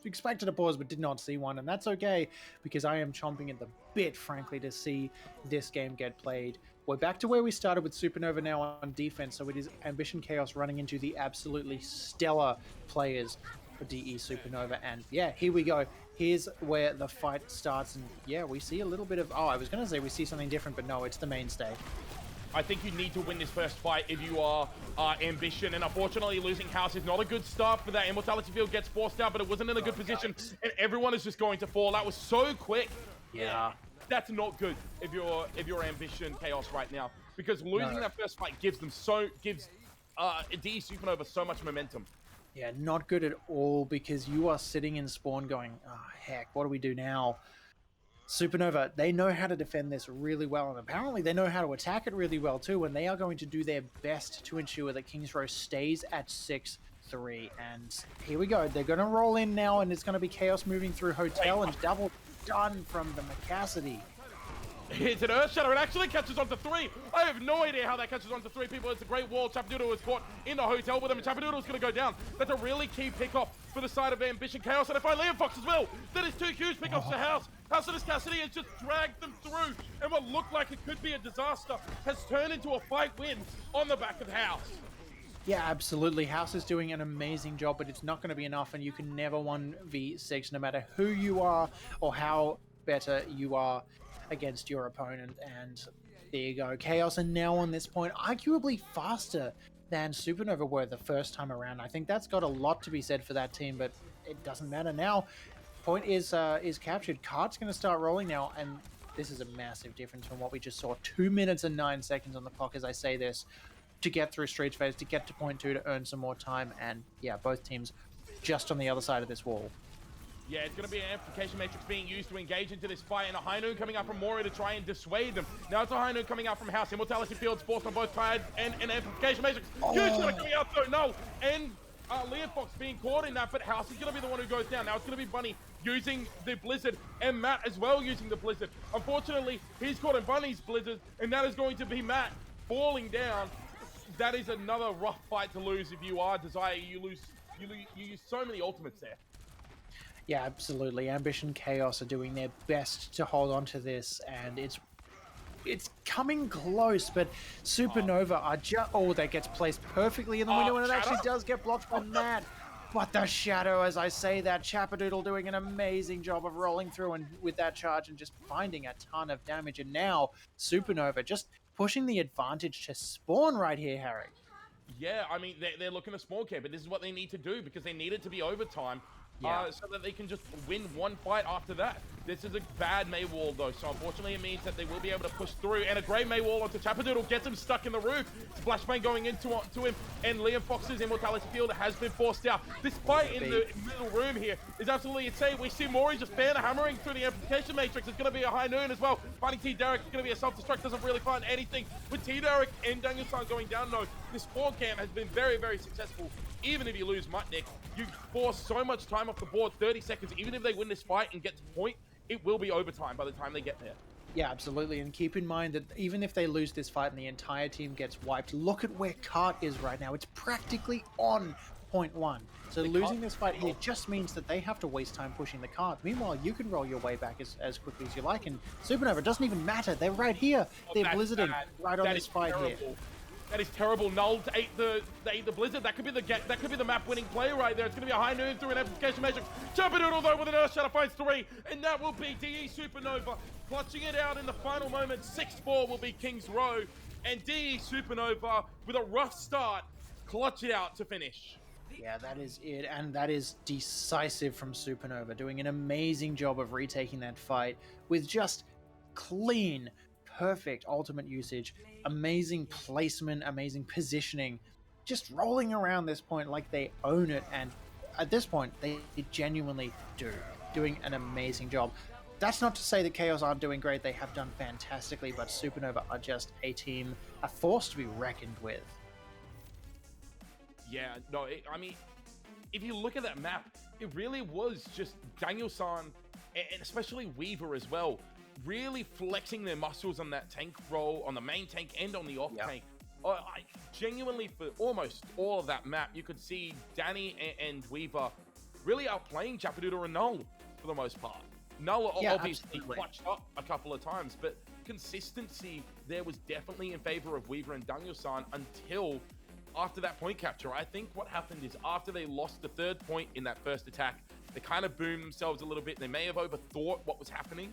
expected a pause but did not see one, and that's okay, because I am chomping at the bit, frankly, to see this game get played. We're back to where we started with Supernova now on defense, so it is Ambition Chaos running into the absolutely stellar players for DE Supernova, and yeah, here we go. Here's where the fight starts, and yeah, we see a little bit of, I was going to say we see something different, but no, it's the mainstay. I think you need to win this first fight if you are Ambition, and unfortunately losing House is not a good start for that. Immortality Field gets forced out, but it wasn't in a good position, and everyone is just going to fall. That was so quick. Yeah. That's not good if you're Ambition Chaos right now, because losing that first fight gives DE Supernova so much momentum. Yeah, not good at all, because you are sitting in spawn going, heck, what do we do now? Supernova, they know how to defend this really well, and apparently they know how to attack it really well too, and they are going to do their best to ensure that Kings Row stays at 6-3. And here we go. They're going to roll in now, and it's going to be Chaos moving through Hotel, and double done from the Macacity. It's an Earthshatter. It actually catches onto 3. I have no idea how that catches onto 3 people. It's a great wall. Chapadoodle was caught in the Hotel with him, and Chapadoodle's going to go down. That's a really key pick-off for the side of Ambition Chaos, and if I Liam Fox as well. That is 2 huge pick-offs to House. House of Cassidy has just dragged them through, and what looked like it could be a disaster has turned into a fight win on the back of House. Yeah, absolutely. House is doing an amazing job, but it's not going to be enough, and you can never 1v6 no matter who you are or how better you are against your opponent. And there you go. Chaos are now on this point arguably faster than Supernova were the first time around. I think that's got a lot to be said for that team, but it doesn't matter now. Point is captured. Cart's going to start rolling now, and this is a massive difference from what we just saw. 2 minutes and 9 seconds on the clock as I say this, to get through Streets phase, to get to point 2, to earn some more time, and yeah, both teams just on the other side of this wall. Yeah, it's going to be an amplification matrix being used to engage into this fight, and a high noon coming out from Mori to try and dissuade them. Now it's a high noon coming out from House. Immortality Fields forced on both sides, and an amplification matrix. Huge shot coming out though, no! And Leon Fox being caught in that, but House is going to be the one who goes down. Now it's going to be Bunny using the Blizzard, and Matt as well using the Blizzard. Unfortunately, he's caught in Bunny's Blizzard, and that is going to be Matt falling down. That is another rough fight to lose if you are Desire. You use so many ultimates there. Yeah, absolutely. Ambition Chaos are doing their best to hold on to this, and it's coming close, but Supernova are just... Oh, that gets placed perfectly in the window, and it actually does get blocked by Matt. But the Shadow, as I say that, Chapadoodle doing an amazing job of rolling through and with that charge and just finding a ton of damage. And now Supernova just pushing the advantage to spawn right here, Harry. Yeah, I mean, they're looking to small camp, but this is what they need to do because they need it to be overtime. So that they can just win one fight after that. This is a bad May wall though, so unfortunately it means that they will be able to push through, and a great May wall onto Chapadoodle gets him stuck in the roof. Flashbang going into him, and Liam Fox's Immortality Field has been forced out. This fight in the middle room here is absolutely insane. We see Mori just fan hammering through the amplification matrix. It's going to be a high noon as well. Finding T Derek is going to be a self-destruct, doesn't really find anything. With T Derek and Danielson going down, no, this spawn camp has been very, very successful. Even if you lose Mutnik, you force so much time off the board, 30 seconds. Even if they win this fight and get to point, it will be overtime by the time they get there. Yeah, absolutely. And keep in mind that even if they lose this fight and the entire team gets wiped, look at where Cart is right now. It's practically on point 1. So losing this fight here just means that they have to waste time pushing the Cart. Meanwhile, you can roll your way back as quickly as you like. And Supernova doesn't even matter. They're right here. They're blizzarding right on this fight here. That is terrible. Null to ate the Blizzard. That could be the map-winning play right there. It's going to be a high noon through an amplification matrix. Chapadoodle though with an Earthshatter finds 3, and that will be DE Supernova clutching it out in the final moment. 6-4 will be Kings Row, and DE Supernova with a rough start clutch it out to finish. Yeah, that is it, and that is decisive from Supernova, doing an amazing job of retaking that fight with just clean, perfect ultimate usage, amazing placement, amazing positioning, just rolling around this point like they own it, and at this point, they genuinely do, doing an amazing job. That's not to say that Chaos aren't doing great, they have done fantastically, but Supernova are just a team, a force to be reckoned with. Yeah, no, I mean, if you look at that map, it really was just Daniel-san, and especially Weaver as well, really flexing their muscles on that tank role, on the main tank and on the off tank. I genuinely, for almost all of that map, you could see Danny and Weaver really outplaying Chapadoodle and Null for the most part. Null obviously clutched up a couple of times, but consistency there was definitely in favor of Weaver and Daniel-san until after that point capture. I think what happened is after they lost the third point in that first attack, they kind of boomed themselves a little bit. They may have overthought what was happening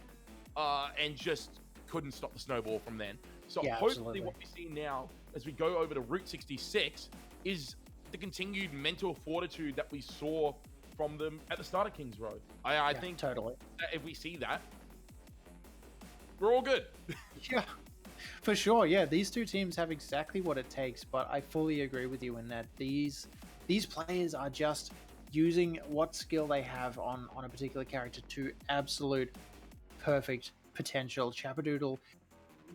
and just couldn't stop the snowball from then. So hopefully what we see now as we go over to Route 66 is the continued mental fortitude that we saw from them at the start of Kings Road. I think totally that if we see that, we're all good. Yeah. For sure, yeah. These two teams have exactly what it takes, but I fully agree with you in that these players are just using what skill they have on a particular character to absolute perfect potential. Chapadoodle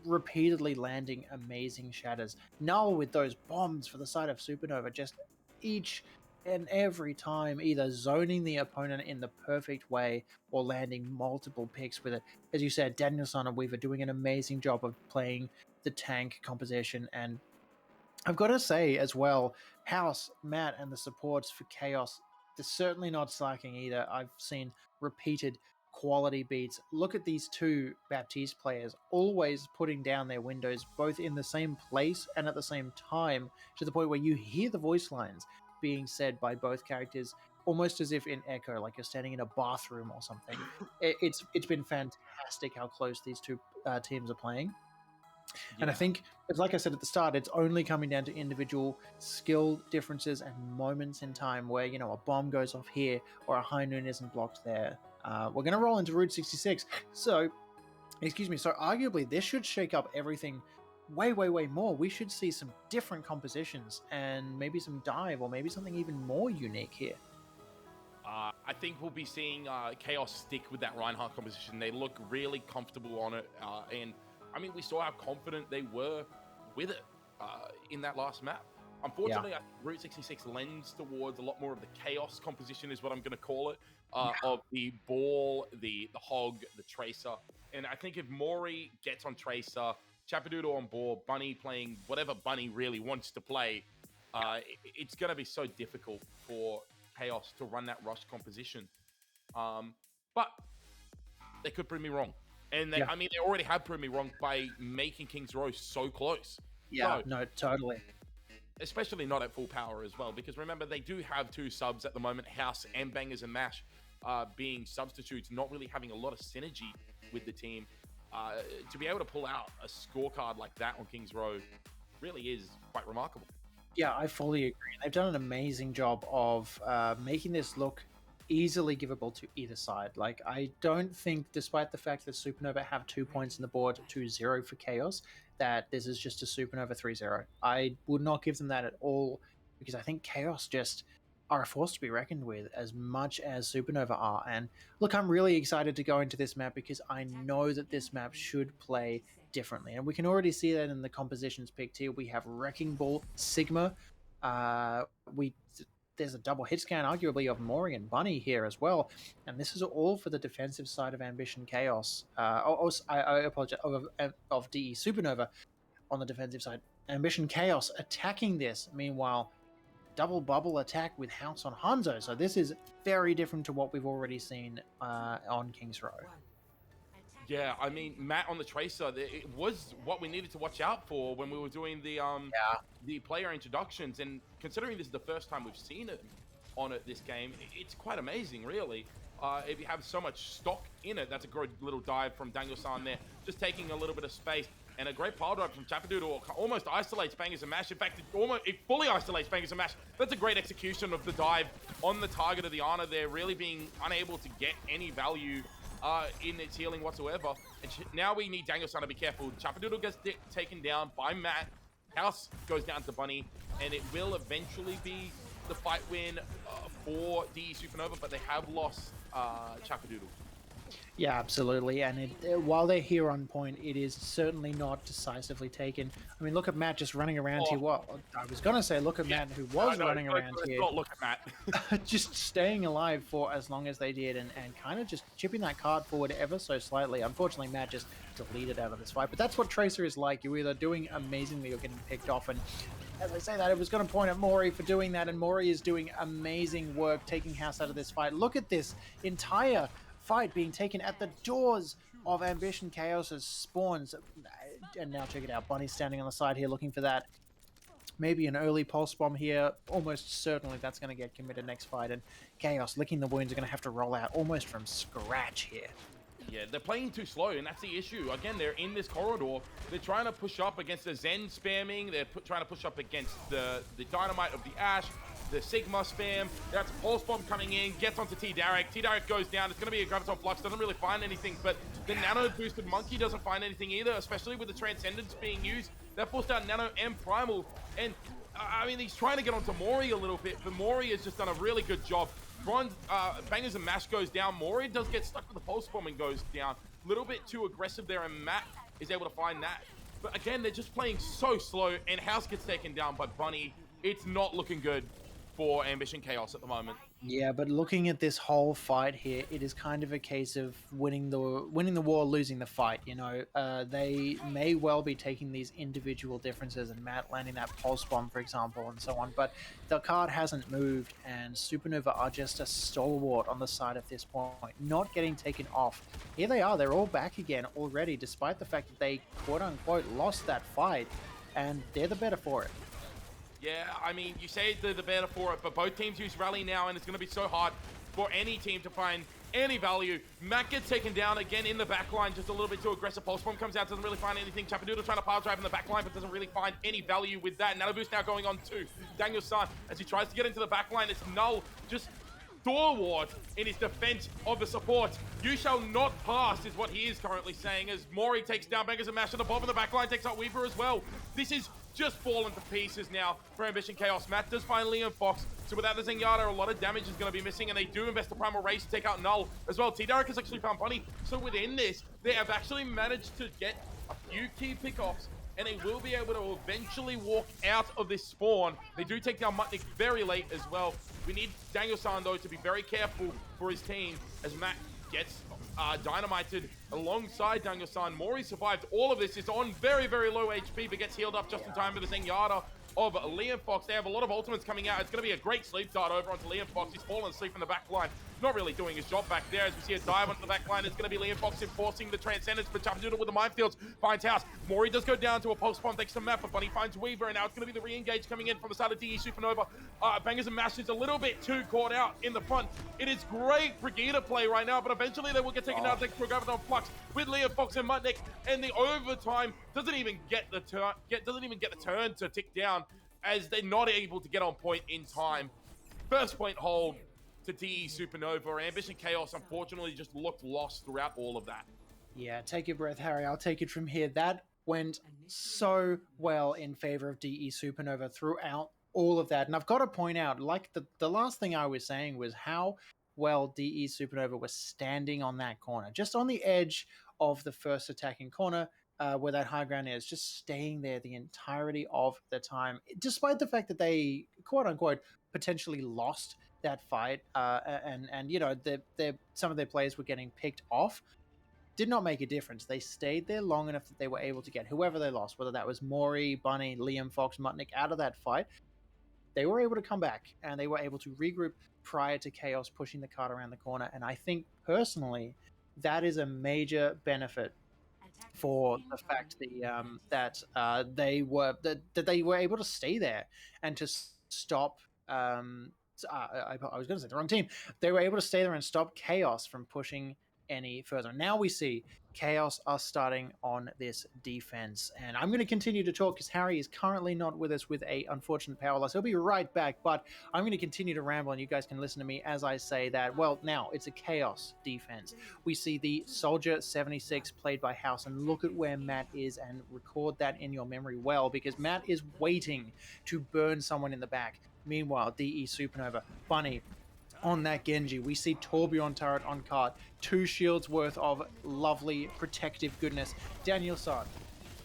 repeatedly landing amazing shatters. Null with those bombs for the side of Supernova, just each and every time either zoning the opponent in the perfect way or landing multiple picks with it. As you said, Daniel-san and Weaver doing an amazing job of playing the tank composition. And I've got to say as well, House, Matt, and the supports for Chaos, they're certainly not slacking either. I've seen repeated quality beats. Look at these two Baptiste players always putting down their windows both in the same place and at the same time, to the point where you hear the voice lines being said by both characters almost as if in echo, like you're standing in a bathroom or something. It's been fantastic how close these two teams are playing. And I think, like I said at the start, it's only coming down to individual skill differences and moments in time where, you know, a bomb goes off here or a high noon isn't blocked there. We're going to roll into Route 66. So, excuse me, so arguably this should shake up everything way, way, way more. We should see some different compositions and maybe some dive or maybe something even more unique here. I think we'll be seeing Chaos stick with that Reinhardt composition. They look really comfortable on it. And I mean, we saw how confident they were with it in that last map. Unfortunately, I think Route 66 lends towards a lot more of the Chaos composition is what I'm going to call it, of the Ball, the Hog, the Tracer. And I think if Mori gets on Tracer, Chapadoodle on board, Bunny playing whatever Bunny really wants to play, it's going to be so difficult for Chaos to run that rush composition. But they could prove me wrong. And I mean, they already have proved me wrong by making Kings Row so close. Yeah, no, totally. Especially not at full power as well, because remember, they do have two subs at the moment, House and Bangers and Mash, being substitutes, not really having a lot of synergy with the team. To be able to pull out a scorecard like that on Kings Row really is quite remarkable. Yeah, I fully agree. They've done an amazing job of making this look easily givable to either side. Like, I don't think, despite the fact that Supernova have 2 points on the board, 2-0 for Chaos, that this is just a Supernova 3-0. I would not give them that at all, because I think Chaos just are a force to be reckoned with as much as Supernova are. And look, I'm really excited to go into this map because I know that this map should play differently. And we can already see that in the compositions picked here. We have Wrecking Ball, Sigma. There's a double hit scan, arguably, of Mori and Bunny here as well. And this is all for the defensive side of Ambition Chaos. I apologize, of DE Supernova on the defensive side. Ambition Chaos attacking this. Meanwhile, double bubble attack with House on Hanzo. So this is very different to what we've already seen on Kings Row. Yeah, I mean, Matt on the Tracer, it was what we needed to watch out for when we were doing the player introductions. And considering this is the first time we've seen it on this game, it's quite amazing, really. if you have so much stock in it. That's a great little dive from Daniel-san there, just taking a little bit of space. And a great pile drive from Chapadoodle almost isolates Bangers and Mash. In fact, it fully isolates Bangers and Mash. That's a great execution of the dive on the target of the Ana there, really being unable to get any value in its healing whatsoever. And now we need Daniel-san to be careful. Chapadoodle gets taken down by Matt. House goes down to Bunny, and it will eventually be the fight win for DE Supernova, but they have lost Chapadoodle. Yeah, absolutely. And while they're here on point, it is certainly not decisively taken. I mean, look at Matt just running around here. Well, I was going to say, look at Matt, who was running around here. Not look at Matt. Just staying alive for as long as they did and kind of just chipping that card forward ever so slightly. Unfortunately, Matt just deleted out of this fight. But that's what Tracer is like. You're either doing amazingly or getting picked off. And as I say that, it was going to point at Mori for doing that. And Mori is doing amazing work taking House out of this fight. Look at this entire fight being taken at the doors of Ambition Chaos's spawns. And now check it out, Bunny's standing on the side here looking for that. Maybe an early pulse bomb here. Almost certainly that's going to get committed next fight, and Chaos licking the wounds are going to have to roll out almost from scratch here. Yeah, they're playing too slow, and that's the issue. Again, they're in this corridor. They're trying to push up against the Zen spamming. They're trying to push up against the Dynamite of the Ash, the Sigma spam. That's a pulse bomb coming in, gets onto T-Darek. T-Darek goes down. It's going to be a Graviton Flux. Doesn't really find anything, but the Nano boosted Monkey doesn't find anything either, especially with the Transcendence being used. That forced out Nano and Primal, and I mean, he's trying to get onto Mori a little bit, but Mori has just done a really good job. Bangers and Mash goes down. Mori does get stuck with the pulse bomb and goes down. A little bit too aggressive there, and Matt is able to find that. But again, they're just playing so slow, and House gets taken down by Bunny. It's not looking good for Ambition Chaos at the moment. Yeah, but looking at this whole fight here, it is kind of a case of winning the war, losing the fight. You know, they may well be taking these individual differences, and Matt landing that pulse bomb, for example, and so on. But the card hasn't moved, and Supernova are just a stalwart on the side at this point, not getting taken off. Here they are; they're all back again already, despite the fact that they quote unquote lost that fight, and they're the better for it. Yeah, I mean, you say they're the better for it, but both teams use Rally now, and it's going to be so hard for any team to find any value. Matt gets taken down again in the backline, just a little bit too aggressive. Pulse Bomb comes out, doesn't really find anything. Chapadoodle trying to power drive in the backline, but doesn't really find any value with that. Nano Boost now going on to Daniel-san as he tries to get into the backline. It's Null just stalwart in his defense of the support. You shall not pass is what he is currently saying as Mori takes down Bangers and Mash, and the Bob in the backline takes out Weaver as well. This is just fallen to pieces now for Ambition Chaos. Matt does find Liam Fox, so without the Zenyatta, a lot of damage is going to be missing, and they do invest the Primal Race to take out Null as well. T-Darek has actually found Bunny, so within this, they have actually managed to get a few key pickoffs, and they will be able to eventually walk out of this spawn. They do take down Mutnik very late as well. We need Daniel-san, though, to be very careful for his team as Matt gets dynamited alongside Daniel-san. Mori survived all of this. Is on very, very low HP, but gets healed up just in time for the Zenyatta of Liam Fox. They have a lot of ultimates coming out. It's going to be a great sleep dart over onto Liam Fox. He's fallen asleep in the back line. Not really doing his job back there. As we see a dive onto the back line, it's going to be Liam Fox enforcing the Transcendence, but Chapadoodle with the minefields finds House. Mori does go down to a pulse bomb thanks to Matt, but Bunny finds Weaver, and now it's going to be the re-engage coming in from the side of DE Supernova. Bangers and Mash is a little bit too caught out in the front. It is great Brigida play right now, but eventually they will get taken down thanks to a Graviton Flux with Liam Fox and Mutnik, and the overtime doesn't even get the turn to tick down, as they're not able to get on point in time. First point hold to DE Supernova. Ambition Chaos unfortunately just looked lost throughout all of that. Yeah, take your breath, Harry. I'll take it from here. That went so well in favor of DE Supernova throughout all of that. And I've got to point out, like the last thing I was saying was how well DE Supernova was standing on that corner, just on the edge of the first attacking corner, where that high ground is, just staying there the entirety of the time, despite the fact that they, quote unquote, potentially lost that fight, and you know, some of their players were getting picked off. Did not make a difference. They stayed there long enough that they were able to get whoever they lost, whether that was Mori, Bunny, Liam Fox, Mutnik, out of that fight. They were able to come back, and they were able to regroup prior to Chaos pushing the cart around the corner. And I think, personally, that is a major benefit for the fact that they were able to stay there and to stop I was going to say the wrong team. They were able to stay there and stop Chaos from pushing any further. Now we see Chaos are starting on this defense, and I'm going to continue to talk because Harry is currently not with us with a unfortunate power loss. He'll be right back, but I'm going to continue to ramble, and you guys can listen to me as I say that. Well, now it's a Chaos defense. We see the Soldier 76 played by House, and look at where Matt is, and record that in your memory well, because Matt is waiting to burn someone in the back. Meanwhile, DE Supernova, Bunny, on that Genji, we see Torbjorn turret on card, 2 shields worth of lovely protective goodness. Daniel-san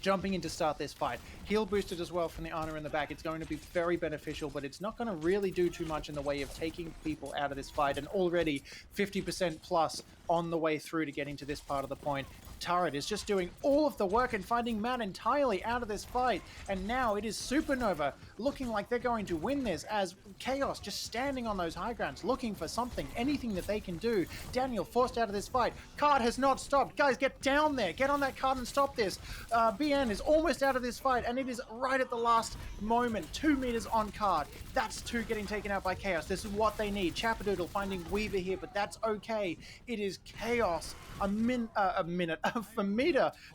jumping in to start this fight. Heal boosted as well from the Ana in the back. It's going to be very beneficial, but it's not going to really do too much in the way of taking people out of this fight, and already 50% plus on the way through to getting to this part of the point. Turret is just doing all of the work and finding Matt entirely out of this fight, and now it is Supernova looking like they're going to win this, as Chaos just standing on those high grounds looking for something, anything that they can do. Daniel forced out of this fight. Card has not stopped. Guys, get down there, get on that card and stop this. BN is almost out of this fight, and it is right at the last moment. 2 meters on card. That's 2 getting taken out by Chaos. This is what they need. Chappadoodle finding Weaver here, but that's okay. It is Chaos a meter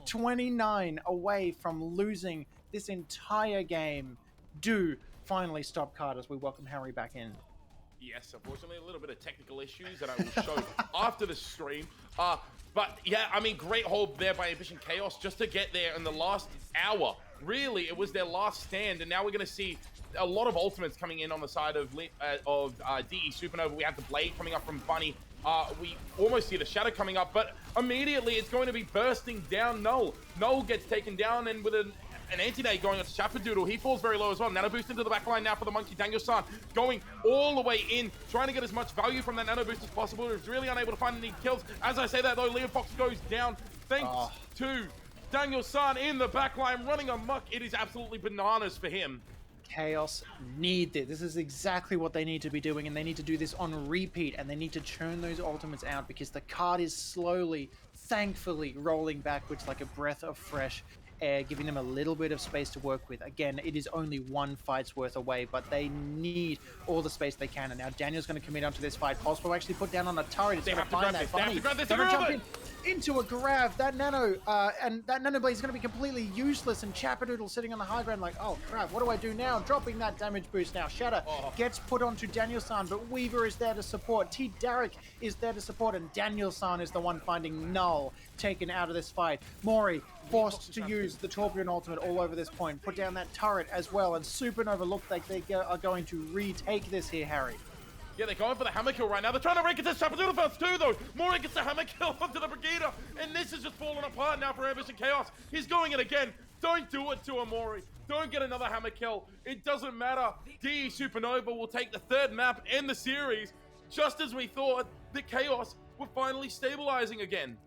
29 away from losing this entire game. Do finally stop card as we welcome Harry back in. Yes, unfortunately, a little bit of technical issues that I will show after the stream. But yeah, I mean, great hold there by Ambition Chaos just to get there in the last hour. Really, it was their last stand, and now we're going to see a lot of ultimates coming in on the side of DE Supernova. We have the Blade coming up from Bunny. We almost see the Shadow coming up, but immediately it's going to be bursting down Null. Null gets taken down, and with an anti-nade going on to Chappadoodle, he falls very low as well. Nano boost into the back line now for the Monkey. Daniel-san going all the way in, trying to get as much value from that nano boost as possible. He's really unable to find any kills. As I say that though, Leon Fox goes down thanks to Daniel-san in the back line running amok. It is absolutely bananas for him. Chaos need this. This is exactly what they need to be doing, and they need to do this on repeat, and they need to churn those ultimates out because the card is slowly, thankfully, rolling backwards like a breath of fresh air, giving them a little bit of space to work with. Again, it is only 1 fight's worth away, but they need all the space they can, and now Daniel's going to commit onto this fight. Pulse will actually put down on a turret. It's going to find that Bunny. Gonna jump in into a grab. That nano, and that nano blade is going to be completely useless, and Chappadoodle sitting on the high ground like, oh crap, what do I do now? Dropping that damage boost now. Shatter gets put onto Daniel-san, but Weaver is there to support. T. Derek is there to support, and Daniel-san is the one finding Null taken out of this fight. Mori forced to use the Torbjorn ultimate all over this point. Put down that turret as well, and Supernova look like they are going to retake this here, Harry. Yeah, they're going for the hammer kill right now. They're trying to rank it to Chappadoodle first too, though. Mori gets the hammer kill onto the Brigida, and this is just falling apart now for Ambition Chaos. He's going it again. Don't do it to Mori. Don't get another hammer kill. It doesn't matter. DE Supernova will take the 3rd map in the series, just as we thought that Chaos were finally stabilizing again.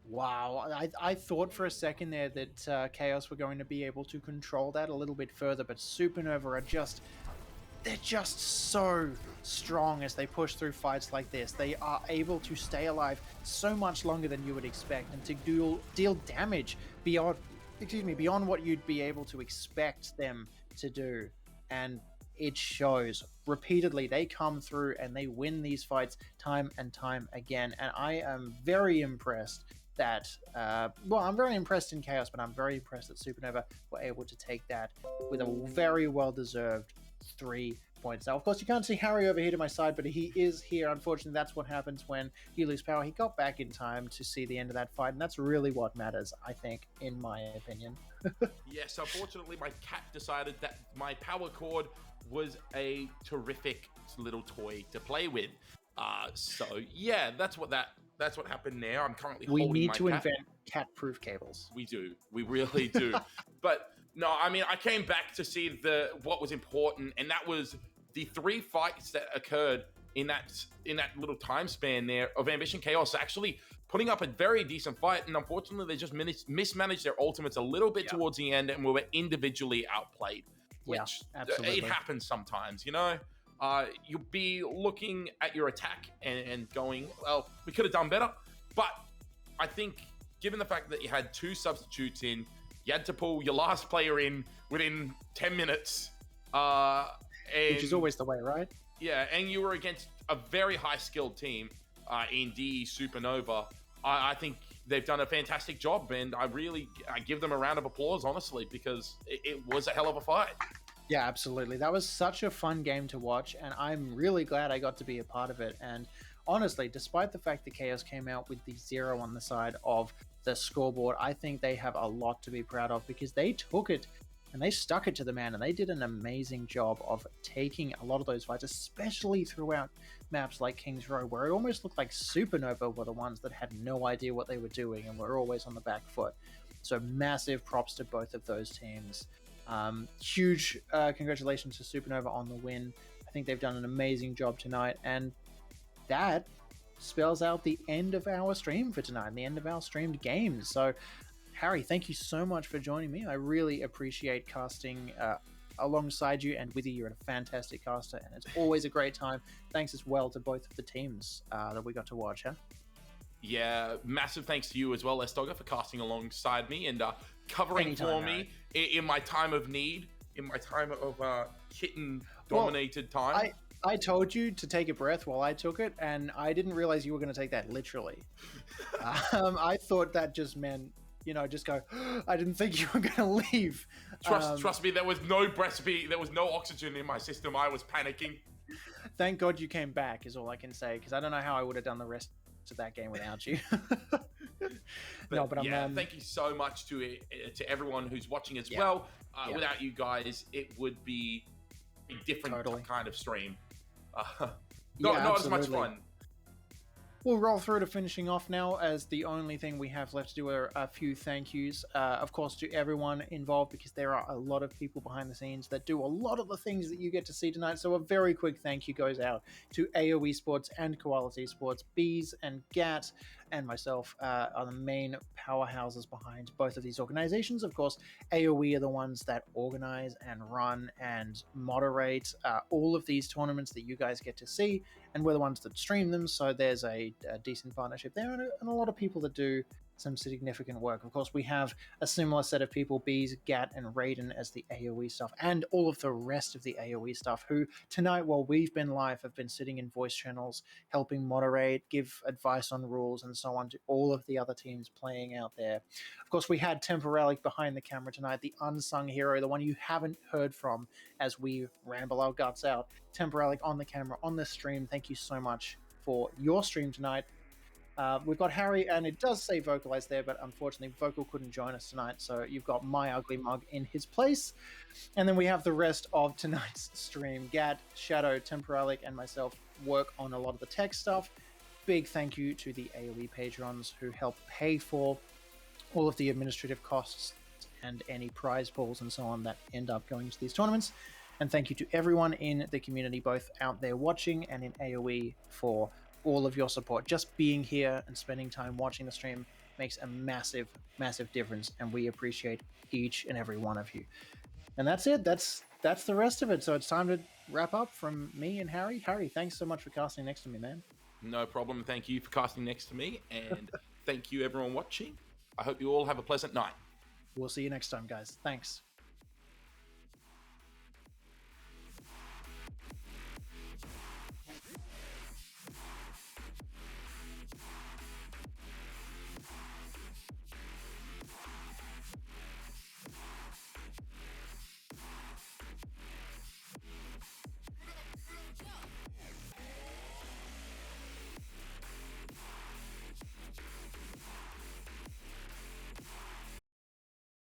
Wow, I thought for a second there that Chaos were going to be able to control that a little bit further, but Supernova are they're just so strong as they push through fights like this. They are able to stay alive so much longer than you would expect, and to deal damage beyond what you'd be able to expect them to do. And it shows repeatedly. They come through and they win these fights time and time again. And I am very impressed that, I'm very impressed in Chaos, but I'm very impressed that Supernova were able to take that with a very well-deserved 3 points. Now, of course, you can't see Harry over here to my side, but he is here. Unfortunately, that's what happens when you lose power. He got back in time to see the end of that fight, and that's really what matters, I think, in my opinion. Yes, unfortunately, my cat decided that my power cord was a terrific little toy to play with. So yeah, that's what happened there. I'm currently holding my cat. We need to invent cat-proof cables. We do. We really do. But no, I mean, I came back to see what was important, and that was the 3 fights that occurred in that little time span there of Ambition Chaos actually putting up a very decent fight, and unfortunately they just mismanaged their ultimates a little bit towards the end, and we were individually outplayed, which it happens sometimes, you know. You'll be looking at your attack and going, well, we could have done better, but I think given the fact that you had 2 substitutes in, you had to pull your last player in within 10 minutes. Which is always the way, right? Yeah, and you were against a very high-skilled team in DE Supernova. I think they've done a fantastic job, and I give them a round of applause, honestly, because it was a hell of a fight. Yeah, absolutely. That was such a fun game to watch, and I'm really glad I got to be a part of it. And honestly, despite the fact that Chaos came out with the 0 on the side of the scoreboard, I think they have a lot to be proud of because they took it and they stuck it to the man, and they did an amazing job of taking a lot of those fights, especially throughout maps like King's Row, where it almost looked like Supernova were the ones that had no idea what they were doing and were always on the back foot. So massive props to both of those teams. Huge congratulations to Supernova on the win. I think they've done an amazing job tonight, and that spells out the end of our stream for tonight and the end of our streamed games. So Harry, thank you so much for joining me. I really appreciate casting alongside you and with you. You're a fantastic caster, and it's always a great time. Thanks as well to both of the teams that we got to watch. Yeah, massive thanks to you as well, Sdogga, for casting alongside me and covering Anytime, for me in my time of need, in my time of kitten-dominated time. I told you to take a breath while I took it, and I didn't realize you were going to take that literally. I thought that just meant, just go, I didn't think you were going to leave. Trust me, there was no breastfeed, there was no oxygen in my system. I was panicking. Thank God you came back, is all I can say, because I don't know how I would have done the rest of that game without you. Thank you so much to everyone who's watching as well. Without you guys, it would be a different kind of stream. Not as much fun. We'll roll through to finishing off now, as the only thing we have left to do are a few thank yous, of course, to everyone involved, because there are a lot of people behind the scenes that do a lot of the things that you get to see tonight. So a very quick thank you goes out to AOESports and Koalas Esports. Bees and Gat and myself are the main powerhouses behind both of these organizations. Of course, AOE are the ones that organize and run and moderate all of these tournaments that you guys get to see, and we're the ones that stream them, so there's a decent partnership there, and a lot of people that do some significant work. Of course, we have a similar set of people, Bees, Gat, and Raiden, as the AOE stuff, and all of the rest of the AOE stuff, who tonight, while we've been live, have been sitting in voice channels, helping moderate, give advice on rules, and so on to all of the other teams playing out there. Of course, we had Temporalic behind the camera tonight, the unsung hero, the one you haven't heard from as we ramble our guts out. Temporalic on the camera, on the stream. Thank you so much for your stream tonight. We've got Harry, and it does say Vocalize there, but unfortunately Vocal couldn't join us tonight, so you've got My Ugly Mug in his place. And then we have the rest of tonight's stream. Gat, Shadow, Temporalic, and myself work on a lot of the tech stuff. Big thank you to the AOE patrons who help pay for all of the administrative costs and any prize pools and so on that end up going to these tournaments. And thank you to everyone in the community, both out there watching and in AOE, for all of your support. Just being here and spending time watching the stream makes a massive, massive difference, and we appreciate each and every one of you. And that's it. That's the rest of it. So it's time to wrap up from me and Harry. Harry, thanks so much for casting next to me, man. No problem. Thank you for casting next to me, and thank you everyone watching. I hope you all have a pleasant night. We'll see you next time, guys. Thanks.